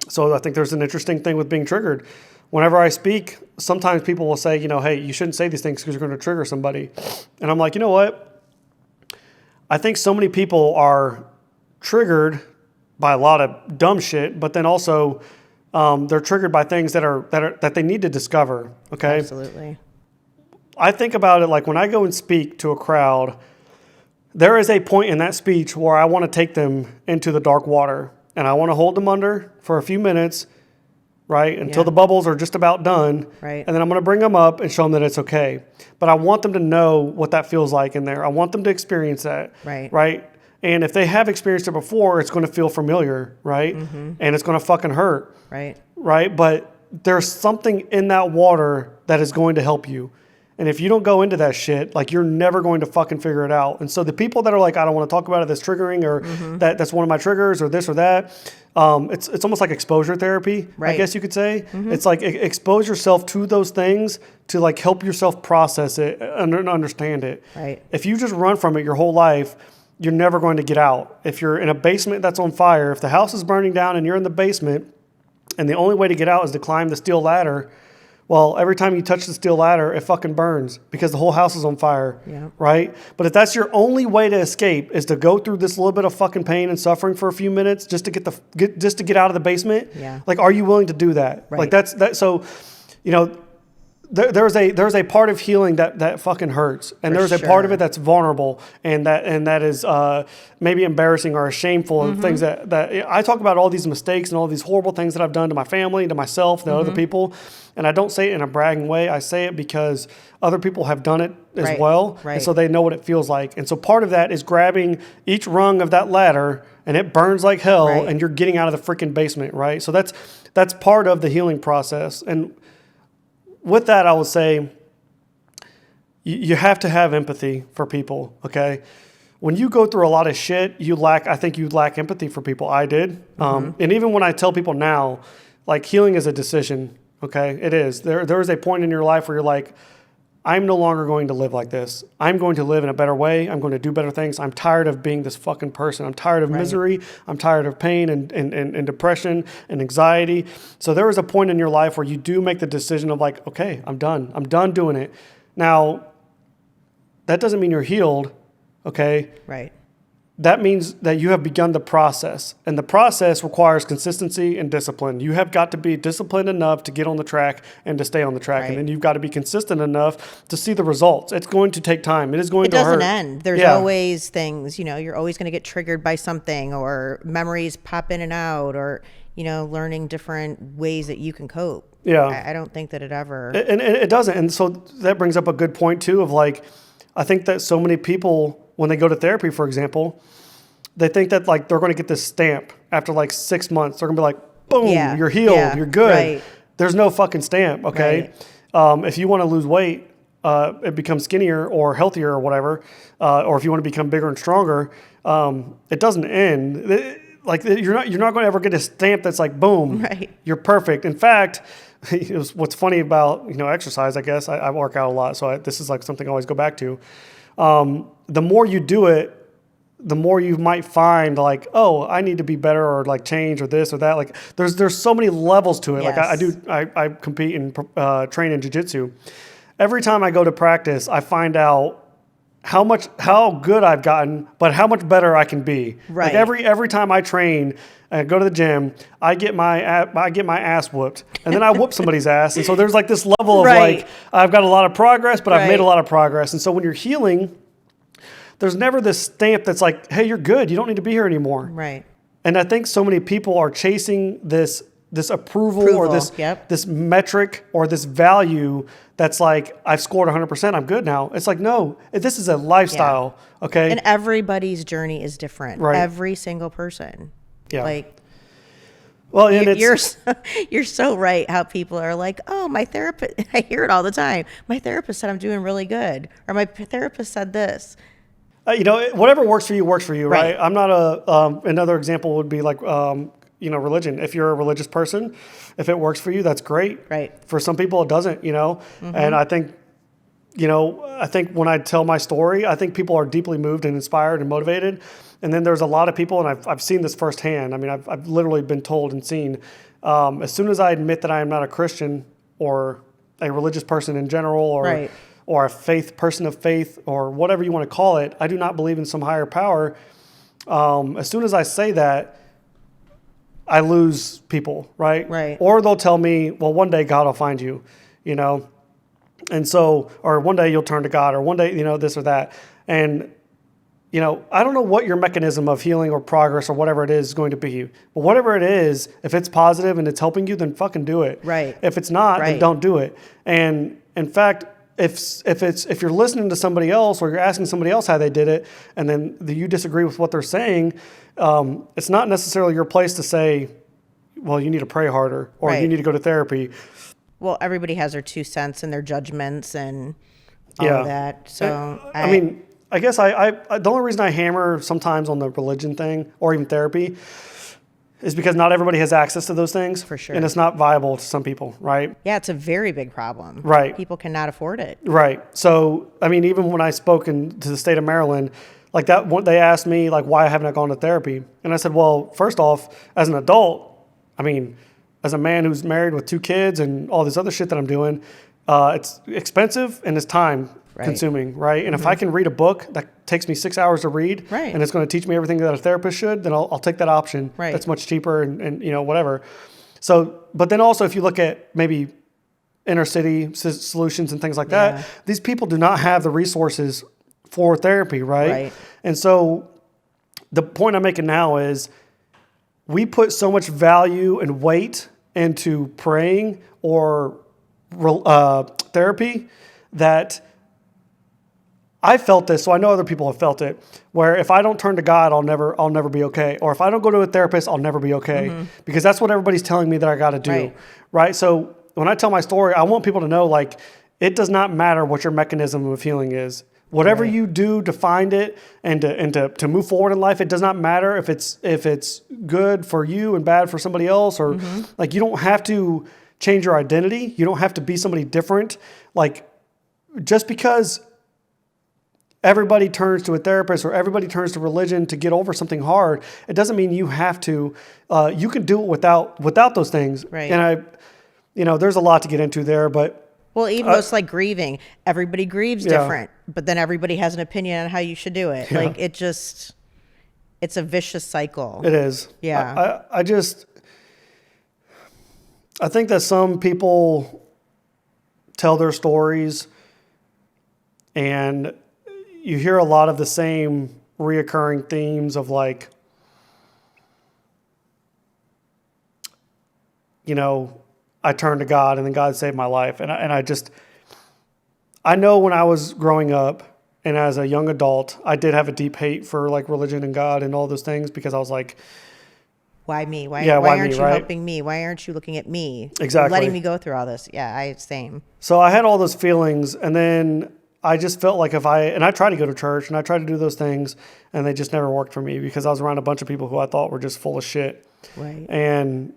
So I think there's an interesting thing with being triggered. Whenever I speak, sometimes people will say, hey, you shouldn't say these things because you're going to trigger somebody. And I'm like, you know what? I think so many people are triggered by a lot of dumb shit, but then also they're triggered by things that they need to discover. Okay. Absolutely. I think about it like when I go and speak to a crowd, there is a point in that speech where I want to take them into the dark water and I want to hold them under for a few minutes, right? Until the bubbles are just about done. Right. And then I'm going to bring them up and show them that it's okay. But I want them to know what that feels like in there. I want them to experience that. Right. Right. And if they have experienced it before, it's going to feel familiar, right? And it's going to fucking hurt. Right. Right. But there's something in that water that is going to help you. And if you don't go into that shit, like, you're never going to fucking figure it out. And so the people that are like, I don't want to talk about it, that's triggering, or that's one of my triggers, or this or that, it's almost like exposure therapy, I guess you could say. It's like expose yourself to those things to like help yourself process it and understand it. Right. If you just run from it your whole life, you're never going to get out. If you're in a basement that's on fire, if the house is burning down and you're in the basement, and the only way to get out is to climb the steel ladder, well, every time you touch the steel ladder, it fucking burns because the whole house is on fire, right? But if that's your only way to escape is to go through this little bit of fucking pain and suffering for a few minutes just to get out of the basement, like, are you willing to do that? Right. Like, that's that. So, you know, there's a part of healing that fucking hurts, and there's a part of it that's vulnerable, and that is maybe embarrassing or shameful, and things that I talk about, all these mistakes and all these horrible things that I've done to my family, to myself, to other people, and I don't say it in a bragging way. I say it because other people have done it as well, and so they know what it feels like. And so part of that is grabbing each rung of that ladder, and it burns like hell, and you're getting out of the freaking basement, right? So that's part of the healing process. And with that, I would say you have to have empathy for people, okay? When you go through a lot of shit, I think you lack empathy for people. I did. And even when I tell people now, like, healing is a decision, okay? It is. There is a point in your life where you're like, I'm no longer going to live like this. I'm going to live in a better way. I'm going to do better things. I'm tired of being this fucking person. I'm tired of misery. I'm tired of pain and depression and anxiety. So there is a point in your life where you do make the decision of like, okay, I'm done. I'm done doing it. Now, that doesn't mean you're healed, okay? Right. That means that you have begun the process, and the process requires consistency and discipline. You have got to be disciplined enough to get on the track and to stay on the track, and then you've got to be consistent enough to see the results. It's going to take time. It is going to hurt. It doesn't end. There's always things, you're always going to get triggered by something, or memories pop in and out, or, learning different ways that you can cope. Yeah. I don't think that it ever... And it doesn't. And so that brings up a good point too of like, I think that so many people, when they go to therapy, for example, they think that like they're going to get this stamp after like 6 months. They're going to be like, boom, you're healed, you're good. Right. There's no fucking stamp, okay? Right. If you want to lose weight, it becomes skinnier or healthier or whatever, or if you want to become bigger and stronger, it doesn't end. You're not going to ever get a stamp that's like, boom, you're perfect. In fact, what's funny about exercise, I guess I work out a lot, so this is like something I always go back to. The more you do it, the more you might find like, oh, I need to be better, or like change, or this or that. Like there's so many levels to it. Yes. Like I compete and train in jiu-jitsu. Every time I go to practice, I find out how good I've gotten, but how much better I can be. Right. Like every time I train and go to the gym, I get my ass whooped, and then I whoop somebody's ass. And so there's like this level of like, I've got a lot of progress, but I've made a lot of progress. And so when you're healing, there's never this stamp that's like, hey, you're good. You don't need to be here anymore. Right. And I think so many people are chasing this approval or this metric or this value that's like, I've scored 100%. I'm good now. It's like, no, this is a lifestyle. Yeah. Okay. And everybody's journey is different. Right. Every single person. Yeah. Like, well, and you're so right how people are like, oh, my therapist, I hear it all the time. My therapist said I'm doing really good. Or my therapist said this. Whatever works for you, right? I'm not another example would be like, religion. If you're a religious person, if it works for you, that's great. Right. For some people, it doesn't, And I think, when I tell my story, I think people are deeply moved and inspired and motivated. And then there's a lot of people, and I've seen this firsthand. I mean, I've literally been told and seen, as soon as I admit that I am not a Christian or a religious person in general, or a person of faith, or whatever you want to call it, I do not believe in some higher power. As soon as I say that, I lose people, right? Right. Or they'll tell me, well, one day God will find you, and so, or one day you'll turn to God, or one day, this or that. And, I don't know what your mechanism of healing or progress or whatever it is going to be. But whatever it is, if it's positive and it's helping you, then fucking do it. Right. If it's not, then Right. don't do it. And in fact, if you're listening to somebody else or you're asking somebody else how they did it, and then you disagree with what they're saying, it's not necessarily your place to say, well, you need to pray harder or Right. you need to go to therapy. Well, everybody has their 2 cents and their judgments and all Yeah. of that. So I mean, I guess the only reason I hammer sometimes on the religion thing or even therapy is because not everybody has access to those things. For sure. And it's not viable to some people, right? yeah, it's a very big problem. Right. People cannot afford it. Right. So, I mean, even when I spoke to the state of Maryland, like that, they asked me, like, why haven't I gone to therapy? And I said, well, first off, as an adult, I mean, as a man who's married with 2 kids and all this other shit that I'm doing, it's expensive and it's time consuming, right? And if I can read a book that takes me 6 hours to read, Right. and it's going to teach me everything that a therapist should, then I'll take that option. Right. That's much cheaper and whatever. So, but then also if you look at maybe inner city solutions and things like Yeah. that, these people do not have the resources for therapy, right? Right. And so the point I'm making now is we put so much value and weight into praying or therapy that I felt this, so I know other people have felt it, where if I don't turn to God, I'll never be okay. Or if I don't go to a therapist, I'll never be okay. Because that's what everybody's telling me that I got to do. Right. So when I tell my story, I want people to know, like, it does not matter what your mechanism of healing is. Whatever you do to find it and to move forward in life, it does not matter if it's good for you and bad for somebody else, or like, you don't have to change your identity. You don't have to be somebody different. Like, just because everybody turns to a therapist or everybody turns to religion to get over something hard, it doesn't mean you have to. You can do it without those things. Right. And there's a lot to get into there, but Well, even though it's like grieving, everybody grieves different, but then everybody has an opinion on how you should do it. Yeah. Like, it's a vicious cycle. it is. Yeah. I think that some people tell their stories and you hear a lot of the same reoccurring themes of, like, I turned to God and then God saved my life. And I know when I was growing up and as a young adult, I did have a deep hate for, like, religion and God and all those things, because I was like, Why me? Why why aren't me, you right? helping me? Why aren't you looking at me? Exactly. Letting me go through all this. Yeah, same. so I had all those feelings, and then I just felt like I tried to go to church and I tried to do those things, and they just never worked for me because I was around a bunch of people who I thought were just full of shit. Right. And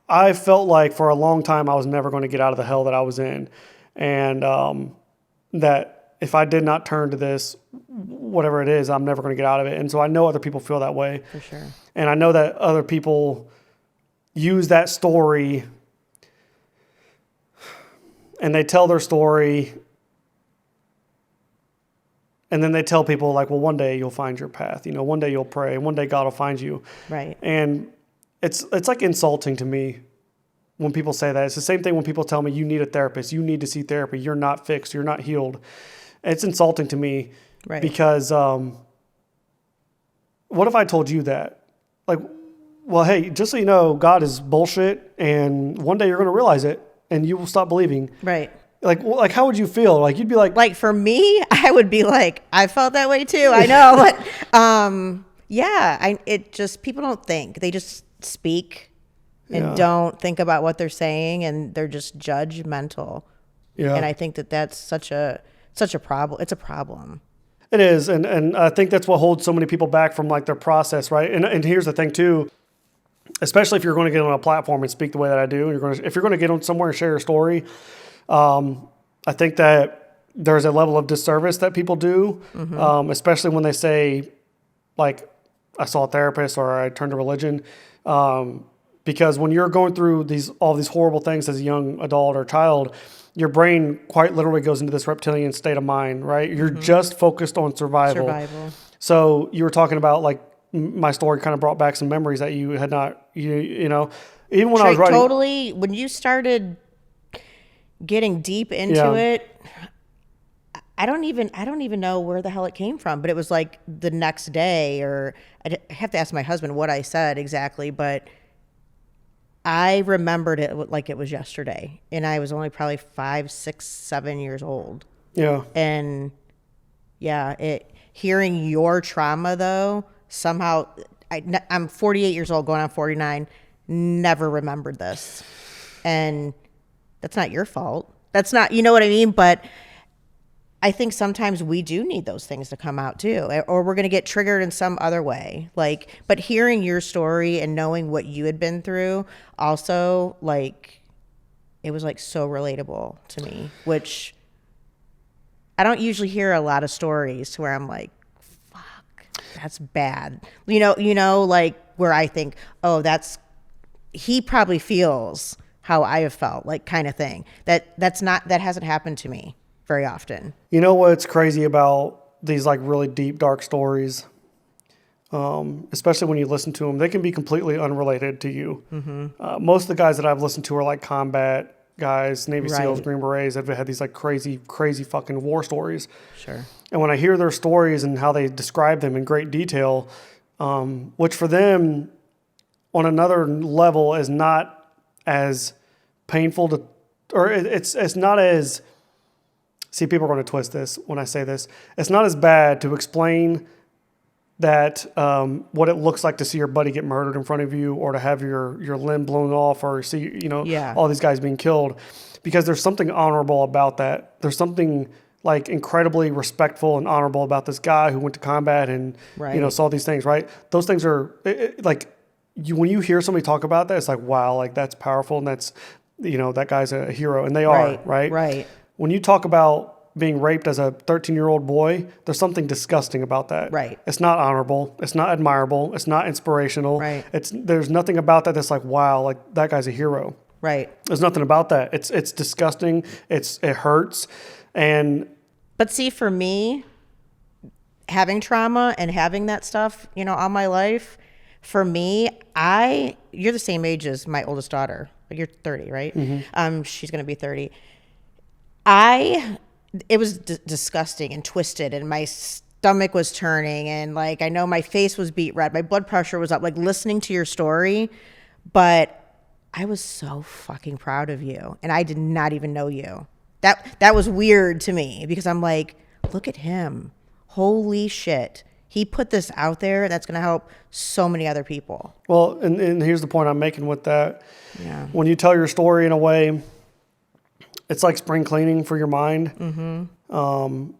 I felt like for a long time I was never going to get out of the hell that I was in. And that if I did not turn to this, whatever it is, I'm never going to get out of it. And so I know other people feel that way. For sure. And I know that other people use that story and they tell their story, and then they tell people, like, well, one day you'll find your path. One day you'll pray. One day God will find you. Right. And it's like insulting to me when people say that. It's the same thing when people tell me you need a therapist. You need to see therapy. You're not fixed. You're not healed. It's insulting to me. Right. Because what if I told you that? Like, well, hey, just so you know, God is bullshit, and one day you're going to realize it, and you will stop believing. Right. Like, how would you feel? Like, you'd be like, For me, I would be like, I felt that way too. I know, but people don't think. They just speak and don't think about what they're saying, and they're just judgmental. yeah. And I think that's such a problem. It's a problem. It is, and I think that's what holds so many people back from, like, their process, right? And here's the thing too, especially if you're going to get on a platform and speak the way that I do, if you're going to get on somewhere and share your story, I think that there's a level of disservice that people do, especially when they say, like, I saw a therapist or I turned to religion, because when you're going through all these horrible things as a young adult or child, your brain quite literally goes into this reptilian state of mind, right? You're just focused on survival. So you were talking about, like, my story kind of brought back some memories that you had not, even when I was writing. Totally. When you started getting deep into it, I don't even know where the hell it came from, but it was like the next day, or I have to ask my husband what I said exactly, but I remembered it like it was yesterday, and I was only probably 5, 6, 7 years old. Yeah. And yeah, hearing your trauma though, somehow I'm 48 years old, going on 49, never remembered this. And that's not your fault. That's not, you know what I mean? But I think sometimes we do need those things to come out too, or we're going to get triggered in some other way. Like, but hearing your story and knowing what you had been through also, like, it was like so relatable to me, which I don't usually hear a lot of stories to where I'm like, fuck, that's bad. You know, like where I think, oh, he probably feels how I have felt, like kind of thing. That hasn't happened to me very often. You know what's crazy about these like really deep, dark stories, especially when you listen to them, they can be completely unrelated to you. Mm-hmm. Most of the guys that I've listened to are like combat guys, Navy SEALs, Green Berets, that have had these like crazy fucking war stories. Sure. And when I hear their stories and how they describe them in great detail, which for them on another level is not as painful to, or it's not as, see, people are going to twist this when I say this. It's not as bad to explain that what it looks like to see your buddy get murdered in front of you, or to have your limb blown off, or see, all these guys being killed, because there's something honorable about that. There's something like incredibly respectful and honorable about this guy who went to combat and saw these things. Right? Those things are like when you hear somebody talk about that, it's like, wow, like that's powerful, and that's that guy's a hero, and they are right. Right. When you talk about being raped as a 13-year-old boy, there's something disgusting about that. Right. It's not honorable. It's not admirable. It's not inspirational. Right. There's nothing about that that's like, wow, like that guy's a hero. Right. There's nothing about that. It's disgusting. It hurts. But see, for me, having trauma and having that stuff, all my life, for me, you're the same age as my oldest daughter. Like, you're 30, right? Mm-hmm. She's going to be 30. It was disgusting and twisted, and my stomach was turning, and like I know my face was beet red, my blood pressure was up, like listening to your story. But I was so fucking proud of you, and I did not even know you. That was weird to me, because I'm like, look at him, holy shit, he put this out there that's going to help so many other people. Well, and here's the point I'm making with that. Yeah. When you tell your story in a way, it's like spring cleaning for your mind. Mm-hmm.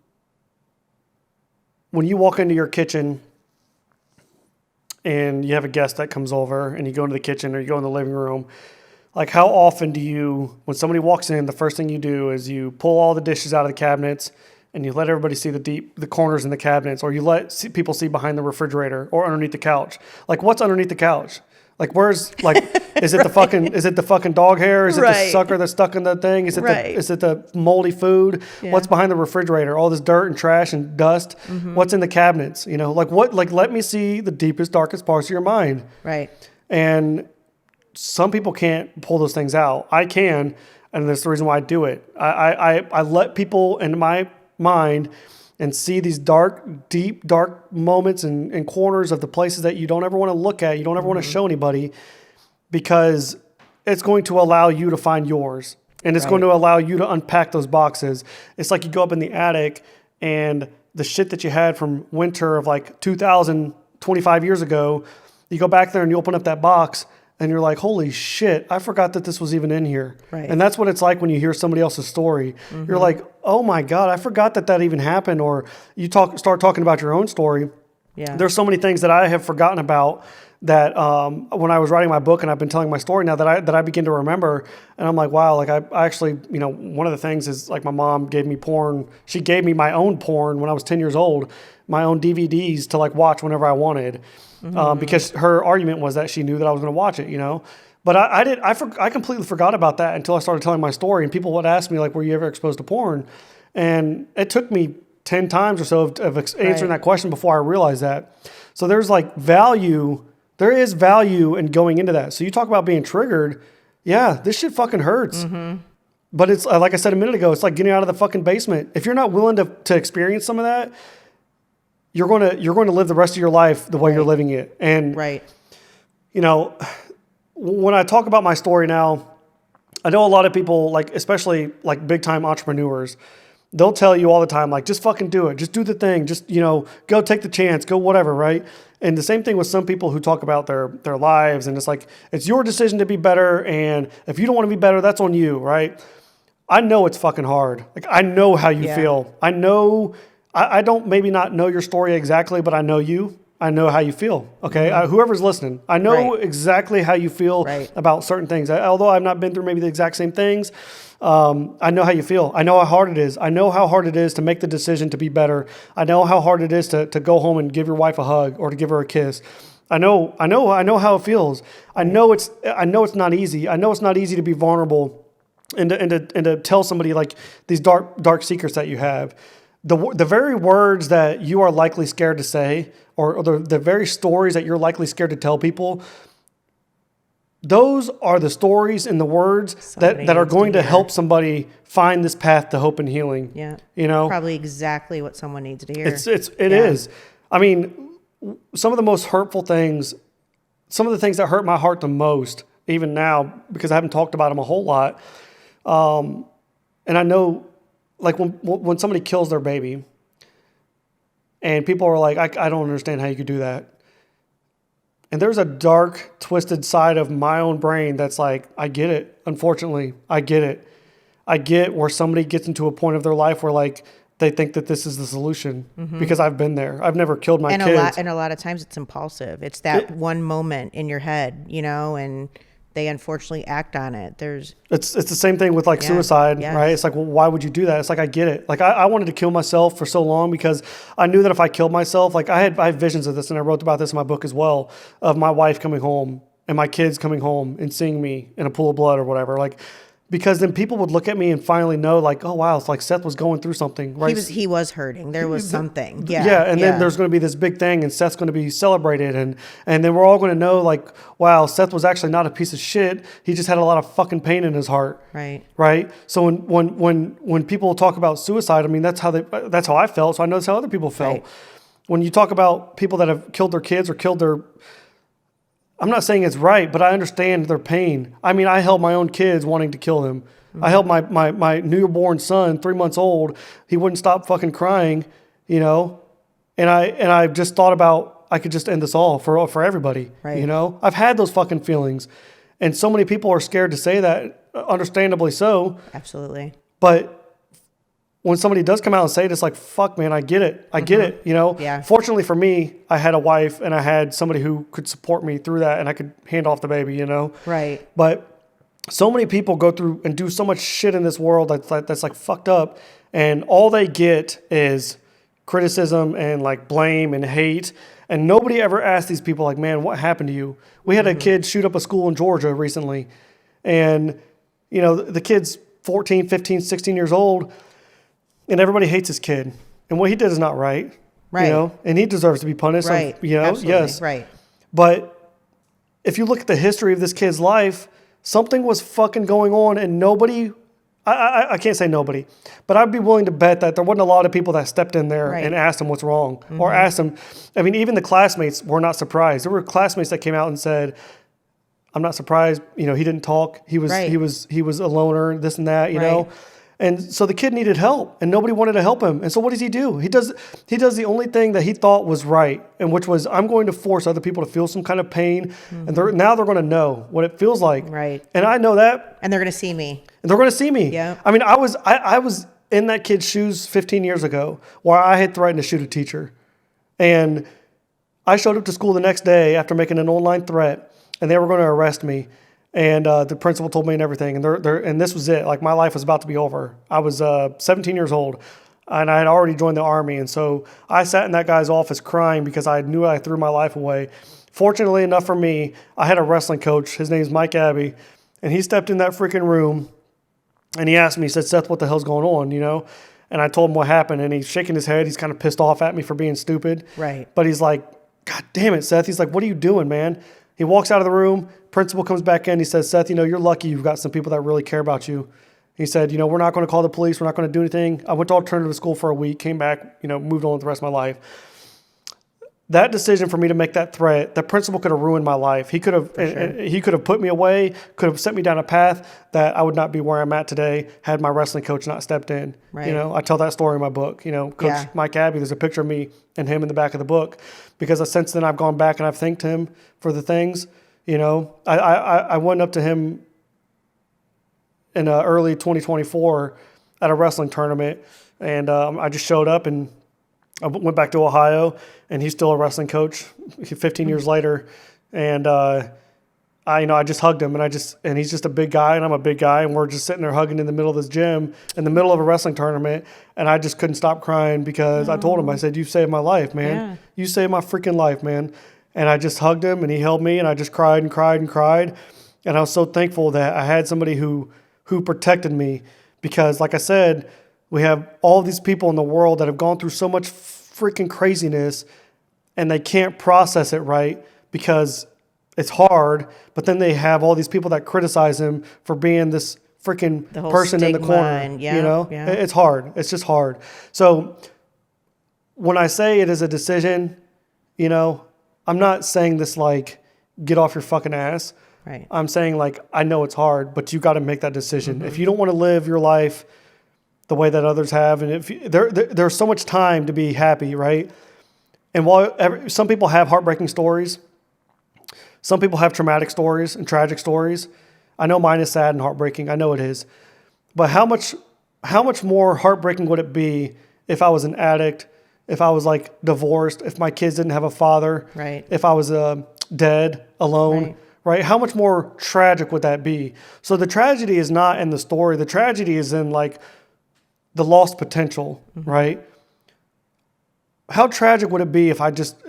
When you walk into your kitchen and you have a guest that comes over, and you go into the kitchen or you go in the living room, like how often do you, when somebody walks in, the first thing you do is you pull all the dishes out of the cabinets and you let everybody see the corners in the cabinets, or you let people see behind the refrigerator or underneath the couch. Like, what's underneath the couch? Like, where's, like, is it the fucking dog hair? Is it the sucker that's stuck in the thing? Is it the moldy food? Yeah. What's behind the refrigerator? All this dirt and trash and dust. Mm-hmm. What's in the cabinets? Let me see the deepest, darkest parts of your mind. Right. And some people can't pull those things out. I can, and that's the reason why I do it. I let people into my mind and see these deep, dark moments and corners of the places that you don't ever want to look at, you don't ever want to show anybody, because it's going to allow you to find yours. And it's going to allow you to unpack those boxes. It's like you go up in the attic, and the shit that you had from winter of like 25 years ago, you go back there and you open up that box, and you're like, holy shit, I forgot that this was even in here. Right. And that's what it's like when you hear somebody else's story. Mm-hmm. You're like, oh my God, I forgot that even happened. Or you start talking about your own story. Yeah. There's so many things that I have forgotten about that when I was writing my book, and I've been telling my story now, that I begin to remember. And I'm like, wow, like I actually, one of the things is like my mom gave me porn. She gave me my own porn when I was 10 years old, my own DVDs to like watch whenever I wanted. Mm-hmm. Because her argument was that she knew that I was going to watch it, But I completely forgot about that until I started telling my story, and people would ask me like, were you ever exposed to porn? And it took me 10 times or so of answering that question before I realized that. So there's like value. There is value in going into that. So you talk about being triggered. Yeah, this shit fucking hurts. Mm-hmm. But it's like I said a minute ago, it's like getting out of the fucking basement. If you're not willing to experience some of that, you're going to live the rest of your life the way you're living it. And you know, when I talk about my story now, I know a lot of people, like especially like big time entrepreneurs, they'll tell you all the time, like, just fucking do it. Just do the thing. Just, go take the chance, go whatever, right? And the same thing with some people who talk about their lives, and it's like, it's your decision to be better, and if you don't want to be better, that's on you, right? I know it's fucking hard. Like, I know how you feel. I know, I don't maybe not know your story exactly, but I know you. I know how you feel, okay? Whoever's listening, I know exactly how you feel about certain things. Although I've not been through maybe the exact same things, I know how you feel. I know how hard it is. I know how hard it is to make the decision to be better. I know how hard it is to go home and give your wife a hug or to give her a kiss. I know how it feels. I know it's not easy. I know it's not easy to be vulnerable and to tell somebody like these dark secrets that you have. The very words that you are likely scared to say, or the very stories that you're likely scared to tell people, those are the stories and the words that are going to help somebody find this path to hope and healing. Yeah. Probably exactly what someone needs to hear. It is. I mean, some of the most hurtful things, some of the things that hurt my heart the most, even now, because I haven't talked about them a whole lot. And I know, like when somebody kills their baby and people are like, I don't understand how you could do that. And there's a dark, twisted side of my own brain that's like, I get it. Unfortunately, I get it. I get where somebody gets into a point of their life where like they think that this is the solution because I've been there. I've never killed my kids. And a lot of times it's impulsive. It's that one moment in your head, and they unfortunately act on it. It's the same thing with like suicide, right? It's like, well, why would you do that? It's like, I get it. Like I wanted to kill myself for so long because I knew that if I killed myself, like I have visions of this, and I wrote about this in my book as well, of my wife coming home and my kids coming home and seeing me in a pool of blood or whatever. Like, because then people would look at me and finally know, like, oh wow, it's like Seth was going through something, right? He was hurting. There was something. Then there's going to be this big thing, and Seth's going to be celebrated, and then we're all going to know, like, wow, Seth was actually not a piece of shit. He just had a lot of fucking pain in his heart. Right. So when people talk about suicide, I mean, that's how I felt. So I know that's how other people felt. Right. When you talk about people that have killed their kids or killed their, I'm not saying it's right, but I understand their pain. I mean, I held my own kids wanting to kill them. I held my newborn son, 3 months old. He wouldn't stop fucking crying, and I just thought about, I could just end this all for everybody, I've had those fucking feelings, and so many people are scared to say that, understandably so. Absolutely. But when somebody does come out and say it, it's like, fuck, man, I get it. I get it, Yeah. Fortunately for me, I had a wife and I had somebody who could support me through that, and I could hand off the baby, Right. But so many people go through and do so much shit in this world that's like fucked up, and all they get is criticism and like blame and hate, and nobody ever asks these people like, man, what happened to you? We had a kid shoot up a school in Georgia recently, and the kid's 14, 15, 16 years old, and everybody hates his kid. And what he did is not right. Right. And he deserves to be punished. Right. Absolutely. Yes. Right. But if you look at the history of this kid's life, something was fucking going on, and nobody, I can't say nobody, but I'd be willing to bet that there wasn't a lot of people that stepped in there and asked him what's wrong, or asked him. I mean, even the classmates were not surprised. There were classmates that came out and said, I'm not surprised. He didn't talk. He was a loner, this and that, you know? And so the kid needed help, and nobody wanted to help him. And so what does he do? He does the only thing that he thought was right, and which was, I'm going to force other people to feel some kind of pain, and now they're going to know what it feels like. Right. And I know that. And they're going to see me. Yeah. I mean, I was in that kid's shoes 15 years ago, where I had threatened to shoot a teacher, and I showed up to school the next day after making an online threat, and they were going to arrest me. And the principal told me and everything, and this was it. Like, my life was about to be over. I was 17 years old, and I had already joined the Army. And so I sat in that guy's office crying because I knew I threw my life away. Fortunately enough for me, I had a wrestling coach. His name's Mike Abbey, and he stepped in that freaking room, and he asked me, he said, Seth, what the hell's going on, And I told him what happened, and he's shaking his head. He's kind of pissed off at me for being stupid. Right. But he's like, God damn it, Seth. He's like, what are you doing, man? He walks out of the room. Principal comes back in. He says, Seth, you're lucky you've got some people that really care about you. He said, we're not going to call the police. We're not going to do anything. I went to alternative school for a week, came back, moved on with the rest of my life. That decision for me to make that threat, the principal could have ruined my life. He could have, he could have put me away, could have sent me down a path that I would not be where I'm at today had my wrestling coach not stepped in. Right. I tell that story in my book. Coach Mike Abbey, there's a picture of me and him in the back of the book, because since then I've gone back and I've thanked him for the things. I went up to him in early 2024 at a wrestling tournament, and I just showed up and I went back to Ohio, and he's still a wrestling coach 15 years later. And I just hugged him, and he's just a big guy, and I'm a big guy, and we're just sitting there hugging in the middle of this gym in the middle of a wrestling tournament, and I just couldn't stop crying because I told him, I said, "You saved my life, man. Yeah. You saved my freaking life, man." And I just hugged him, and he held me, and I just cried and cried and cried. And I was so thankful that I had somebody who protected me, because, like I said, we have all these people in the world that have gone through so much freaking craziness, and they can't process it right because it's hard. But then they have all these people that criticize them for being this freaking person in the corner. It's hard. It's just hard. So when I say it is a decision, I'm not saying this like, get off your fucking ass. Right. I'm saying, like, I know it's hard, but you got to make that decision. Mm-hmm. If you don't want to live your life the way that others have, and if there's so much time to be happy, right? And while some people have heartbreaking stories, some people have traumatic stories and tragic stories. I know mine is sad and heartbreaking. I know it is. But how much more heartbreaking would it be if I was an addict, if I was like divorced, if my kids didn't have a father, right? If I was dead, alone, right? How much more tragic would that be? So the tragedy is not in the story. The tragedy is in like the lost potential, mm-hmm. right? How tragic would it be if I just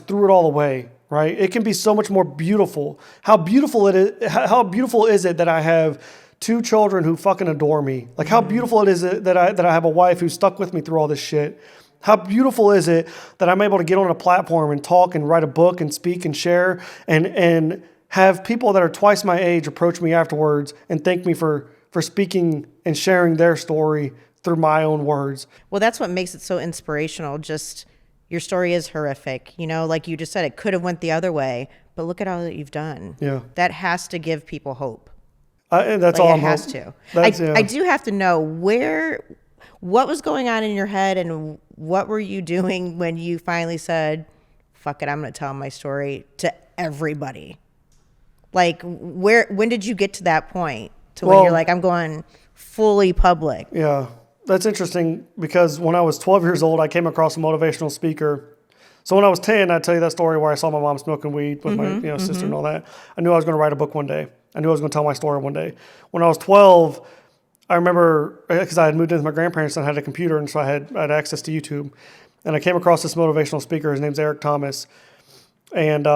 threw it all away, right? It can be so much more beautiful. How beautiful is it that I have 2 children who fucking adore me? Like, how beautiful it is that I have a wife who's stuck with me through all this shit. How beautiful is it that I'm able to get on a platform and talk and write a book and speak and share and have people that are twice my age approach me afterwards and thank me for speaking and sharing their story through my own words. Well, that's what makes it so inspirational. Just your story is horrific. Like you just said, it could have went the other way, but look at all that you've done. Yeah. That has to give people hope. And that's all. It has to. I do have to know what was going on in your head, and what were you doing when you finally said, fuck it, I'm going to tell my story to everybody? Like, when did you get to that point when you're like, I'm going fully public? Yeah, that's interesting, because when I was 12 years old, I came across a motivational speaker. So when I was 10, I tell you that story where I saw my mom smoking weed with my sister and all that. I knew I was going to write a book one day. I knew I was going to tell my story one day. When I was 12, I remember, because I had moved in with my grandparents and I had a computer, and so I had access to YouTube. And I came across this motivational speaker. His name's Eric Thomas. And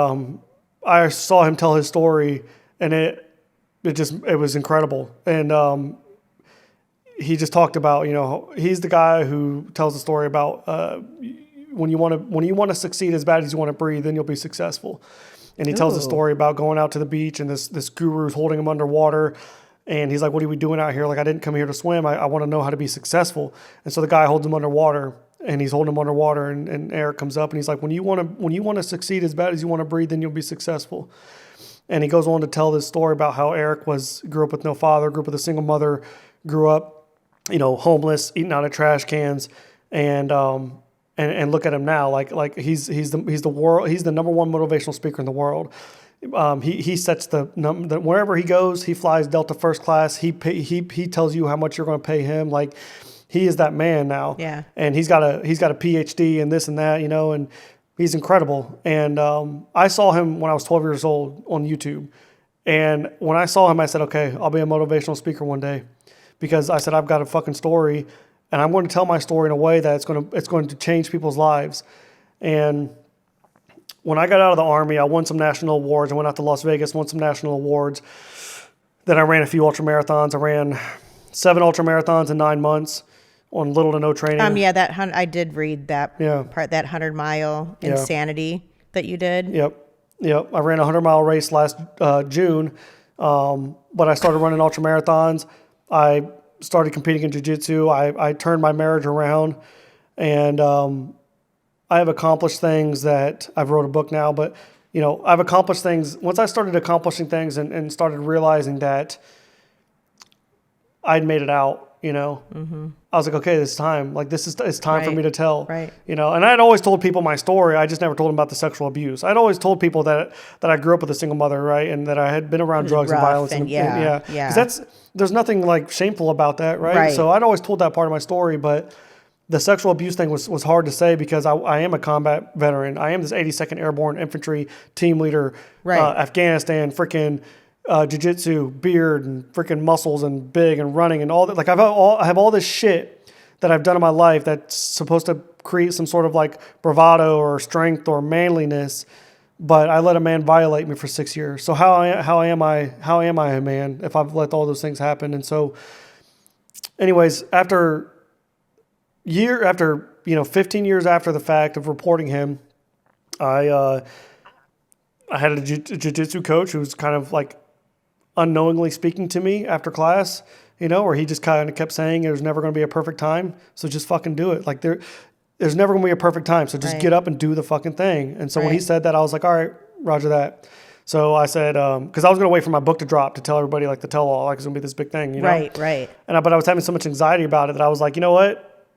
I saw him tell his story, and it was incredible. And he just talked about, he's the guy who tells the story about when you want to succeed as bad as you want to breathe, then you'll be successful. And he tells the story about going out to the beach, and this guru's holding him underwater. And he's like, what are we doing out here? Like, I didn't come here to swim. I want to know how to be successful. And so the guy holds him underwater, and he's holding him underwater. And Eric comes up, and he's like, when you want to succeed as bad as you want to breathe, then you'll be successful. And he goes on to tell this story about how Eric grew up with no father, grew up with a single mother, grew up, homeless, eating out of trash cans, and look at him now, like he's the number one motivational speaker in the world. He sets the wherever he goes, he flies Delta first class. He tells you how much you're going to pay him. Like, he is that man now. Yeah. And he's got a PhD and this and that, and he's incredible. And I saw him when I was 12 years old on YouTube. And when I saw him, I said, okay, I'll be a motivational speaker one day, because I said, I've got a fucking story, and I'm going to tell my story in a way that it's going to change people's lives. And when I got out of the Army, I won some national awards. I went out to Las Vegas, won some national awards. Then I ran a few ultra marathons. I ran 7 ultra marathons in 9 months on little to no training. I did read that part, that 100-mile insanity that you did. Yep. I ran a 100-mile race last June, but I started running ultra marathons. I started competing in jiu-jitsu. I turned my marriage around, and I have accomplished things that I've wrote a book now, but I've accomplished things. Once I started accomplishing things and started realizing that I'd made it out, I was like, okay, it's time. Like it's time for me to tell, Right. And I had always told people my story. I just never told them about the sexual abuse. I'd always told people that I grew up with a single mother, right? And that I had been around drugs and violence. And because there's nothing like shameful about that, right? So I'd always told that part of my story, but the sexual abuse thing was hard to say because I am a combat veteran. I am this 82nd Airborne Infantry team leader, Afghanistan, freaking jiu-jitsu, beard, and freaking muscles, and big, and running, and all that. Like I have all this shit that I've done in my life that's supposed to create some sort of like bravado or strength or manliness, but I let a man violate me for 6 years. So how am I a man if I've let all those things happen? And so, anyways, after 15 years after the fact of reporting him, I had a jiu-jitsu coach who was kind of like unknowingly speaking to me after class, where he just kind of kept saying there's never going to be a perfect time, so just fucking do it. Like there's never going to be a perfect time, so just get up and do the fucking thing. And so when he said that, I was like, all right, roger that. So I said, because I was going to wait for my book to drop to tell everybody like the tell-all, like it's going to be this big thing, Right. But I was having so much anxiety about it that I was like, you know what?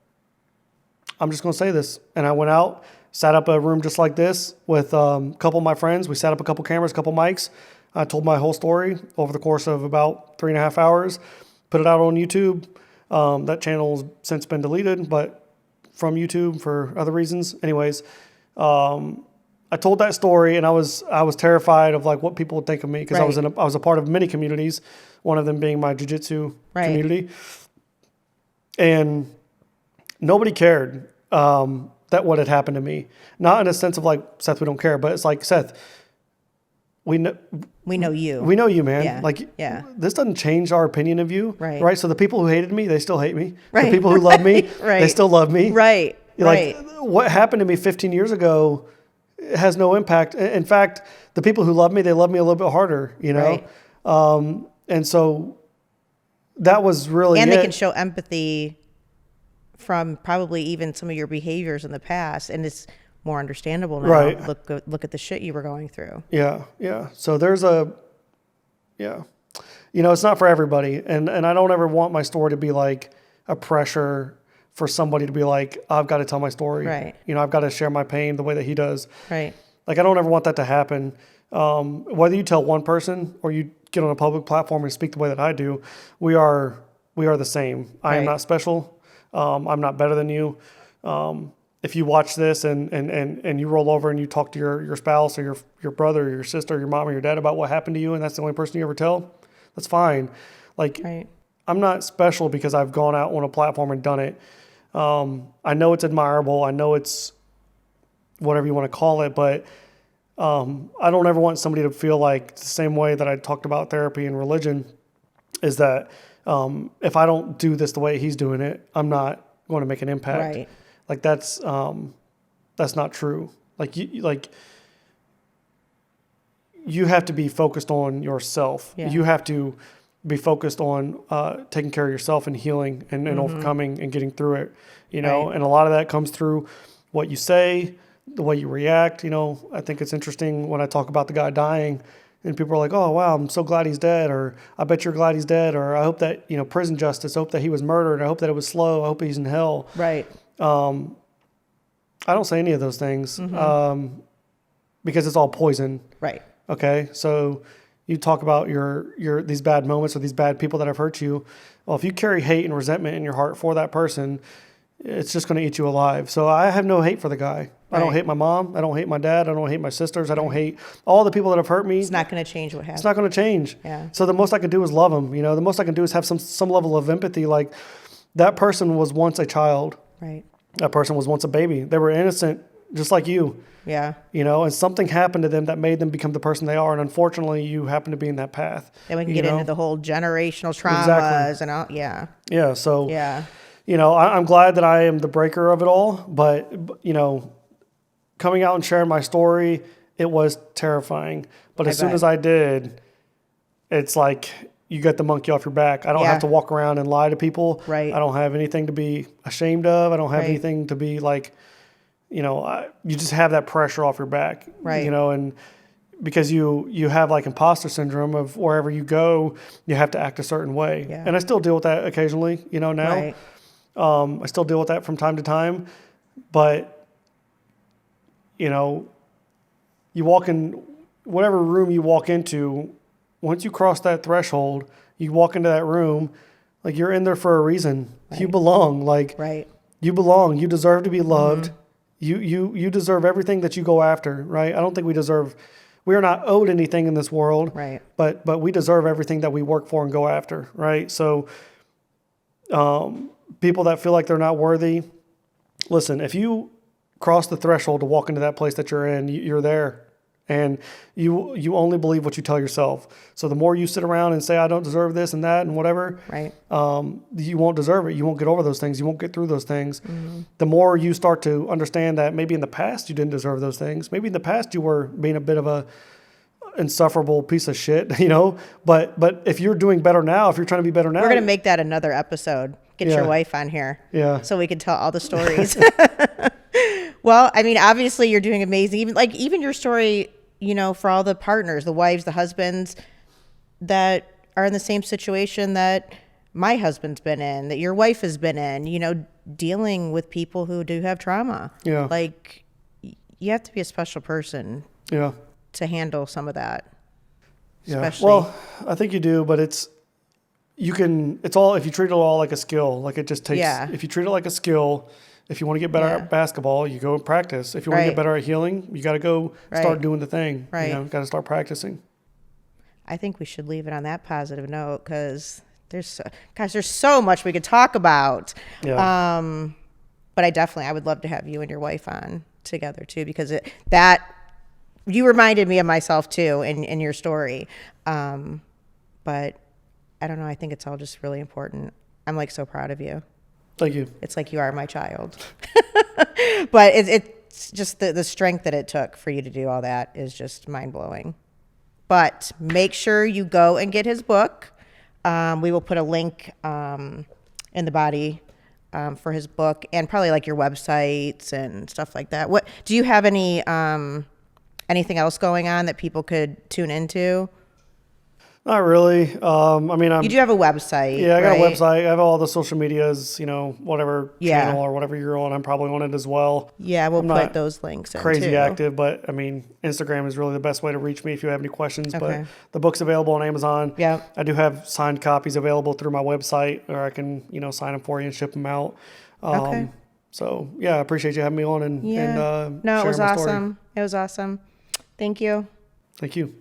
I'm just going to say this. And I went out, sat up a room just like this with a couple of my friends. We set up a couple cameras, a couple mics. I told my whole story over the course of about 3.5 hours, put it out on YouTube. That channel has since been deleted, but from YouTube for other reasons. Anyways, I told that story, and I was terrified of like what people would think of me because I was a part of many communities, one of them being my jiu-jitsu community, and nobody cared that what had happened to me. Not in a sense of like, Seth, we don't care, but it's like, Seth, we know you. We know you, man. Yeah. Like, this doesn't change our opinion of you. Right. So the people who hated me, they still hate me. Right. The people who love me, they still love me. Right. Like, what happened to me 15 years ago has no impact. In fact, the people who love me, they love me a little bit harder, Right. And so that was really And they can show empathy from probably even some of your behaviors in the past, and it's more understandable now. Right. Look at the shit you were going through. Yeah. So there's it's not for everybody, and I don't ever want my story to be like a pressure for somebody to be like, I've got to tell my story. Right. I've got to share my pain the way that he does. Right. Like I don't ever want that to happen. Whether you tell one person or you get on a public platform and speak the way that I do, we are the same. I am not special. I'm not better than you. If you watch this and you roll over and you talk to your spouse or your brother or your sister or your mom or your dad about what happened to you and that's the only person you ever tell, that's fine. Like, I'm not special because I've gone out on a platform and done it. I know it's admirable. I know it's whatever you want to call it, but I don't ever want somebody to feel like the same way that I talked about therapy and religion is that if I don't do this the way he's doing it, I'm not going to make an impact. Right. Like that's not true. Like you have to be focused on yourself. Yeah. You have to be focused on taking care of yourself and healing and overcoming and getting through it. And a lot of that comes through what you say, the way you react. I think it's interesting when I talk about the guy dying and people are like, oh, wow, I'm so glad he's dead. Or I bet you're glad he's dead. Or I hope that, prison justice, I hope that he was murdered. I hope that it was slow. I hope he's in hell. Right. I don't say any of those things because it's all poison. Right. Okay. So you talk about your these bad moments or these bad people that have hurt you. Well, if you carry hate and resentment in your heart for that person, it's just going to eat you alive. So I have no hate for the guy. Right. I don't hate my mom. I don't hate my dad. I don't hate my sisters. I don't hate all the people that have hurt me. It's not going to change what happened. It's not going to change. Yeah. So the most I can do is love them. The most I can do is have some level of empathy. Like that person was once a child. Right. That person was once a baby. They were innocent, just like you. Yeah. And something happened to them that made them become the person they are. And unfortunately, you happen to be in that path. Then we can get into the whole generational traumas and all. Yeah. Yeah. So, I'm glad that I am the breaker of it all. But, coming out and sharing my story, it was terrifying. But as soon as I did, it's like you got the monkey off your back. I don't Yeah. have to walk around and lie to people. Right. I don't have anything to be ashamed of. I don't have Right. anything to be like, you just have that pressure off your back. Right. And because you have like imposter syndrome of wherever you go, you have to act a certain way. Yeah. And I still deal with that occasionally, now. Right. I still deal with that from time to time, but you walk in whatever room you walk into, once you cross that threshold, you walk into that room, like you're in there for a reason. Right. You belong. Like Right. you belong. You deserve to be loved. You deserve everything that you go after, right? I don't think we are not owed anything in this world, Right. but we deserve everything that we work for and go after, right? So people that feel like they're not worthy, listen, if you cross the threshold to walk into that place that you're in, you're there. And you only believe what you tell yourself. So the more you sit around and say, I don't deserve this and that and whatever, Right. you won't deserve it. You won't get over those things. You won't get through those things. The more you start to understand that maybe in the past you didn't deserve those things. Maybe in the past you were being a bit of a insufferable piece of shit, But if you're doing better now, if you're trying to be better now, We're going to make that another episode. Get Yeah. your wife on here. Yeah. So we can tell all the stories. Well, I mean, obviously you're doing amazing. Even your story, for all the partners, the wives, the husbands that are in the same situation that my husband's been in, that your wife has been in, dealing with people who do have trauma. Yeah. Like you have to be a special person Yeah. to handle some of that. Yeah. Especially. Well, I think you do, but if you treat it all like a skill, like it just takes, Yeah. if you treat it like a skill, if you want to get better Yeah. at basketball, you go and practice. If you want to Right. get better at healing, you got to go Right. start doing the thing. Right. Got to start practicing. I think we should leave it on that positive note because there's so much we could talk about. Yeah. But I would love to have you and your wife on together too, because you reminded me of myself too in your story. But I don't know. I think it's all just really important. I'm like so proud of you. Thank you. It's like you are my child. But it's just the strength that it took for you to do all that is just mind blowing. But make sure you go and get his book. We will put a link in the body for his book and probably like your websites and stuff like that. What do you have anything else going on that people could tune into? Not really. You do have a website. Yeah, I got right? a website. I have all the social medias, whatever Yeah. channel or whatever you're on, I'm probably on it as well. Yeah, we'll I'm put not those links in crazy too. active, but Instagram is really the best way to reach me if you have any questions. Okay. But the book's available on Amazon. Yeah. I do have signed copies available through my website, or I can, sign them for you and ship them out. Okay. So yeah, I appreciate you having me on and Yeah. and No, it sharing was my story. awesome. It was awesome. Thank you. Thank you.